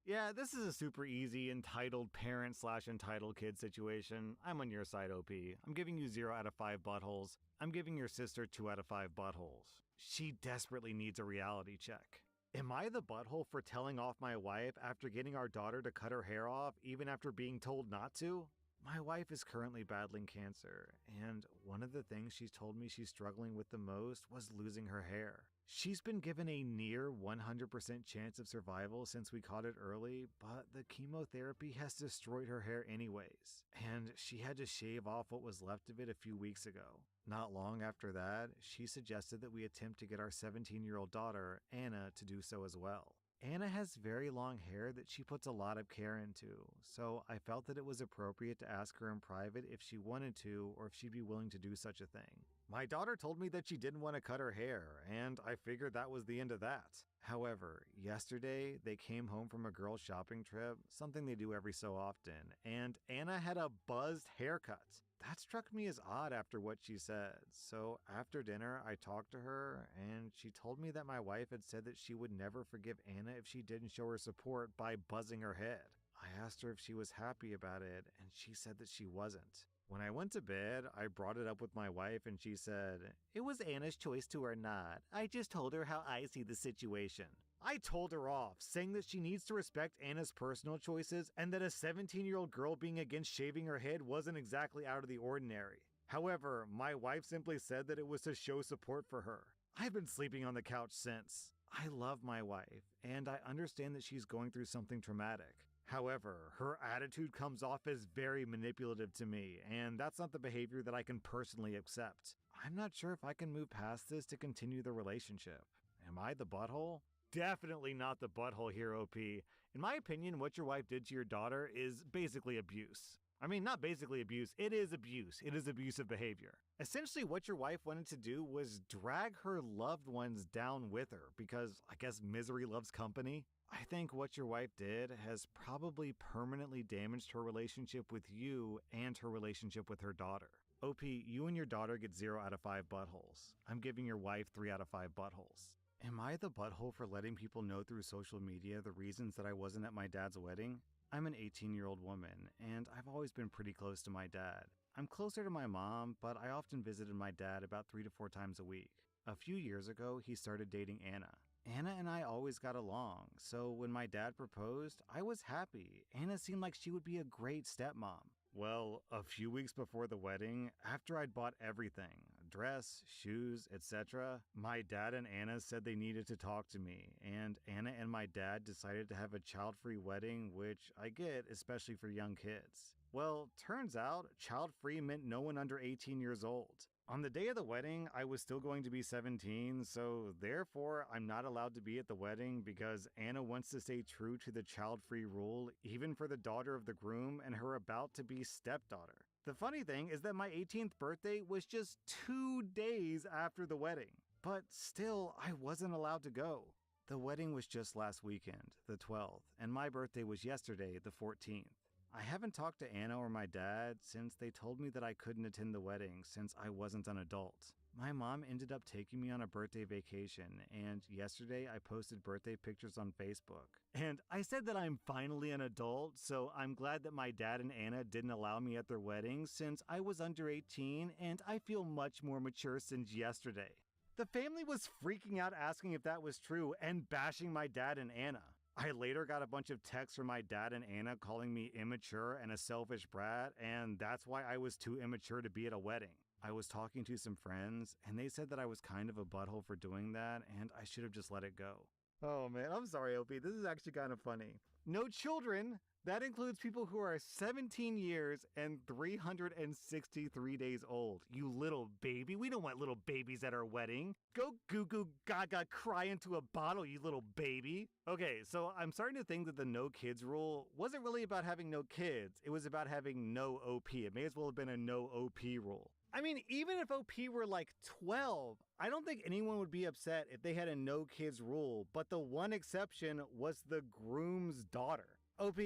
Yeah, this is a super easy entitled parent/entitled kid situation. I'm on your side, OP. I'm giving you 0 out of 5 buttholes. I'm giving your sister 2 out of 5 buttholes. She desperately needs a reality check. Am I the butthole for telling off my wife after getting our daughter to cut her hair off even after being told not to? My wife is currently battling cancer, and one of the things she's told me she's struggling with the most was losing her hair. She's been given a near 100% chance of survival since we caught it early, but the chemotherapy has destroyed her hair anyways, and she had to shave off what was left of it a few weeks ago. Not long after that, she suggested that we attempt to get our 17-year-old daughter, Anna, to do so as well. Anna has very long hair that she puts a lot of care into, so I felt that it was appropriate to ask her in private if she wanted to or if she'd be willing to do such a thing. My daughter told me that she didn't want to cut her hair, and I figured that was the end of that. However, yesterday they came home from a girls' shopping trip, something they do every so often, and Anna had a buzzed haircut. That struck me as odd after what she said, so after dinner I talked to her, and she told me that my wife had said that she would never forgive Anna if she didn't show her support by buzzing her head. I asked her if she was happy about it, and she said that she wasn't. When I went to bed, I brought it up with my wife, and she said, "It was Anna's choice to or not. I just told her how I see the situation." I told her off, saying that she needs to respect Anna's personal choices and that a 17-year-old girl being against shaving her head wasn't exactly out of the ordinary. However, my wife simply said that it was to show support for her. I've been sleeping on the couch since. I love my wife, and I understand that she's going through something traumatic. However, her attitude comes off as very manipulative to me, and that's not the behavior that I can personally accept. I'm not sure if I can move past this to continue the relationship. Am I the butthole? Definitely not the butthole here, OP. In my opinion, what your wife did to your daughter is basically abuse. I mean, not basically abuse, it is abuse. It is abusive behavior. Essentially, what your wife wanted to do was drag her loved ones down with her because I guess misery loves company. I think what your wife did has probably permanently damaged her relationship with you and her relationship with her daughter. OP, you and your daughter get 0 out of 5 buttholes. I'm giving your wife 3 out of 5 buttholes. Am I the butthole for letting people know through social media the reasons that I wasn't at my dad's wedding? I'm an 18-year-old woman, and I've always been pretty close to my dad. I'm closer to my mom, but I often visited my dad about 3 to 4 times a week. A few years ago, he started dating Anna. Anna and I always got along, so when my dad proposed, I was happy. Anna seemed like she would be a great stepmom. Well, a few weeks before the wedding, after I'd bought everything, dress, shoes, etc., my dad and Anna said they needed to talk to me, and Anna and my dad decided to have a child-free wedding, which I get, especially for young kids. Well, turns out, child-free meant no one under 18 years old. On the day of the wedding, I was still going to be 17, so therefore I'm not allowed to be at the wedding because Anna wants to stay true to the child-free rule, even for the daughter of the groom and her about-to-be stepdaughter. The funny thing is that my 18th birthday was just 2 days after the wedding, but still I wasn't allowed to go. The wedding was just last weekend, the 12th, and my birthday was yesterday, the 14th. I haven't talked to Anna or my dad since they told me that I couldn't attend the wedding since I wasn't an adult. My mom ended up taking me on a birthday vacation, and yesterday I posted birthday pictures on Facebook. And I said that I'm finally an adult, so I'm glad that my dad and Anna didn't allow me at their wedding since I was under 18 and I feel much more mature since yesterday. The family was freaking out asking if that was true and bashing my dad and Anna. I later got a bunch of texts from my dad and Anna calling me immature and a selfish brat, and that's why I was too immature to be at a wedding. I was talking to some friends, and they said that I was kind of a butthole for doing that, and I should have just let it go. Oh man, I'm sorry, OP. This is actually kind of funny. No children! That includes people who are 17 years and 363 days old. You little baby. We don't want little babies at our wedding. Go goo goo gaga cry into a bottle, you little baby. Okay, so I'm starting to think that the no kids rule wasn't really about having no kids. It was about having no OP. It may as well have been a no OP rule. I mean, even if OP were like 12, I don't think anyone would be upset if they had a no kids rule, but the one exception was the groom's daughter. OP,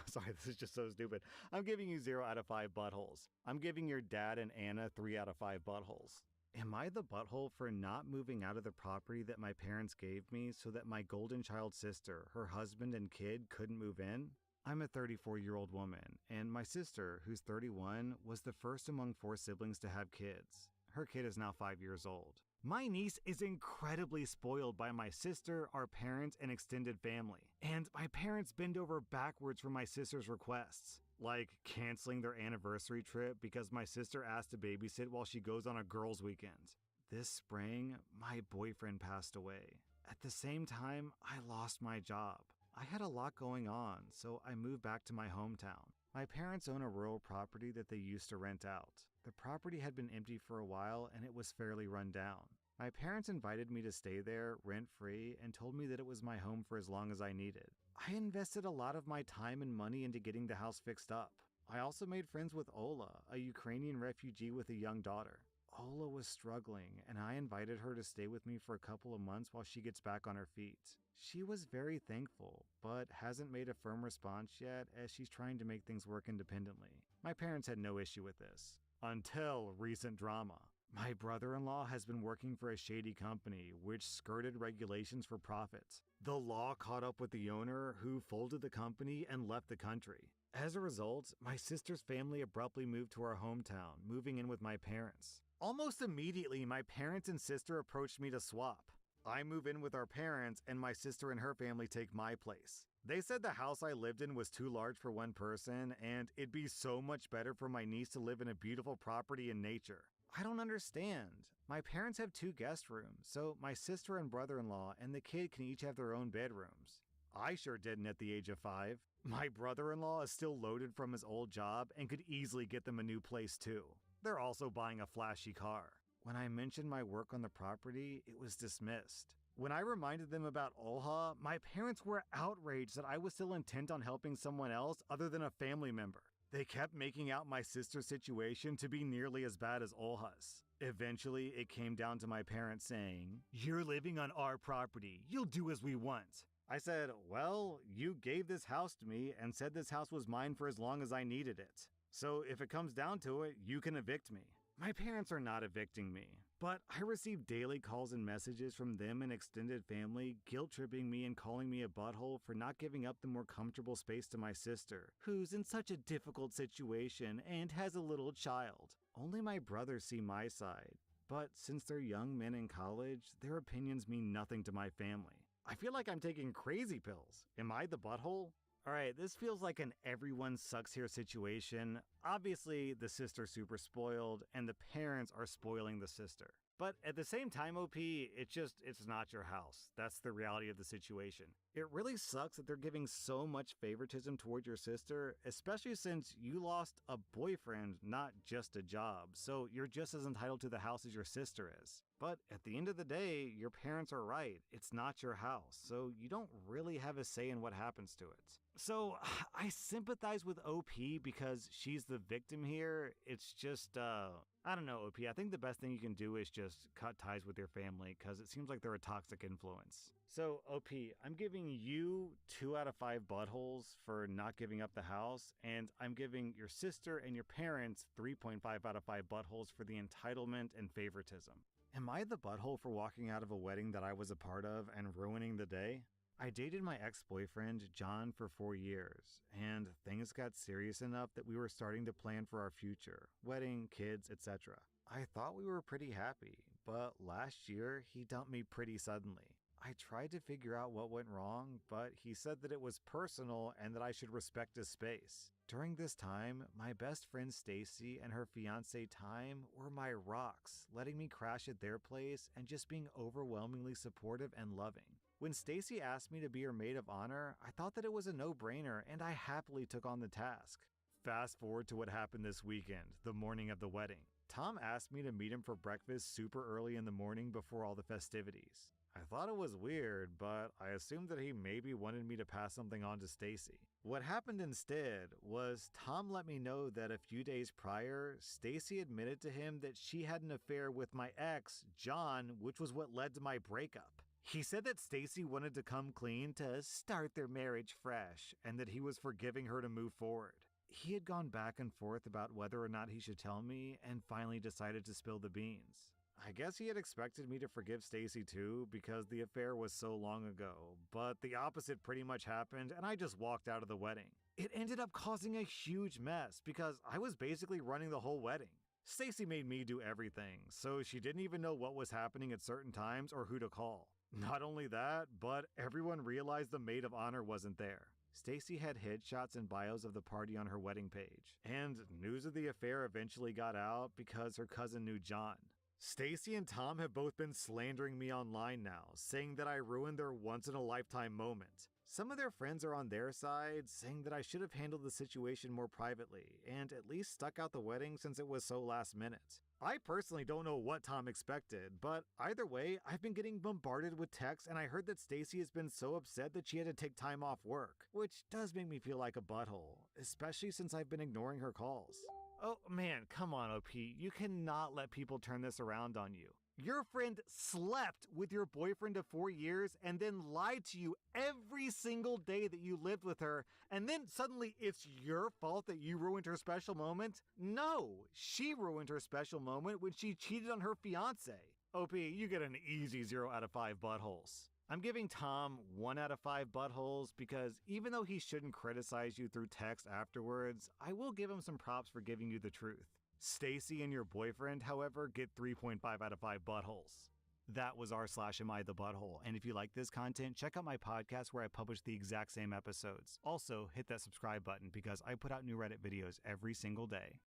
sorry, this is just so stupid. I'm giving you 0 out of 5 buttholes. I'm giving your dad and Anna 3 out of 5 buttholes. Am I the butthole for not moving out of the property that my parents gave me so that my golden child sister, her husband and kid couldn't move in? I'm a 34-year-old woman, and my sister, who's 31, was the first among 4 siblings to have kids. Her kid is now 5 years old. My niece is incredibly spoiled by my sister, our parents, and extended family. And my parents bend over backwards for my sister's requests. like canceling their anniversary trip because my sister asked to babysit while she goes on a girls' weekend. This spring, my boyfriend passed away. At the same time, I lost my job. I had a lot going on, so I moved back to my hometown. My parents own a rural property that they used to rent out. The property had been empty for a while and it was fairly run down. My parents invited me to stay there rent-free and told me that it was my home for as long as I needed. I invested a lot of my time and money into getting the house fixed up. I also made friends with Ola, a Ukrainian refugee with a young daughter. Ola was struggling, and I invited her to stay with me for a couple of months while she gets back on her feet. She was very thankful, but hasn't made a firm response yet as she's trying to make things work independently. My parents had no issue with this. Until recent drama. My brother-in-law has been working for a shady company which skirted regulations for profit. The law caught up with the owner, who folded the company and left the country. As a result, my sister's family abruptly moved to our hometown, moving in with my parents. Almost immediately, my parents and sister approached me to swap. I move in with our parents, and my sister and her family take my place. They said the house I lived in was too large for one person, and it'd be so much better for my niece to live in a beautiful property in nature. I don't understand. My parents have 2 guest rooms, so my sister and brother-in-law and the kid can each have their own bedrooms. I sure didn't at the age of 5. My brother-in-law is still loaded from his old job and could easily get them a new place too. They're also buying a flashy car. When I mentioned my work on the property, it was dismissed. When I reminded them about Olha, my parents were outraged that I was still intent on helping someone else other than a family member. They kept making out my sister's situation to be nearly as bad as Olha's. Eventually, it came down to my parents saying, "You're living on our property. You'll do as we want." I said, "Well, you gave this house to me and said this house was mine for as long as I needed it. So if it comes down to it, you can evict me." My parents are not evicting me, but I receive daily calls and messages from them and extended family guilt-tripping me and calling me a butthole for not giving up the more comfortable space to my sister, who's in such a difficult situation and has a little child. Only my brothers see my side, but since they're young men in college, their opinions mean nothing to my family. I feel like I'm taking crazy pills. Am I the butthole? Alright, this feels like an everyone sucks here situation. Obviously, the sister's super spoiled, and the parents are spoiling the sister. But at the same time, OP, it's not your house. That's the reality of the situation. It really sucks that they're giving so much favoritism toward your sister, especially since you lost a boyfriend, not just a job, so you're just as entitled to the house as your sister is. But at the end of the day, your parents are right. It's not your house, so you don't really have a say in what happens to it. So I sympathize with OP because she's the victim here. It's just, I don't know, OP. I think the best thing you can do is just cut ties with your family because it seems like they're a toxic influence. So, OP, I'm giving you 2 out of 5 buttholes for not giving up the house, and I'm giving your sister and your parents 3.5 out of 5 buttholes for the entitlement and favoritism. Am I the butthole for walking out of a wedding that I was a part of and ruining the day? I dated my ex-boyfriend, John, for 4 years, and things got serious enough that we were starting to plan for our future, wedding, kids, etc. I thought we were pretty happy, but last year he dumped me pretty suddenly. I tried to figure out what went wrong, but he said that it was personal and that I should respect his space. During this time, my best friend Stacy and her fiancé Time were my rocks, letting me crash at their place and just being overwhelmingly supportive and loving. When Stacy asked me to be her maid of honor, I thought that it was a no-brainer and I happily took on the task. Fast forward to what happened this weekend, the morning of the wedding. Tom asked me to meet him for breakfast super early in the morning before all the festivities. I thought it was weird, but I assumed that he maybe wanted me to pass something on to Stacy. What happened instead was Tom let me know that a few days prior, Stacy admitted to him that she had an affair with my ex, John, which was what led to my breakup. He said that Stacy wanted to come clean to start their marriage fresh, and that he was forgiving her to move forward. He had gone back and forth about whether or not he should tell me, and finally decided to spill the beans. I guess he had expected me to forgive Stacy too, because the affair was so long ago, but the opposite pretty much happened and I just walked out of the wedding. It ended up causing a huge mess because I was basically running the whole wedding. Stacy made me do everything, so she didn't even know what was happening at certain times or who to call. Not only that, but everyone realized the maid of honor wasn't there. Stacy had headshots and bios of the party on her wedding page, and news of the affair eventually got out because her cousin knew John. Stacy and Tom have both been slandering me online now, saying that I ruined their once-in-a-lifetime moment. Some of their friends are on their side, saying that I should have handled the situation more privately, and at least stuck out the wedding since it was so last minute. I personally don't know what Tom expected, but either way, I've been getting bombarded with texts, and I heard that Stacy has been so upset that she had to take time off work, which does make me feel like a butthole, especially since I've been ignoring her calls. Oh man, come on OP, you cannot let people turn this around on you. Your friend slept with your boyfriend of 4 years and then lied to you every single day that you lived with her, and then suddenly it's your fault that you ruined her special moment? No, she ruined her special moment when she cheated on her fiance. OP, you get an easy 0 out of 5 buttholes. I'm giving Tom 1 out of 5 buttholes because even though he shouldn't criticize you through text afterwards, I will give him some props for giving you the truth. Stacy and your boyfriend, however, get 3.5 out of 5 buttholes. That was r/am I the butthole, and if you like this content, check out my podcast where I publish the exact same episodes. Also, hit that subscribe button because I put out new Reddit videos every single day.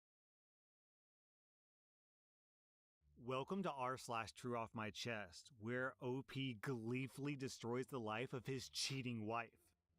Welcome to r/true off my chest, where OP gleefully destroys the life of his cheating wife.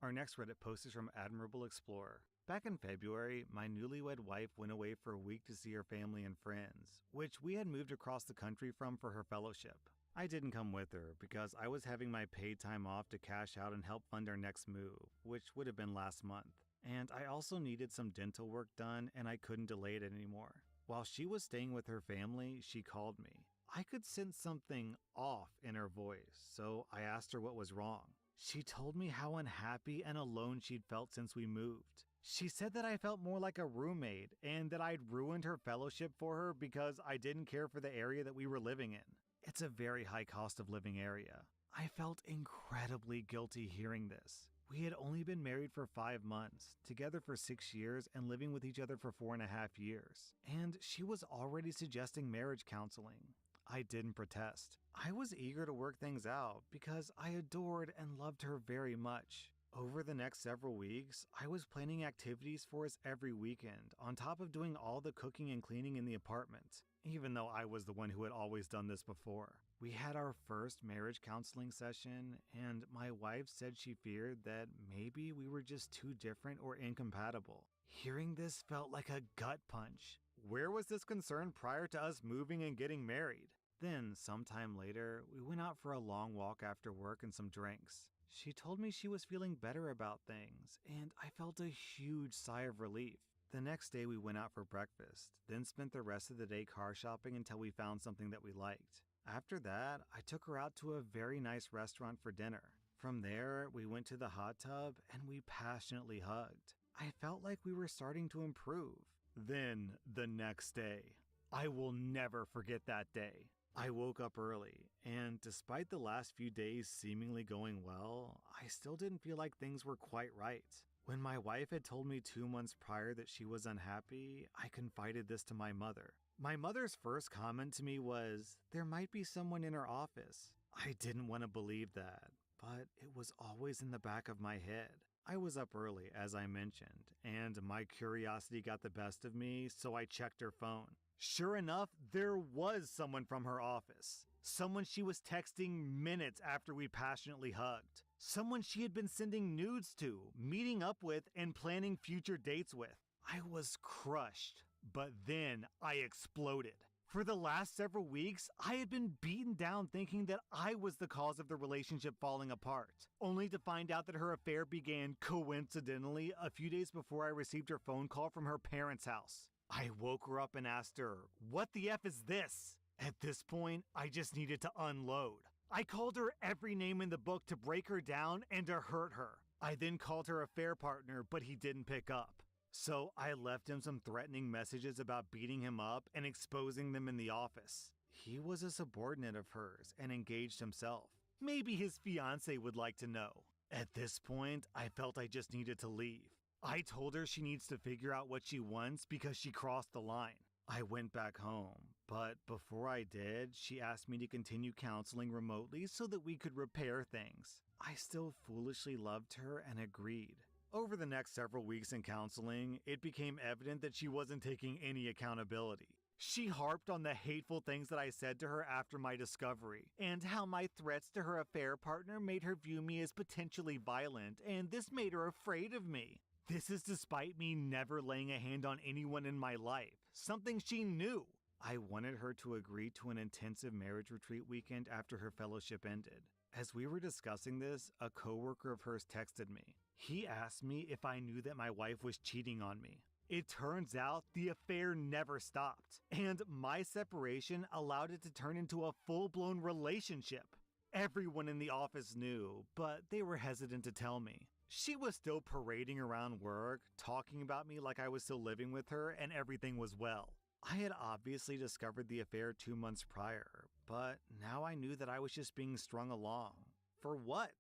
Our next Reddit post is from Admirable Explorer. Back in February, my newlywed wife went away for a week to see her family and friends, which we had moved across the country from for her fellowship. I didn't come with her because I was having my paid time off to cash out and help fund our next move, which would have been last month. And I also needed some dental work done and I couldn't delay it anymore. While she was staying with her family, she called me. I could sense something off in her voice, so I asked her what was wrong. She told me how unhappy and alone she'd felt since we moved. She said that I felt more like a roommate and that I'd ruined her fellowship for her because I didn't care for the area that we were living in. It's a very high cost of living area. I felt incredibly guilty hearing this. We had only been married for 5 months, together for 6 years, and living with each other for 4.5 years. And she was already suggesting marriage counseling. I didn't protest. I was eager to work things out because I adored and loved her very much. Over the next several weeks, I was planning activities for us every weekend, on top of doing all the cooking and cleaning in the apartment, even though I was the one who had always done this before. We had our first marriage counseling session, and my wife said she feared that maybe we were just too different or incompatible. Hearing this felt like a gut punch. Where was this concern prior to us moving and getting married? Then, sometime later, we went out for a long walk after work and some drinks. She told me she was feeling better about things, and I felt a huge sigh of relief. The next day we went out for breakfast, then spent the rest of the day car shopping until we found something that we liked. After that, I took her out to a very nice restaurant for dinner. From there, we went to the hot tub and we passionately hugged. I felt like we were starting to improve. Then, the next day. I will never forget that day. I woke up early, and despite the last few days seemingly going well, I still didn't feel like things were quite right. When my wife had told me 2 months prior that she was unhappy, I confided this to my mother. My mother's first comment to me was, "There might be someone in her office." I didn't want to believe that, but it was always in the back of my head. I was up early, as I mentioned, and my curiosity got the best of me, so I checked her phone. Sure enough, there was someone from her office. Someone she was texting minutes after we passionately hugged. Someone she had been sending nudes to, meeting up with, and planning future dates with. I was crushed, but then I exploded. For the last several weeks, I had been beaten down thinking that I was the cause of the relationship falling apart, only to find out that her affair began coincidentally a few days before I received her phone call from her parents' house. I woke her up and asked her, "What the F is this?" At this point, I just needed to unload. I called her every name in the book to break her down and to hurt her. I then called her affair partner, but he didn't pick up. So I left him some threatening messages about beating him up and exposing them in the office. He was a subordinate of hers and engaged himself. Maybe his fiance would like to know. At this point, I felt I just needed to leave. I told her she needs to figure out what she wants because she crossed the line. I went back home, but before I did, she asked me to continue counseling remotely so that we could repair things. I still foolishly loved her and agreed. Over the next several weeks in counseling, it became evident that she wasn't taking any accountability. She harped on the hateful things that I said to her after my discovery, and how my threats to her affair partner made her view me as potentially violent, and this made her afraid of me. This is despite me never laying a hand on anyone in my life, something she knew. I wanted her to agree to an intensive marriage retreat weekend after her fellowship ended. As we were discussing this, a coworker of hers texted me. He asked me if I knew that my wife was cheating on me. It turns out the affair never stopped, and my separation allowed it to turn into a full-blown relationship. Everyone in the office knew, but they were hesitant to tell me. She was still parading around work, talking about me like I was still living with her and everything was well. I had obviously discovered the affair 2 months prior, but now I knew that I was just being strung along. For what?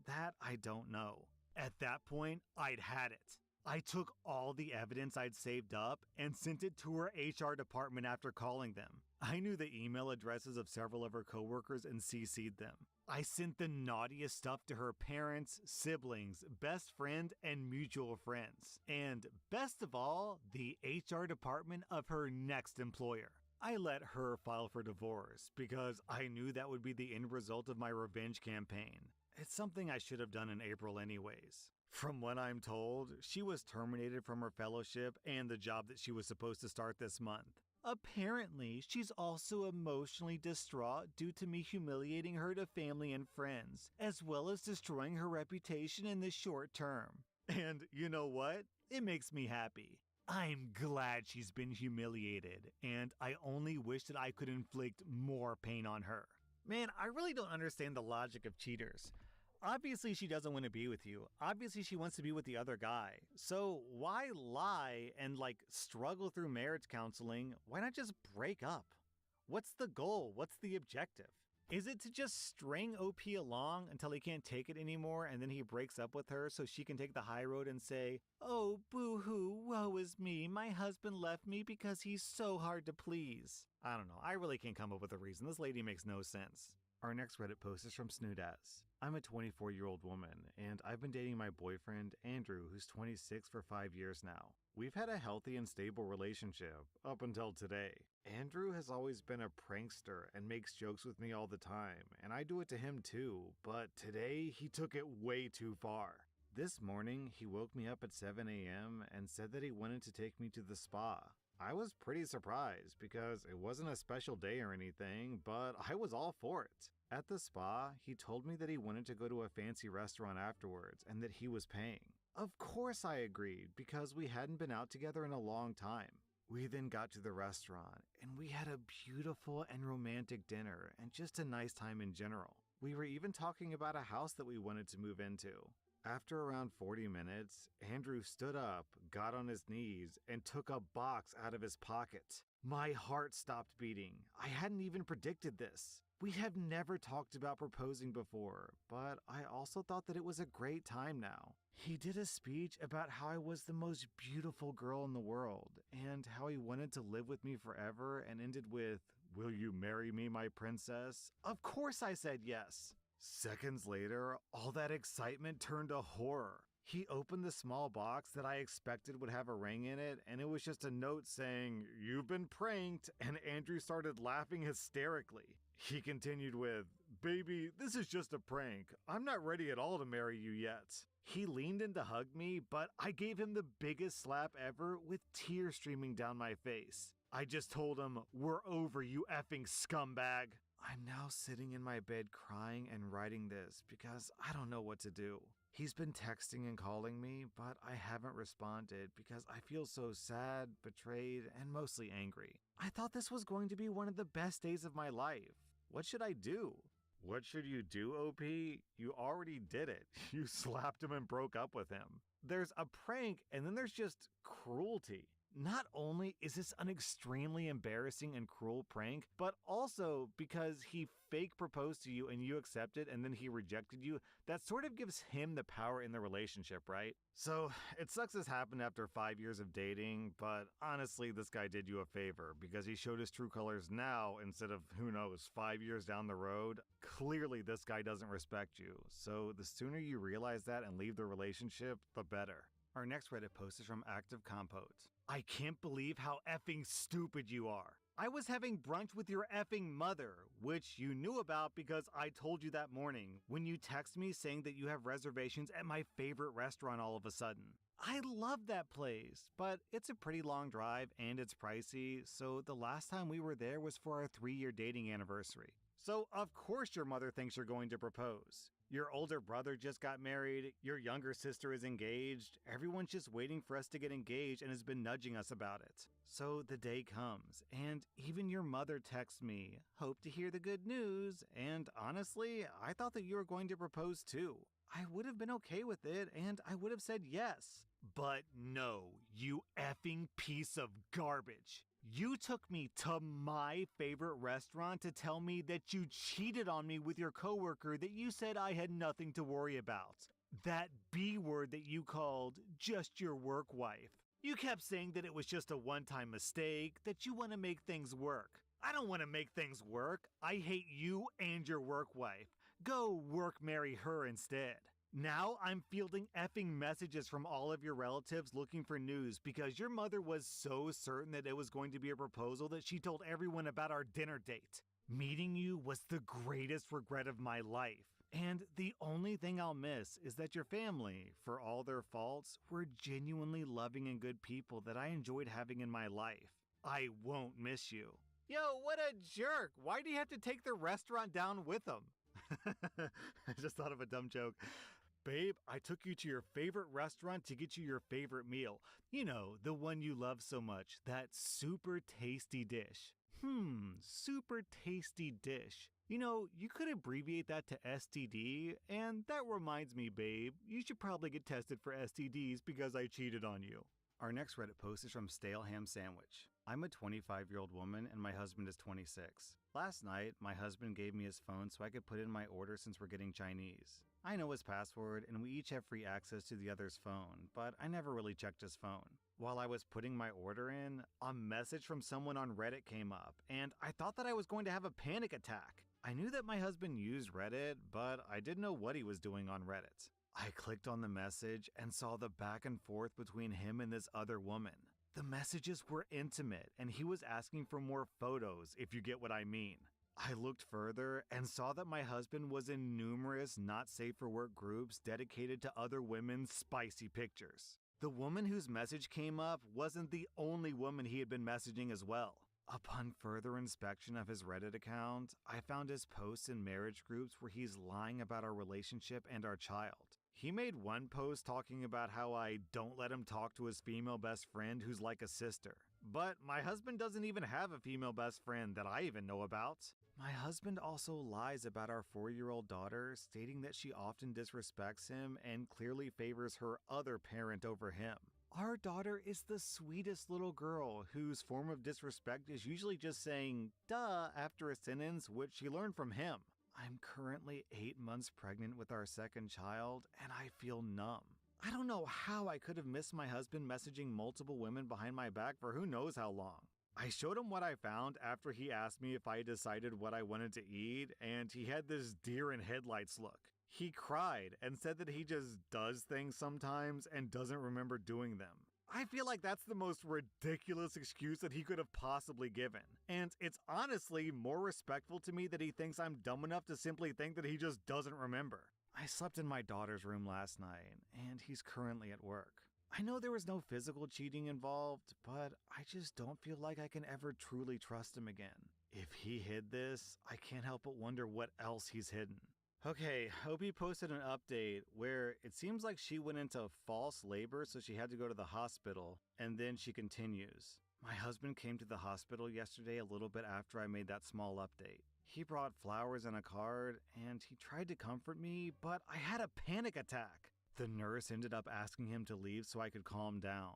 That I don't know. At that point, I'd had it. I took all the evidence I'd saved up and sent it to her HR department after calling them. I knew the email addresses of several of her coworkers and CC'd them. I sent the naughtiest stuff to her parents, siblings, best friend, and mutual friends. And best of all, the HR department of her next employer. I let her file for divorce because I knew that would be the end result of my revenge campaign. It's something I should have done in April anyways. From what I'm told, she was terminated from her fellowship and the job that she was supposed to start this month. Apparently, she's also emotionally distraught due to me humiliating her to family and friends, as well as destroying her reputation in the short term. And you know what? It makes me happy. I'm glad she's been humiliated, and I only wish that I could inflict more pain on her. Man, I really don't understand the logic of cheaters. Obviously, she doesn't want to be with you. Obviously, she wants to be with the other guy. So why lie and struggle through marriage counseling? Why not just break up? What's the goal? What's the objective? Is it to just string OP along until he can't take it anymore and then he breaks up with her so she can take the high road and say, "Oh, boo-hoo, woe is me, my husband left me because he's so hard to please"? I don't know, I really can't come up with a reason. This lady makes no sense. Our next Reddit post is from Snoodaz. I'm a 24-year-old woman, and I've been dating my boyfriend, Andrew, who's 26 for 5 years now. We've had a healthy and stable relationship, up until today. Andrew has always been a prankster and makes jokes with me all the time, and I do it to him too, but today he took it way too far. This morning, he woke me up at 7 a.m. and said that he wanted to take me to the spa. I was pretty surprised because it wasn't a special day or anything, but I was all for it. At the spa, he told me that he wanted to go to a fancy restaurant afterwards and that he was paying. Of course I agreed because we hadn't been out together in a long time. We then got to the restaurant and we had a beautiful and romantic dinner and just a nice time in general. We were even talking about a house that we wanted to move into. After around 40 minutes, Andrew stood up, got on his knees, and took a box out of his pocket. My heart stopped beating. I hadn't even predicted this. We have never talked about proposing before, but I also thought that it was a great time now. He did a speech about how I was the most beautiful girl in the world, and how he wanted to live with me forever, and ended with, "Will you marry me, my princess?" Of course I said yes. Seconds later, all that excitement turned to horror. He opened the small box that I expected would have a ring in it, and it was just a note saying, "You've been pranked," and Andrew started laughing hysterically. He continued with, "Baby, this is just a prank. I'm not ready at all to marry you yet." He leaned in to hug me, but I gave him the biggest slap ever with tears streaming down my face. I just told him, "We're over, you effing scumbag." I'm now sitting in my bed crying and writing this because I don't know what to do. He's been texting and calling me, but I haven't responded because I feel so sad, betrayed, and mostly angry. I thought this was going to be one of the best days of my life. What should I do? What should you do, OP? You already did it. You slapped him and broke up with him. There's a prank, and then there's just cruelty. not only is this an extremely embarrassing and cruel prank, but also because he fake proposed to you and you accepted and then he rejected you, that sort of gives him the power in the relationship, right? So, it sucks this happened after 5 years of dating, but honestly, this guy did you a favor because he showed his true colors now instead of, who knows, 5 years down the road. Clearly, this guy doesn't respect you, so the sooner you realize that and leave the relationship, the better. Our next Reddit post is from Active Compote. I can't believe how effing stupid you are. I was having brunch with your effing mother, which you knew about because I told you that morning when you text me saying that you have reservations at my favorite restaurant all of a sudden. I love that place, but it's a pretty long drive and it's pricey, so the last time we were there was for our 3-year dating anniversary. So of course your mother thinks you're going to propose. Your older brother just got married, your younger sister is engaged, everyone's just waiting for us to get engaged and has been nudging us about it. So the day comes, and even your mother texts me, hope to hear the good news, and honestly, I thought that you were going to propose too. I would have been okay with it, and I would have said yes. But no, you effing piece of garbage. You took me to my favorite restaurant to tell me that you cheated on me with your coworker that you said I had nothing to worry about. That B word that you called just your work wife. You kept saying that it was just a one-time mistake, that you want to make things work. I don't want to make things work. I hate you and your work wife. Go work marry her instead. Now I'm fielding effing messages from all of your relatives looking for news because your mother was so certain that it was going to be a proposal that she told everyone about our dinner date. Meeting you was the greatest regret of my life. And the only thing I'll miss is that your family, for all their faults, were genuinely loving and good people that I enjoyed having in my life. I won't miss you. Yo, what a jerk! Why do you have to take the restaurant down with him? I just thought of a dumb joke. Babe, I took you to your favorite restaurant to get you your favorite meal. You know, the one you love so much, that super tasty dish. Super tasty dish. You know, you could abbreviate that to STD, and that reminds me, babe, you should probably get tested for STDs because I cheated on you. Our next Reddit post is from Stale Ham Sandwich. I'm a 25-year-old woman and my husband is 26. Last night, my husband gave me his phone so I could put in my order since we're getting Chinese. I know his password and we each have free access to the other's phone, but I never really checked his phone. While I was putting my order in, a message from someone on Reddit came up, and I thought that I was going to have a panic attack. I knew that my husband used Reddit, but I didn't know what he was doing on Reddit. I clicked on the message and saw the back and forth between him and this other woman. The messages were intimate, and he was asking for more photos, if you get what I mean. I looked further and saw that my husband was in numerous not safe for work groups dedicated to other women's spicy pictures. The woman whose message came up wasn't the only woman he had been messaging as well. Upon further inspection of his Reddit account, I found his posts in marriage groups where he's lying about our relationship and our child. He made one post talking about how I don't let him talk to his female best friend who's like a sister. But my husband doesn't even have a female best friend that I even know about. My husband also lies about our 4-year-old daughter, stating that she often disrespects him and clearly favors her other parent over him. Our daughter is the sweetest little girl whose form of disrespect is usually just saying duh after a sentence, which she learned from him. I'm currently 8 months pregnant with our second child, and I feel numb. I don't know how I could have missed my husband messaging multiple women behind my back for who knows how long. I showed him what I found after he asked me if I decided what I wanted to eat, and he had this deer in headlights look. He cried and said that he just does things sometimes and doesn't remember doing them. I feel like that's the most ridiculous excuse that he could have possibly given. And it's honestly more respectful to me that he thinks I'm dumb enough to simply think that he just doesn't remember. I slept in my daughter's room last night, and he's currently at work. I know there was no physical cheating involved, but I just don't feel like I can ever truly trust him again. If he hid this, I can't help but wonder what else he's hidden. Okay, Opie posted an update where it seems like she went into false labor, so she had to go to the hospital, and then she continues. My husband came to the hospital yesterday a little bit after I made that small update. He brought flowers and a card, and he tried to comfort me, but I had a panic attack. The nurse ended up asking him to leave so I could calm down.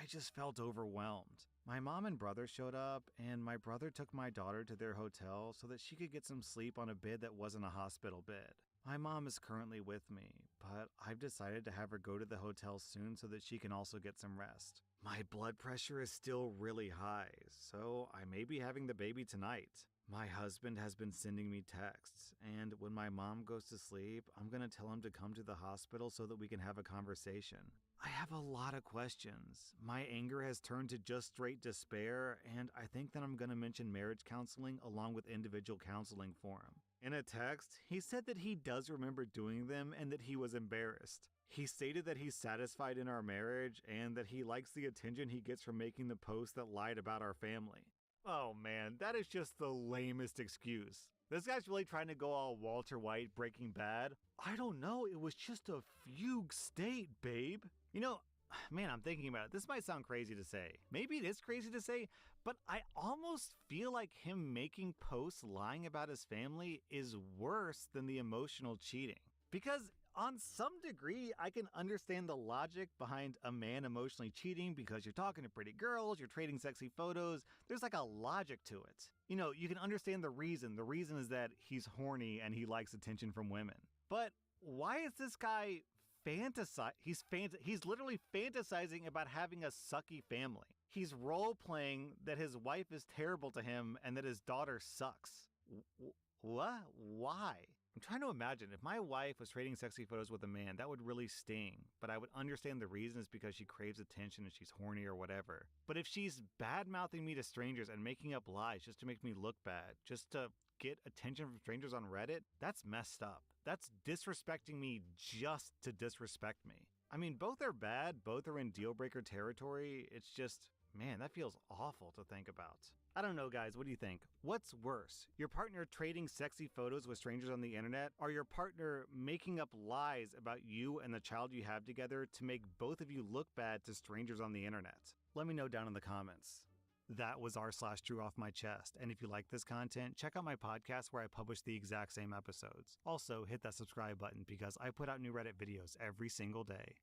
I just felt overwhelmed. My mom and brother showed up, and my brother took my daughter to their hotel so that she could get some sleep on a bed that wasn't a hospital bed. My mom is currently with me, but I've decided to have her go to the hotel soon so that she can also get some rest. My blood pressure is still really high, so I may be having the baby tonight. My husband has been sending me texts, and when my mom goes to sleep, I'm gonna tell him to come to the hospital so that we can have a conversation. I have a lot of questions. My anger has turned to just straight despair, and I think that I'm gonna mention marriage counseling along with individual counseling for him. In a text, he said that he does remember doing them and that he was embarrassed. He stated that he's satisfied in our marriage and that he likes the attention he gets from making the posts that lied about our family. Oh man, that is just the lamest excuse. This guy's really trying to go all Walter White, Breaking Bad. I don't know, it was just a fugue state, babe. You know, man, I'm thinking about it. This might sound crazy to say. Maybe it is crazy to say, but I almost feel like him making posts lying about his family is worse than the emotional cheating. Because on some degree, I can understand the logic behind a man emotionally cheating because you're talking to pretty girls, you're trading sexy photos. There's like a logic to it. You know, you can understand the reason. The reason is that he's horny and he likes attention from women. But why is this guy he's literally fantasizing about having a sucky family. He's role-playing that his wife is terrible to him and that his daughter sucks. What? Why? I'm trying to imagine, if my wife was trading sexy photos with a man, that would really sting, but I would understand the reason is because she craves attention and she's horny or whatever. But if she's bad-mouthing me to strangers and making up lies just to make me look bad, just to get attention from strangers on Reddit, that's messed up. That's disrespecting me just to disrespect me. I mean, both are bad, both are in deal-breaker territory, it's just, man, that feels awful to think about. I don't know, guys, what do you think? What's worse, your partner trading sexy photos with strangers on the internet, or your partner making up lies about you and the child you have together to make both of you look bad to strangers on the internet? Let me know down in the comments. That was r/Drew Off My Chest, and if you like this content, check out my podcast where I publish the exact same episodes. Also, hit that subscribe button because I put out new Reddit videos every single day.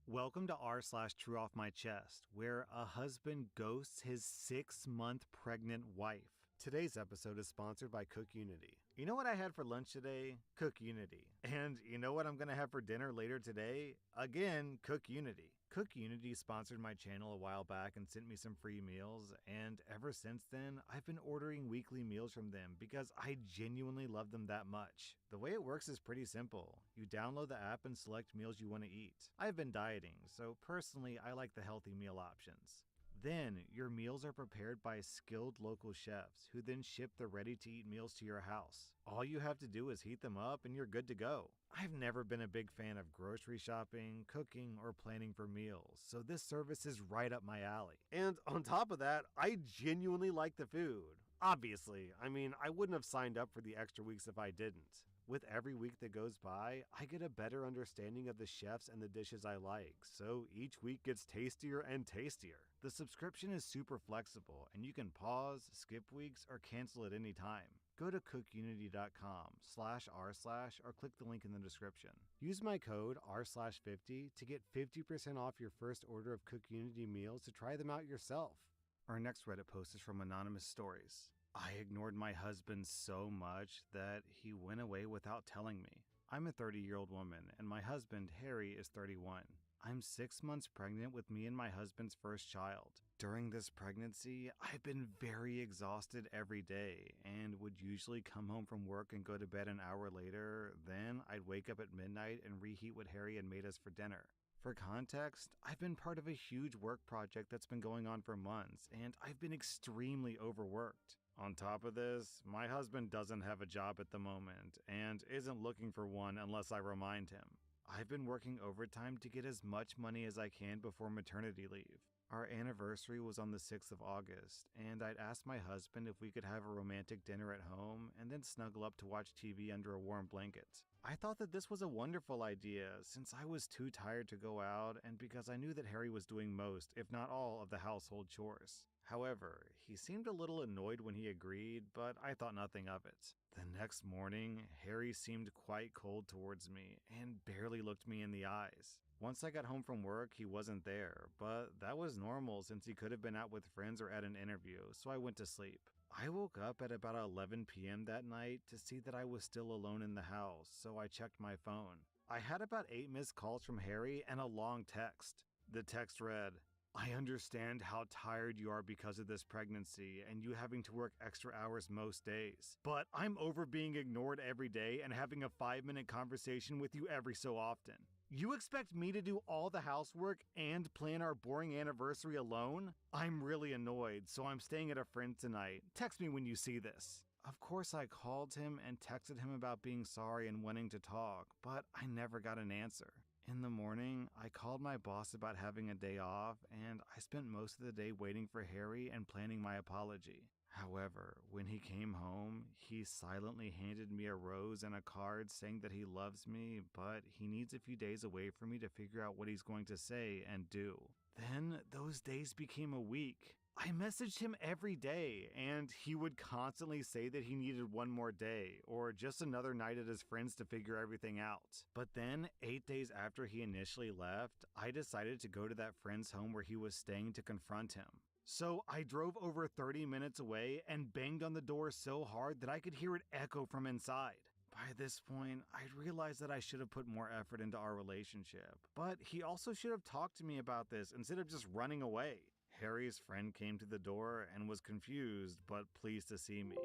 Welcome to r/Drew Off My Chest, where a husband ghosts his 6-month pregnant wife. Today's episode is sponsored by Cook Unity. You know what I had for lunch today? Cook Unity. And you know what I'm gonna have for dinner later today? Again, Cook Unity. Cook Unity sponsored my channel a while back and sent me some free meals, and ever since then, I've been ordering weekly meals from them because I genuinely love them that much. The way it works is pretty simple. You download the app and select meals you want to eat. I've been dieting, so personally I like the healthy meal options. Then, your meals are prepared by skilled local chefs who then ship the ready-to-eat meals to your house. All you have to do is heat them up and you're good to go. I've never been a big fan of grocery shopping, cooking, or planning for meals, so this service is right up my alley. And on top of that, I genuinely like the food. Obviously, I mean, I wouldn't have signed up for the extra weeks if I didn't. With every week that goes by, I get a better understanding of the chefs and the dishes I like, so each week gets tastier and tastier. The subscription is super flexible, and you can pause, skip weeks, or cancel at any time. Go to cookunity.com/r/ or click the link in the description. Use my code r/50 to get 50% off your first order of Cook Unity meals to try them out yourself. Our next Reddit post is from Anonymous Stories. I ignored my husband so much that he went away without telling me. I'm a 30-year-old woman, and my husband, Harry, is 31. I'm 6 months pregnant with me and my husband's first child. During this pregnancy, I've been very exhausted every day and would usually come home from work and go to bed an hour later. Then I'd wake up at midnight and reheat what Harry had made us for dinner. For context, I've been part of a huge work project that's been going on for months, and I've been extremely overworked. On top of this, my husband doesn't have a job at the moment and isn't looking for one unless I remind him. I've been working overtime to get as much money as I can before maternity leave. Our anniversary was on the 6th of August, and I'd asked my husband if we could have a romantic dinner at home and then snuggle up to watch TV under a warm blanket. I thought that this was a wonderful idea since I was too tired to go out and because I knew that Harry was doing most, if not all, of the household chores. However, he seemed a little annoyed when he agreed, but I thought nothing of it. The next morning, Harry seemed quite cold towards me and barely looked me in the eyes. Once I got home from work, he wasn't there, but that was normal since he could have been out with friends or at an interview, so I went to sleep. I woke up at about 11 p.m. that night to see that I was still alone in the house, so I checked my phone. I had about 8 missed calls from Harry and a long text. The text read, "I understand how tired you are because of this pregnancy and you having to work extra hours most days, but I'm over being ignored every day and having a 5-minute conversation with you every so often. You expect me to do all the housework and plan our boring anniversary alone? I'm really annoyed, so I'm staying at a friend tonight. Text me when you see this." Of course, I called him and texted him about being sorry and wanting to talk, but I never got an answer. In the morning, I called my boss about having a day off, and I spent most of the day waiting for Harry and planning my apology. However, when he came home, he silently handed me a rose and a card saying that he loves me, but he needs a few days away from me to figure out what he's going to say and do. Then those days became a week. I messaged him every day, and he would constantly say that he needed one more day, or just another night at his friends to figure everything out. But then, 8 days after he initially left, I decided to go to that friend's home where he was staying to confront him. So I drove over 30 minutes away and banged on the door so hard that I could hear it echo from inside. By this point, I realized that I should have put more effort into our relationship, but he also should have talked to me about this instead of just running away. Harry's friend came to the door and was confused but pleased to see me.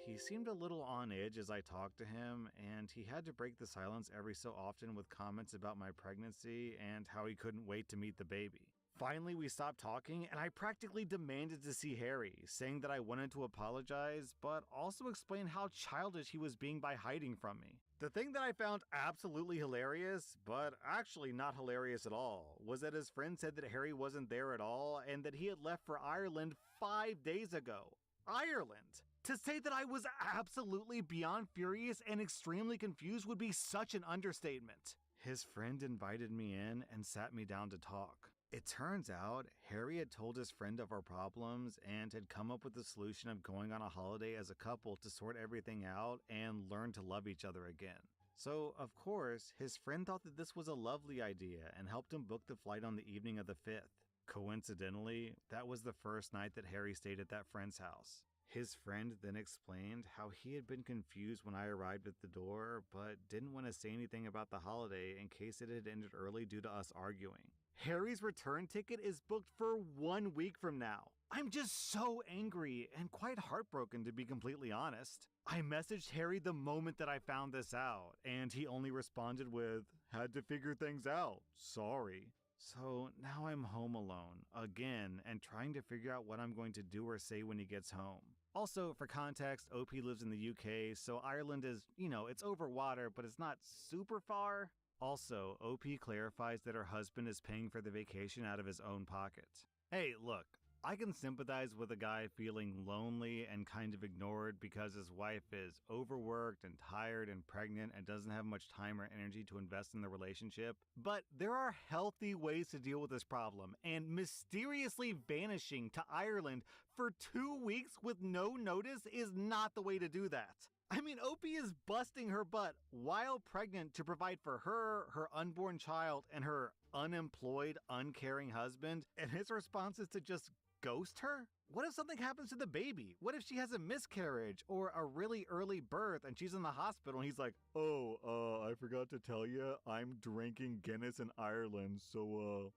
He seemed a little on edge as I talked to him, and he had to break the silence every so often with comments about my pregnancy and how he couldn't wait to meet the baby. Finally, we stopped talking, and I practically demanded to see Harry, saying that I wanted to apologize, but also explain how childish he was being by hiding from me. The thing that I found absolutely hilarious, but actually not hilarious at all, was that his friend said that Harry wasn't there at all and that he had left for Ireland 5 days ago. Ireland! To say that I was absolutely beyond furious and extremely confused would be such an understatement. His friend invited me in and sat me down to talk. It turns out Harry had told his friend of our problems and had come up with the solution of going on a holiday as a couple to sort everything out and learn to love each other again. So, of course, his friend thought that this was a lovely idea and helped him book the flight on the evening of the 5th. Coincidentally, that was the first night that Harry stayed at that friend's house. His friend then explained how he had been confused when I arrived at the door, but didn't want to say anything about the holiday in case it had ended early due to us arguing. Harry's return ticket is booked for 1 week from now. I'm just so angry and quite heartbroken, to be completely honest. I messaged Harry the moment that I found this out, and he only responded with, "Had to figure things out. Sorry." So now I'm home alone, again, and trying to figure out what I'm going to do or say when he gets home. Also, for context, OP lives in the UK, so Ireland is, it's over water, but it's not super far. Also, OP clarifies that her husband is paying for the vacation out of his own pocket. Hey, look, I can sympathize with a guy feeling lonely and kind of ignored because his wife is overworked and tired and pregnant and doesn't have much time or energy to invest in the relationship. But there are healthy ways to deal with this problem, and mysteriously vanishing to Ireland for 2 weeks with no notice is not the way to do that. I mean, Opie is busting her butt while pregnant to provide for her, her unborn child, and her unemployed, uncaring husband, and his response is to just ghost her? What if something happens to the baby? What if she has a miscarriage or a really early birth and she's in the hospital and he's like, I forgot to tell you, I'm drinking Guinness in Ireland, so,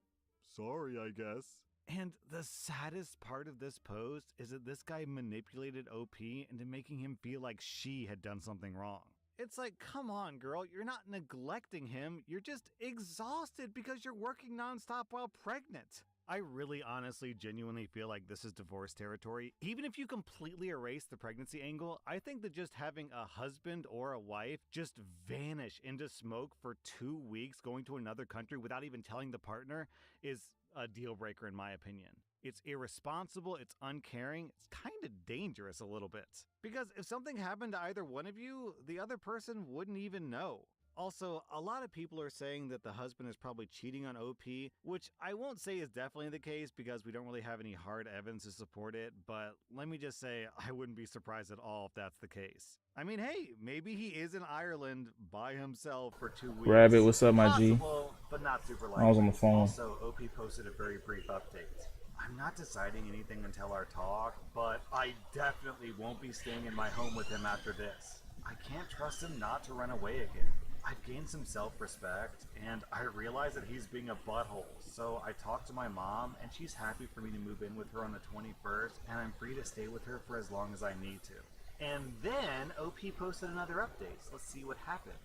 sorry, I guess. And the saddest part of this post is that this guy manipulated OP into making him feel like she had done something wrong. It's like, come on, girl, you're not neglecting him, you're just exhausted because you're working nonstop while pregnant. I really honestly genuinely feel like this is divorce territory. Even if you completely erase the pregnancy angle, I think that just having a husband or a wife just vanish into smoke for 2 weeks going to another country without even telling the partner is a deal breaker in my opinion. It's irresponsible, it's uncaring, it's kind of dangerous a little bit. Because if something happened to either one of you, the other person wouldn't even know. Also, a lot of people are saying that the husband is probably cheating on OP, which I won't say is definitely the case because we don't really have any hard evidence to support it, but let me just say I wouldn't be surprised at all if that's the case. I mean, hey, maybe he is in Ireland by himself for 2 weeks. Rabbit, what's up, my G? Possible, but not super likely. I was on the phone. Also, OP posted a very brief update. I'm not deciding anything until our talk, but I definitely won't be staying in my home with him after this. I can't trust him not to run away again. I've gained some self-respect, and I realize that he's being a butthole, so I talked to my mom, and she's happy for me to move in with her on the 21st, and I'm free to stay with her for as long as I need to. And then OP posted another update, so let's see what happened.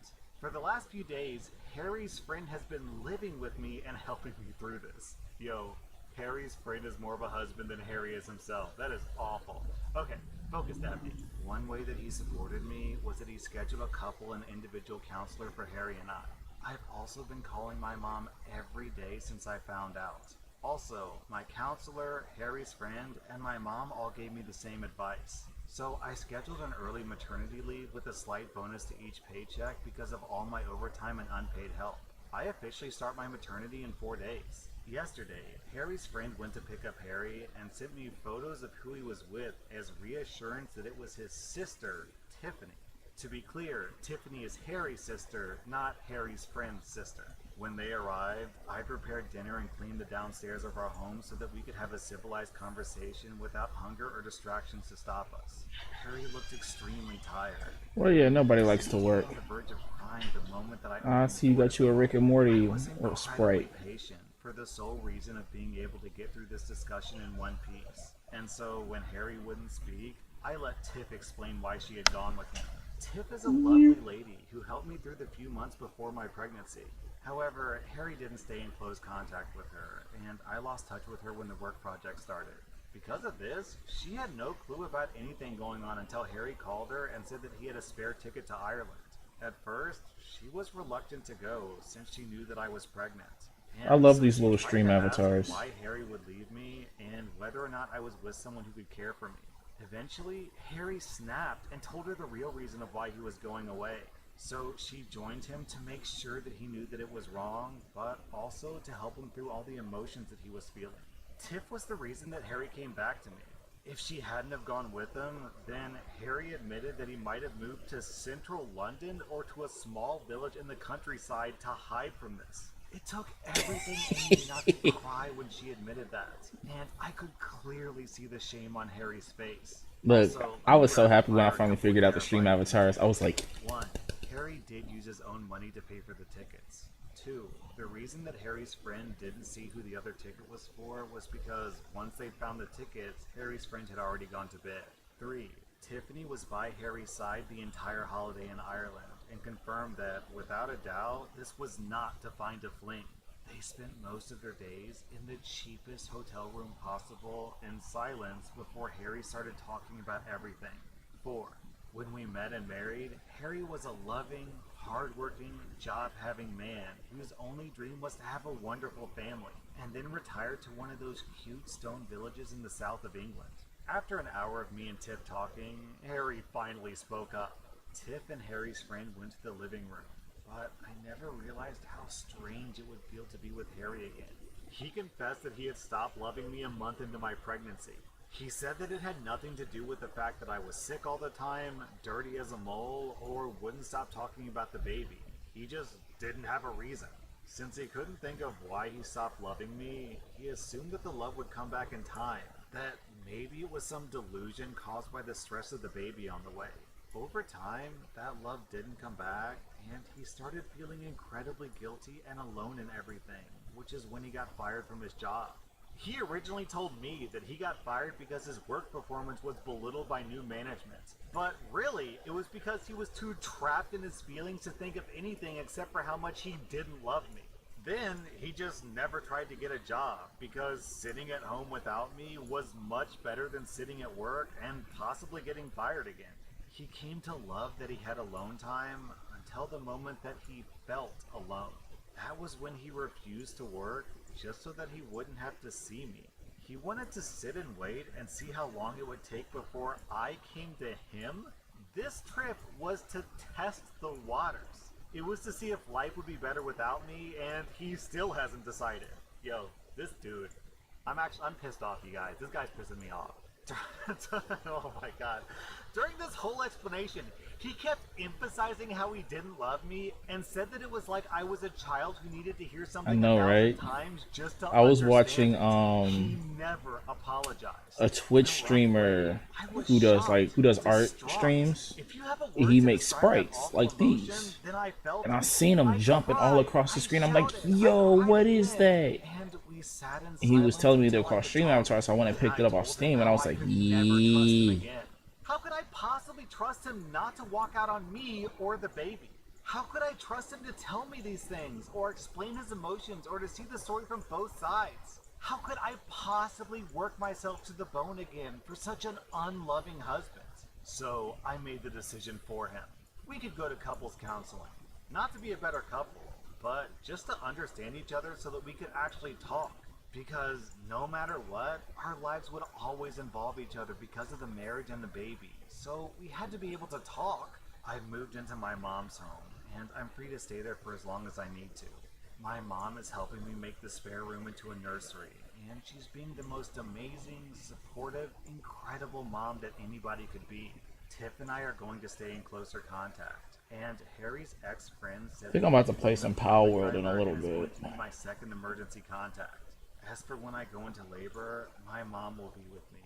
For the last few days, Harry's friend has been living with me and helping me through this. Yo, Harry's friend is more of a husband than Harry is himself. That is awful. Okay, focus, Daphne. One way that he supported me was that he scheduled a couple and individual counselor for Harry and I. I've also been calling my mom every day since I found out. Also, my counselor, Harry's friend, and my mom all gave me the same advice. So I scheduled an early maternity leave with a slight bonus to each paycheck because of all my overtime and unpaid help. I officially start my maternity in 4 days. Yesterday, Harry's friend went to pick up Harry and sent me photos of who he was with as reassurance that it was his sister, Tiffany. To be clear, Tiffany is Harry's sister, not Harry's friend's sister. When they arrived, I prepared dinner and cleaned the downstairs of our home so that we could have a civilized conversation without hunger or distractions to stop us. Harry looked extremely tired. Well, yeah, nobody likes to work. On the verge of crying the moment that I See, you got you a Rick and Morty or Sprite. Patient for the sole reason of being able to get through this discussion in one piece. And so when Harry wouldn't speak, I let Tiff explain why she had gone with him. Tiff is a lovely lady who helped me through the few months before my pregnancy. However, Harry didn't stay in close contact with her, and I lost touch with her when the work project started. Because of this, she had no clue about anything going on until Harry called her and said that he had a spare ticket to Ireland. At first, she was reluctant to go since she knew that I was pregnant. I love so these little she tried stream to ask avatars. why Harry would leave me and whether or not I was with someone who could care for me. Eventually, Harry snapped and told her the real reason of why he was going away. So she joined him to make sure that he knew that it was wrong, but also to help him through all the emotions that he was feeling. Tiff was the reason that Harry came back to me. If she hadn't have gone with him, then Harry admitted that he might have moved to central London or to a small village in the countryside to hide from this. It took everything in me not to cry when she admitted that, and I could clearly see the shame on Harry's face. Look, Also, I was so rapid happy when I fire finally couple figured out the stream terrifying avatars. I was like, 1. Harry did use his own money to pay for the tickets. 2. The reason that Harry's friend didn't see who the other ticket was for was because once they found the tickets, Harry's friend had already gone to bed. 3. Tiffany was by Harry's side the entire holiday in Ireland and confirmed that, without a doubt, this was not to find a fling. They spent most of their days in the cheapest hotel room possible in silence before Harry started talking about everything. 4. When we met and married, Harry was a loving, hard-working, job-having man whose only dream was to have a wonderful family, and then retired to one of those cute stone villages in the south of England. After an hour of me and Tiff talking, Harry finally spoke up. Tiff and Harry's friend went to the living room, but I never realized how strange it would feel to be with Harry again. He confessed that he had stopped loving me a month into my pregnancy. He said that it had nothing to do with the fact that I was sick all the time, dirty as a mole, or wouldn't stop talking about the baby. He just didn't have a reason. Since he couldn't think of why he stopped loving me, he assumed that the love would come back in time, that maybe it was some delusion caused by the stress of the baby on the way. Over time, that love didn't come back, and he started feeling incredibly guilty and alone in everything, which is when he got fired from his job. He originally told me that he got fired because his work performance was belittled by new management. But really, it was because he was too trapped in his feelings to think of anything except for how much he didn't love me. Then, he just never tried to get a job, because sitting at home without me was much better than sitting at work and possibly getting fired again. He came to love that he had alone time until the moment that he felt alone. That was when he refused to work just so that he wouldn't have to see me. He wanted to sit and wait and see how long it would take before I came to him. This trip was to test the waters. It was to see if life would be better without me, and he still hasn't decided. Yo, this dude, I'm pissed off, you guys. This guy's pissing me off. Oh my god. During this whole explanation, he kept emphasizing how he didn't love me and said that it was like I was a child who needed to hear something I know, 1,000 right? times just to I was understand watching it. He never apologized. a Twitch streamer who does art streams. If you have a And word he to makes describe that sprites awful like emotion, these. then I felt And I it. seen him I jumping all cried, across the I screen. I'm like, shouted, yo, I what is cried, that? and we sat in And he was silence telling me they were until I called could Stream talk. Avatars, so I went and picked it up off told him Steam, and I how was like, could never trust him yee. again. How could I possibly trust him not to walk out on me or the baby? How could I trust him to tell me these things, or explain his emotions, or to see the story from both sides? How could I possibly work myself to the bone again for such an unloving husband? So I made the decision for him. We could go to couples counseling. Not to be a better couple, but just to understand each other so that we could actually talk. Because no matter what, our lives would always involve each other because of the marriage and the baby. So we had to be able to talk. I've moved into my mom's home, and I'm free to stay there for as long as I need to. My mom is helping me make the spare room into a nursery, and she's being the most amazing, supportive, incredible mom that anybody could be. Tiff and I are going to stay in closer contact, and Harry's ex-friend said I think I'm about to play some Power World in a little is going bit. to be my second emergency contact. As for when I go into labor, my mom will be with me,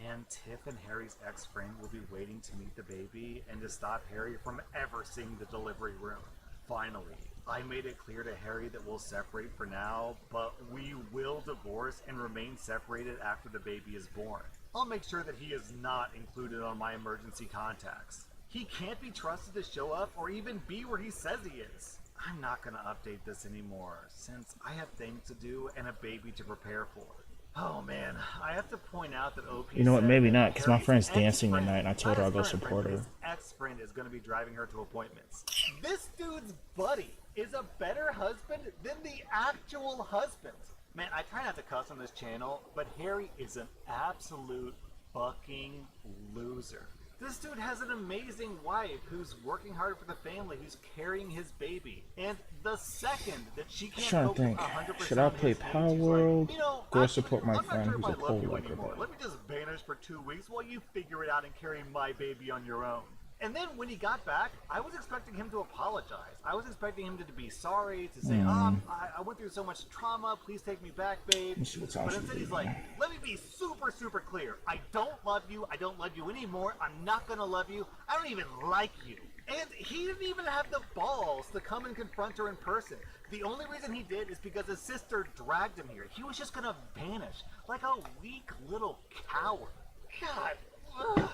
and Tiff and Harry's ex-friend will be waiting to meet the baby and to stop Harry from ever seeing the delivery room. Finally, I made it clear to Harry that we'll separate for now, but we will divorce and remain separated after the baby is born. I'll make sure that he is not included on my emergency contacts. He can't be trusted to show up or even be where he says he is. I'm not going to update this anymore, since I have things to do and a baby to prepare for. Oh man, I have to point out that OP You know what, said maybe that not, because my Harry's friend's dancing ex-friend, tonight, and I told her not I'll go his current support friend, her. but his ex-friend is going to be driving her to appointments. This dude's buddy is a better husband than the actual husband. Man, I try not to cuss on this channel, but Harry is an absolute fucking loser. This dude has an amazing wife who's working hard for the family, who's carrying his baby. And the second that she can't trying to focus think, 100% should I on play his needs, Power she's like, World? you know, Go actually, support my I'm not friend sure who's if a I love you co-worker anymore. there. Let me just banish for 2 weeks while you figure it out and carry my baby on your own. And then when he got back, I was expecting him to apologize. I was expecting him to be sorry, to say, I went through so much trauma, please take me back, babe. Let's see what's But on instead he's like, let me be super clear. I don't love you anymore, I'm not gonna love you, I don't even like you. And he didn't even have the balls to come and confront her in person. The only reason he did is because his sister dragged him here. He was just gonna vanish, like a weak little coward. God, ugh.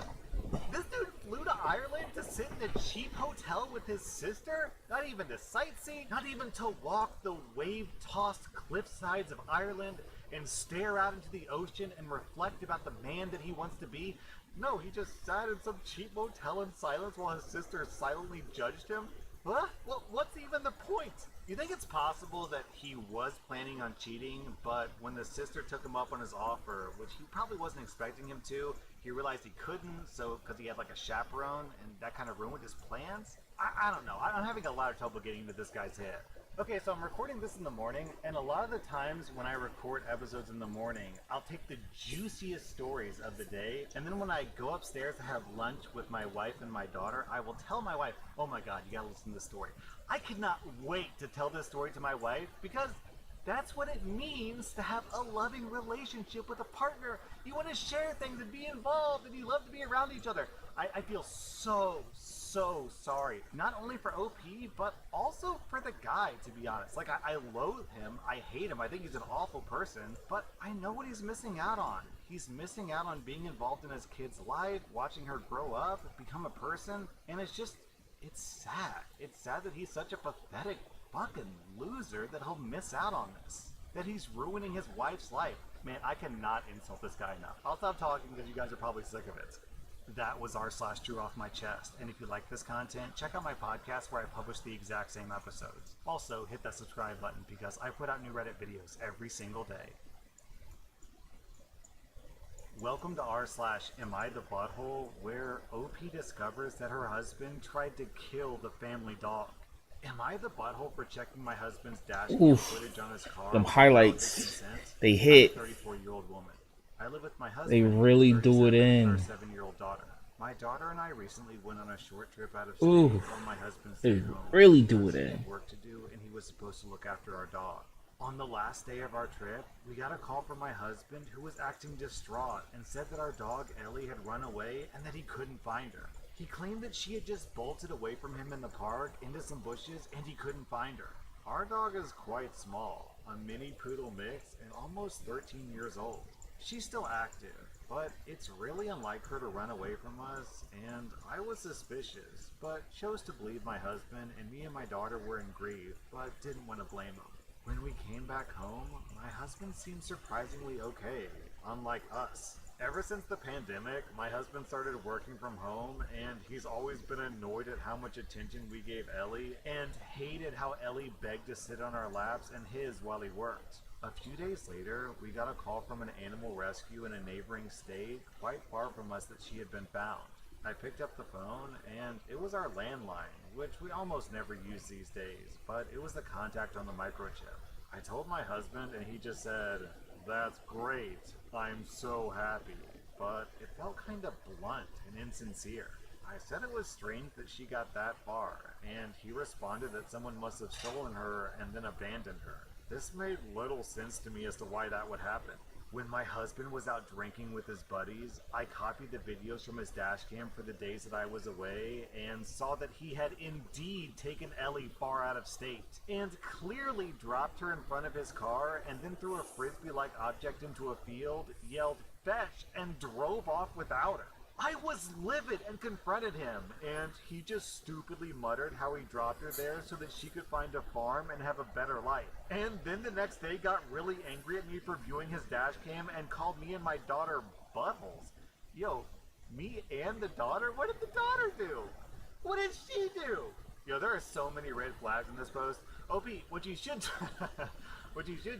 This dude flew to Ireland to sit in a cheap hotel with his sister? Not even to sightsee? Not even to walk the wave-tossed cliff sides of Ireland and stare out into the ocean and reflect about the man that he wants to be? No, he just sat in some cheap motel in silence while his sister silently judged him? Huh? Well, what's even the point? You think it's possible that he was planning on cheating, but when the sister took him up on his offer, which he probably wasn't expecting him to, he realized he couldn't, so because he had like a chaperone, and that kind of ruined his plans? I don't know. I'm having a lot of trouble getting into this guy's head. Okay, so I'm recording this in the morning, and a lot of the times when I record episodes in the morning, I'll take the juiciest stories of the day, and then when I go upstairs to have lunch with my wife and my daughter, I will tell my wife, oh my god, you gotta listen to this story. I cannot wait to tell this story to my wife, because that's what it means to have a loving relationship with a partner. You want to share things and be involved, and you love to be around each other. I feel so sorry. Not only for OP, but also for the guy, to be honest. Like, I loathe him. I hate him. I think he's an awful person. But I know what he's missing out on. He's missing out on being involved in his kid's life, watching her grow up, become a person. And it's sad. It's sad that he's such a pathetic fucking loser that he'll miss out on this. That he's ruining his wife's life. Man, I cannot insult this guy enough. I'll stop talking because you guys are probably sick of it. That was r/drew off my chest, and if you like this content, check out my podcast where I publish the exact same episodes. Also, hit that subscribe button because I put out new Reddit videos every single day. Welcome to r/Am I the Butthole, where OP discovers that her husband tried to kill the family dog. Am I the butthole for checking my husband's dash cam Oof. footage on his car Them without his highlights, consent? they I'm a hit. 34-year-old woman. I live with my They husband, really who's do it 37, and our in. 7-year-old daughter. My daughter and I recently went on a short trip out of state Ooh. while my husband They stayed home really do because it he in. had work to do and he was supposed to look after our dog. On the last day of our trip, we got a call from my husband who was acting distraught and said that our dog Ellie had run away and that he couldn't find her. He claimed that she had just bolted away from him in the park into some bushes and he couldn't find her. Our dog is quite small, a mini poodle mix and almost 13 years old. She's still active, but it's really unlike her to run away from us, and I was suspicious, but chose to believe my husband, and me and my daughter were in grief, but didn't want to blame him. When we came back home, my husband seemed surprisingly okay, unlike us. Ever since the pandemic, my husband started working from home, and he's always been annoyed at how much attention we gave Ellie, and hated how Ellie begged to sit on our laps and his while he worked. A few days later, we got a call from an animal rescue in a neighboring state, quite far from us, that she had been found. I picked up the phone, and it was our landline, which we almost never use these days, but it was the contact on the microchip. I told my husband, and he just said, "That's great, I'm so happy," but it felt kind of blunt and insincere. I said it was strange that she got that far, and he responded that someone must have stolen her and then abandoned her. This made little sense to me as to why that would happen. When my husband was out drinking with his buddies, I copied the videos from his dash cam for the days that I was away and saw that he had indeed taken Ellie far out of state and clearly dropped her in front of his car and then threw a frisbee-like object into a field, yelled "fetch," and drove off without her. I was livid and confronted him, and he just stupidly muttered how he dropped her there so that she could find a farm and have a better life. And then the next day got really angry at me for viewing his dash cam and called me and my daughter buttholes. Yo, me and the daughter? What did the daughter do? What did she do? Yo, there are so many red flags in this post. OP, what you should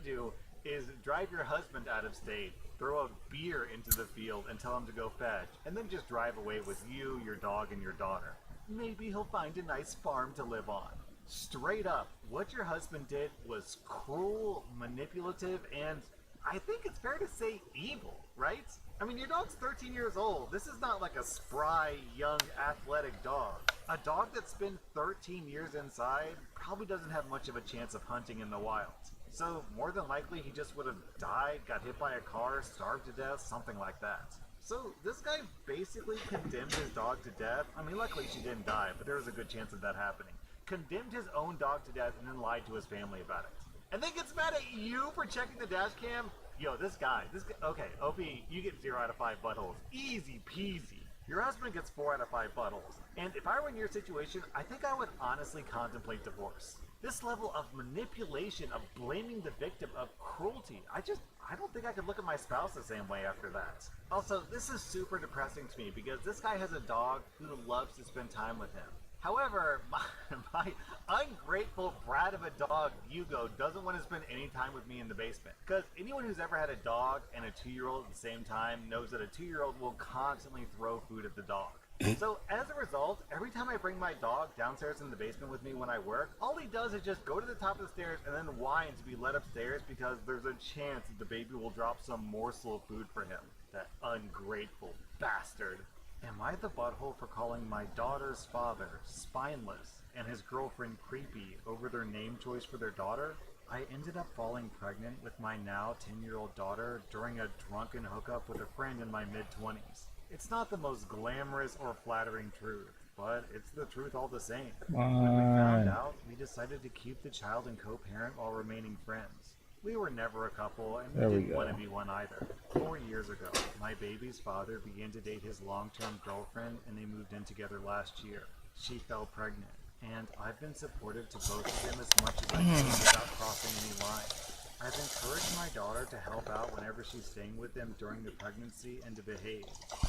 do is drive your husband out of state, throw a beer into the field and tell him to go fetch, and then just drive away with you, your dog, and your daughter. Maybe he'll find a nice farm to live on. Straight up, what your husband did was cruel, manipulative, and I think it's fair to say evil, right? I mean, your dog's 13 years old. This is not like a spry, young, athletic dog. A dog that's been 13 years inside probably doesn't have much of a chance of hunting in the wild. So, more than likely, he just would have died, got hit by a car, starved to death, something like that. So, this guy basically condemned his dog to death. I mean, luckily she didn't die, but there was a good chance of that happening. Condemned his own dog to death and then lied to his family about it. And then gets mad at you for checking the dash cam? Yo, this guy, okay, OP, you get 0 out of 5 buttholes. Easy peasy. Your husband gets 4 out of 5 buttholes. And if I were in your situation, I think I would honestly contemplate divorce. This level of manipulation, of blaming the victim, of cruelty, I don't think I could look at my spouse the same way after that. Also, this is super depressing to me because this guy has a dog who loves to spend time with him. However, my ungrateful brat of a dog, Hugo, doesn't want to spend any time with me in the basement. Because anyone who's ever had a dog and a 2-year-old at the same time knows that a 2-year-old will constantly throw food at the dog. So as a result, every time I bring my dog downstairs in the basement with me when I work, all he does is just go to the top of the stairs and then whine to be led upstairs because there's a chance that the baby will drop some morsel of food for him. That ungrateful bastard. Am I the butthole for calling my daughter's father spineless and his girlfriend creepy over their name choice for their daughter? I ended up falling pregnant with my now 10-year-old daughter during a drunken hookup with a friend in my mid-20s. It's not the most glamorous or flattering truth, but it's the truth all the same. When we found out, we decided to keep the child and co-parent while remaining friends. We were never a couple, and we didn't want to be one either. 4 years ago, my baby's father began to date his long-term girlfriend, and they moved in together last year. She fell pregnant, and I've been supportive to both of them as much as I can without crossing any lines. I've encouraged my daughter to help out whenever she's staying with them during the pregnancy and to behave.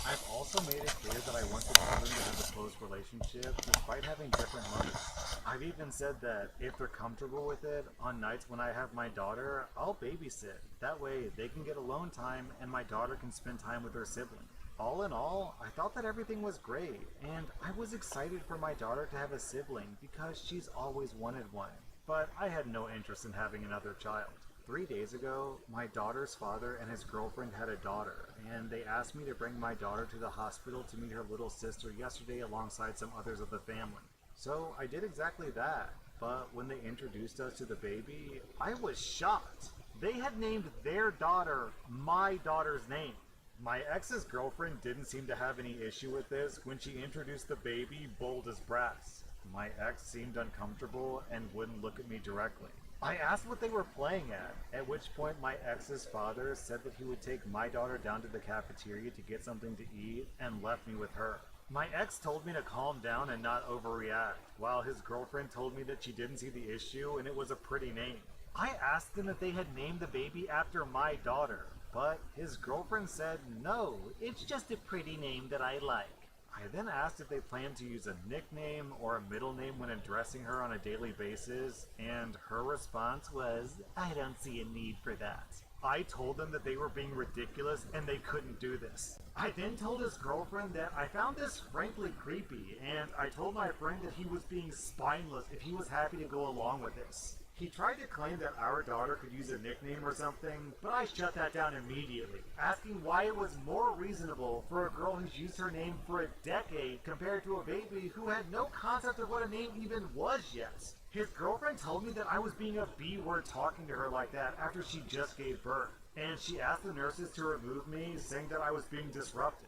I've also made it clear that I want the children to have a close relationship despite having different mothers. I've even said that if they're comfortable with it, on nights when I have my daughter, I'll babysit. That way they can get alone time and my daughter can spend time with her sibling. All in all, I thought that everything was great, and I was excited for my daughter to have a sibling because she's always wanted one. But I had no interest in having another child. 3 days ago, my daughter's father and his girlfriend had a daughter, and they asked me to bring my daughter to the hospital to meet her little sister yesterday alongside some others of the family. So I did exactly that, but when they introduced us to the baby, I was shocked. They had named their daughter my daughter's name. My ex's girlfriend didn't seem to have any issue with this when she introduced the baby bold as brass. My ex seemed uncomfortable and wouldn't look at me directly. I asked what they were playing at which point my ex's father said that he would take my daughter down to the cafeteria to get something to eat and left me with her. My ex told me to calm down and not overreact, while his girlfriend told me that she didn't see the issue and it was a pretty name. I asked them if they had named the baby after my daughter, but his girlfriend said, no, it's just a pretty name that I like. I then asked if they planned to use a nickname or a middle name when addressing her on a daily basis, and her response was, I don't see a need for that. I told them that they were being ridiculous and they couldn't do this. I then told his girlfriend that I found this frankly creepy, and I told my friend that he was being spineless if he was happy to go along with this. He tried to claim that our daughter could use a nickname or something, but I shut that down immediately, asking why it was more reasonable for a girl who's used her name for a decade compared to a baby who had no concept of what a name even was yet. His girlfriend told me that I was being a B-word talking to her like that after she just gave birth, and she asked the nurses to remove me, saying that I was being disruptive.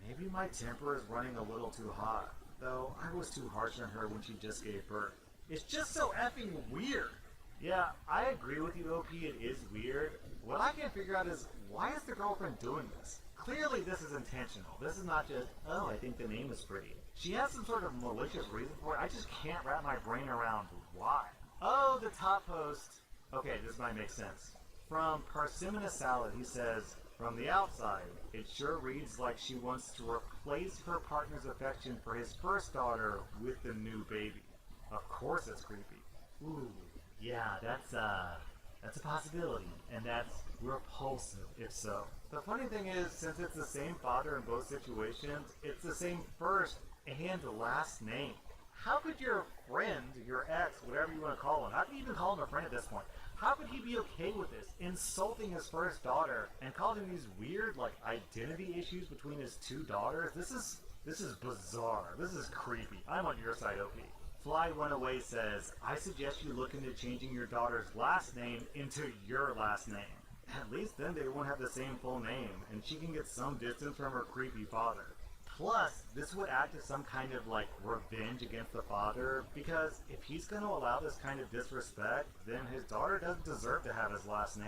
Maybe my temper is running a little too hot, though I was too harsh on her when she just gave birth. It's just so effing weird. Yeah, I agree with you, OP, it is weird. What I can't figure out is, why is the girlfriend doing this? Clearly this is intentional. This is not just, oh, I think the name is pretty. She has some sort of malicious reason for it. I just can't wrap my brain around why. Oh, the top post. Okay, this might make sense. From Parsimony Salad, he says, from the outside, it sure reads like she wants to replace her partner's affection for his first daughter with the new baby. Of course it's creepy. Ooh. Yeah, that's a possibility, and that's repulsive, if so. The funny thing is, since it's the same father in both situations, it's the same first and last name. How could your friend, your ex, whatever you want to call him, how could you even call him a friend at this point? How could he be okay with this, insulting his first daughter, and causing these weird, identity issues between his two daughters? This is bizarre. This is creepy. I'm on your side, OP. Fly Runaway says, I suggest you look into changing your daughter's last name into your last name. At least then they won't have the same full name, and she can get some distance from her creepy father. Plus, this would act as some kind of revenge against the father, because if he's going to allow this kind of disrespect, then his daughter doesn't deserve to have his last name.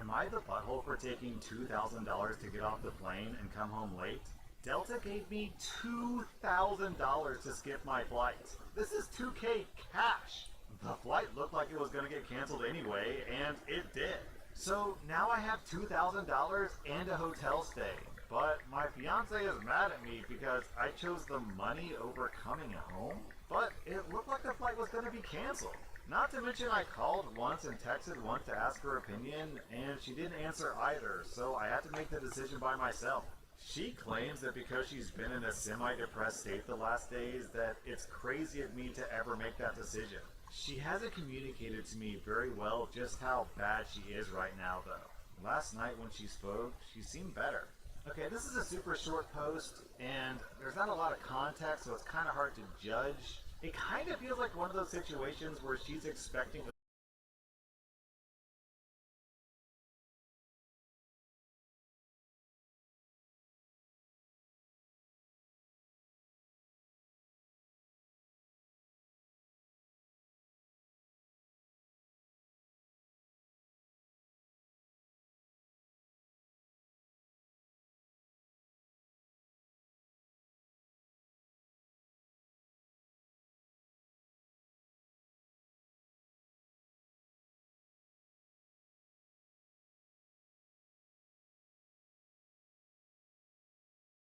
Am I the butthole for taking $2,000 to get off the plane and come home late? Delta gave me $2,000 to skip my flight. This is $2K cash. The flight looked like it was going to get canceled anyway, and it did. So now I have $2,000 and a hotel stay. But my fiance is mad at me because I chose the money over coming home. But it looked like the flight was going to be canceled. Not to mention I called once and texted once to ask her opinion, and she didn't answer either, so I had to make the decision by myself. She claims that because she's been in a semi-depressed state the last days, that it's crazy of me to ever make that decision. She hasn't communicated to me very well just how bad she is right now, though. Last night when she spoke, she seemed better. Okay, this is a super short post, and there's not a lot of context, so it's kind of hard to judge. It kind of feels like one of those situations where she's expecting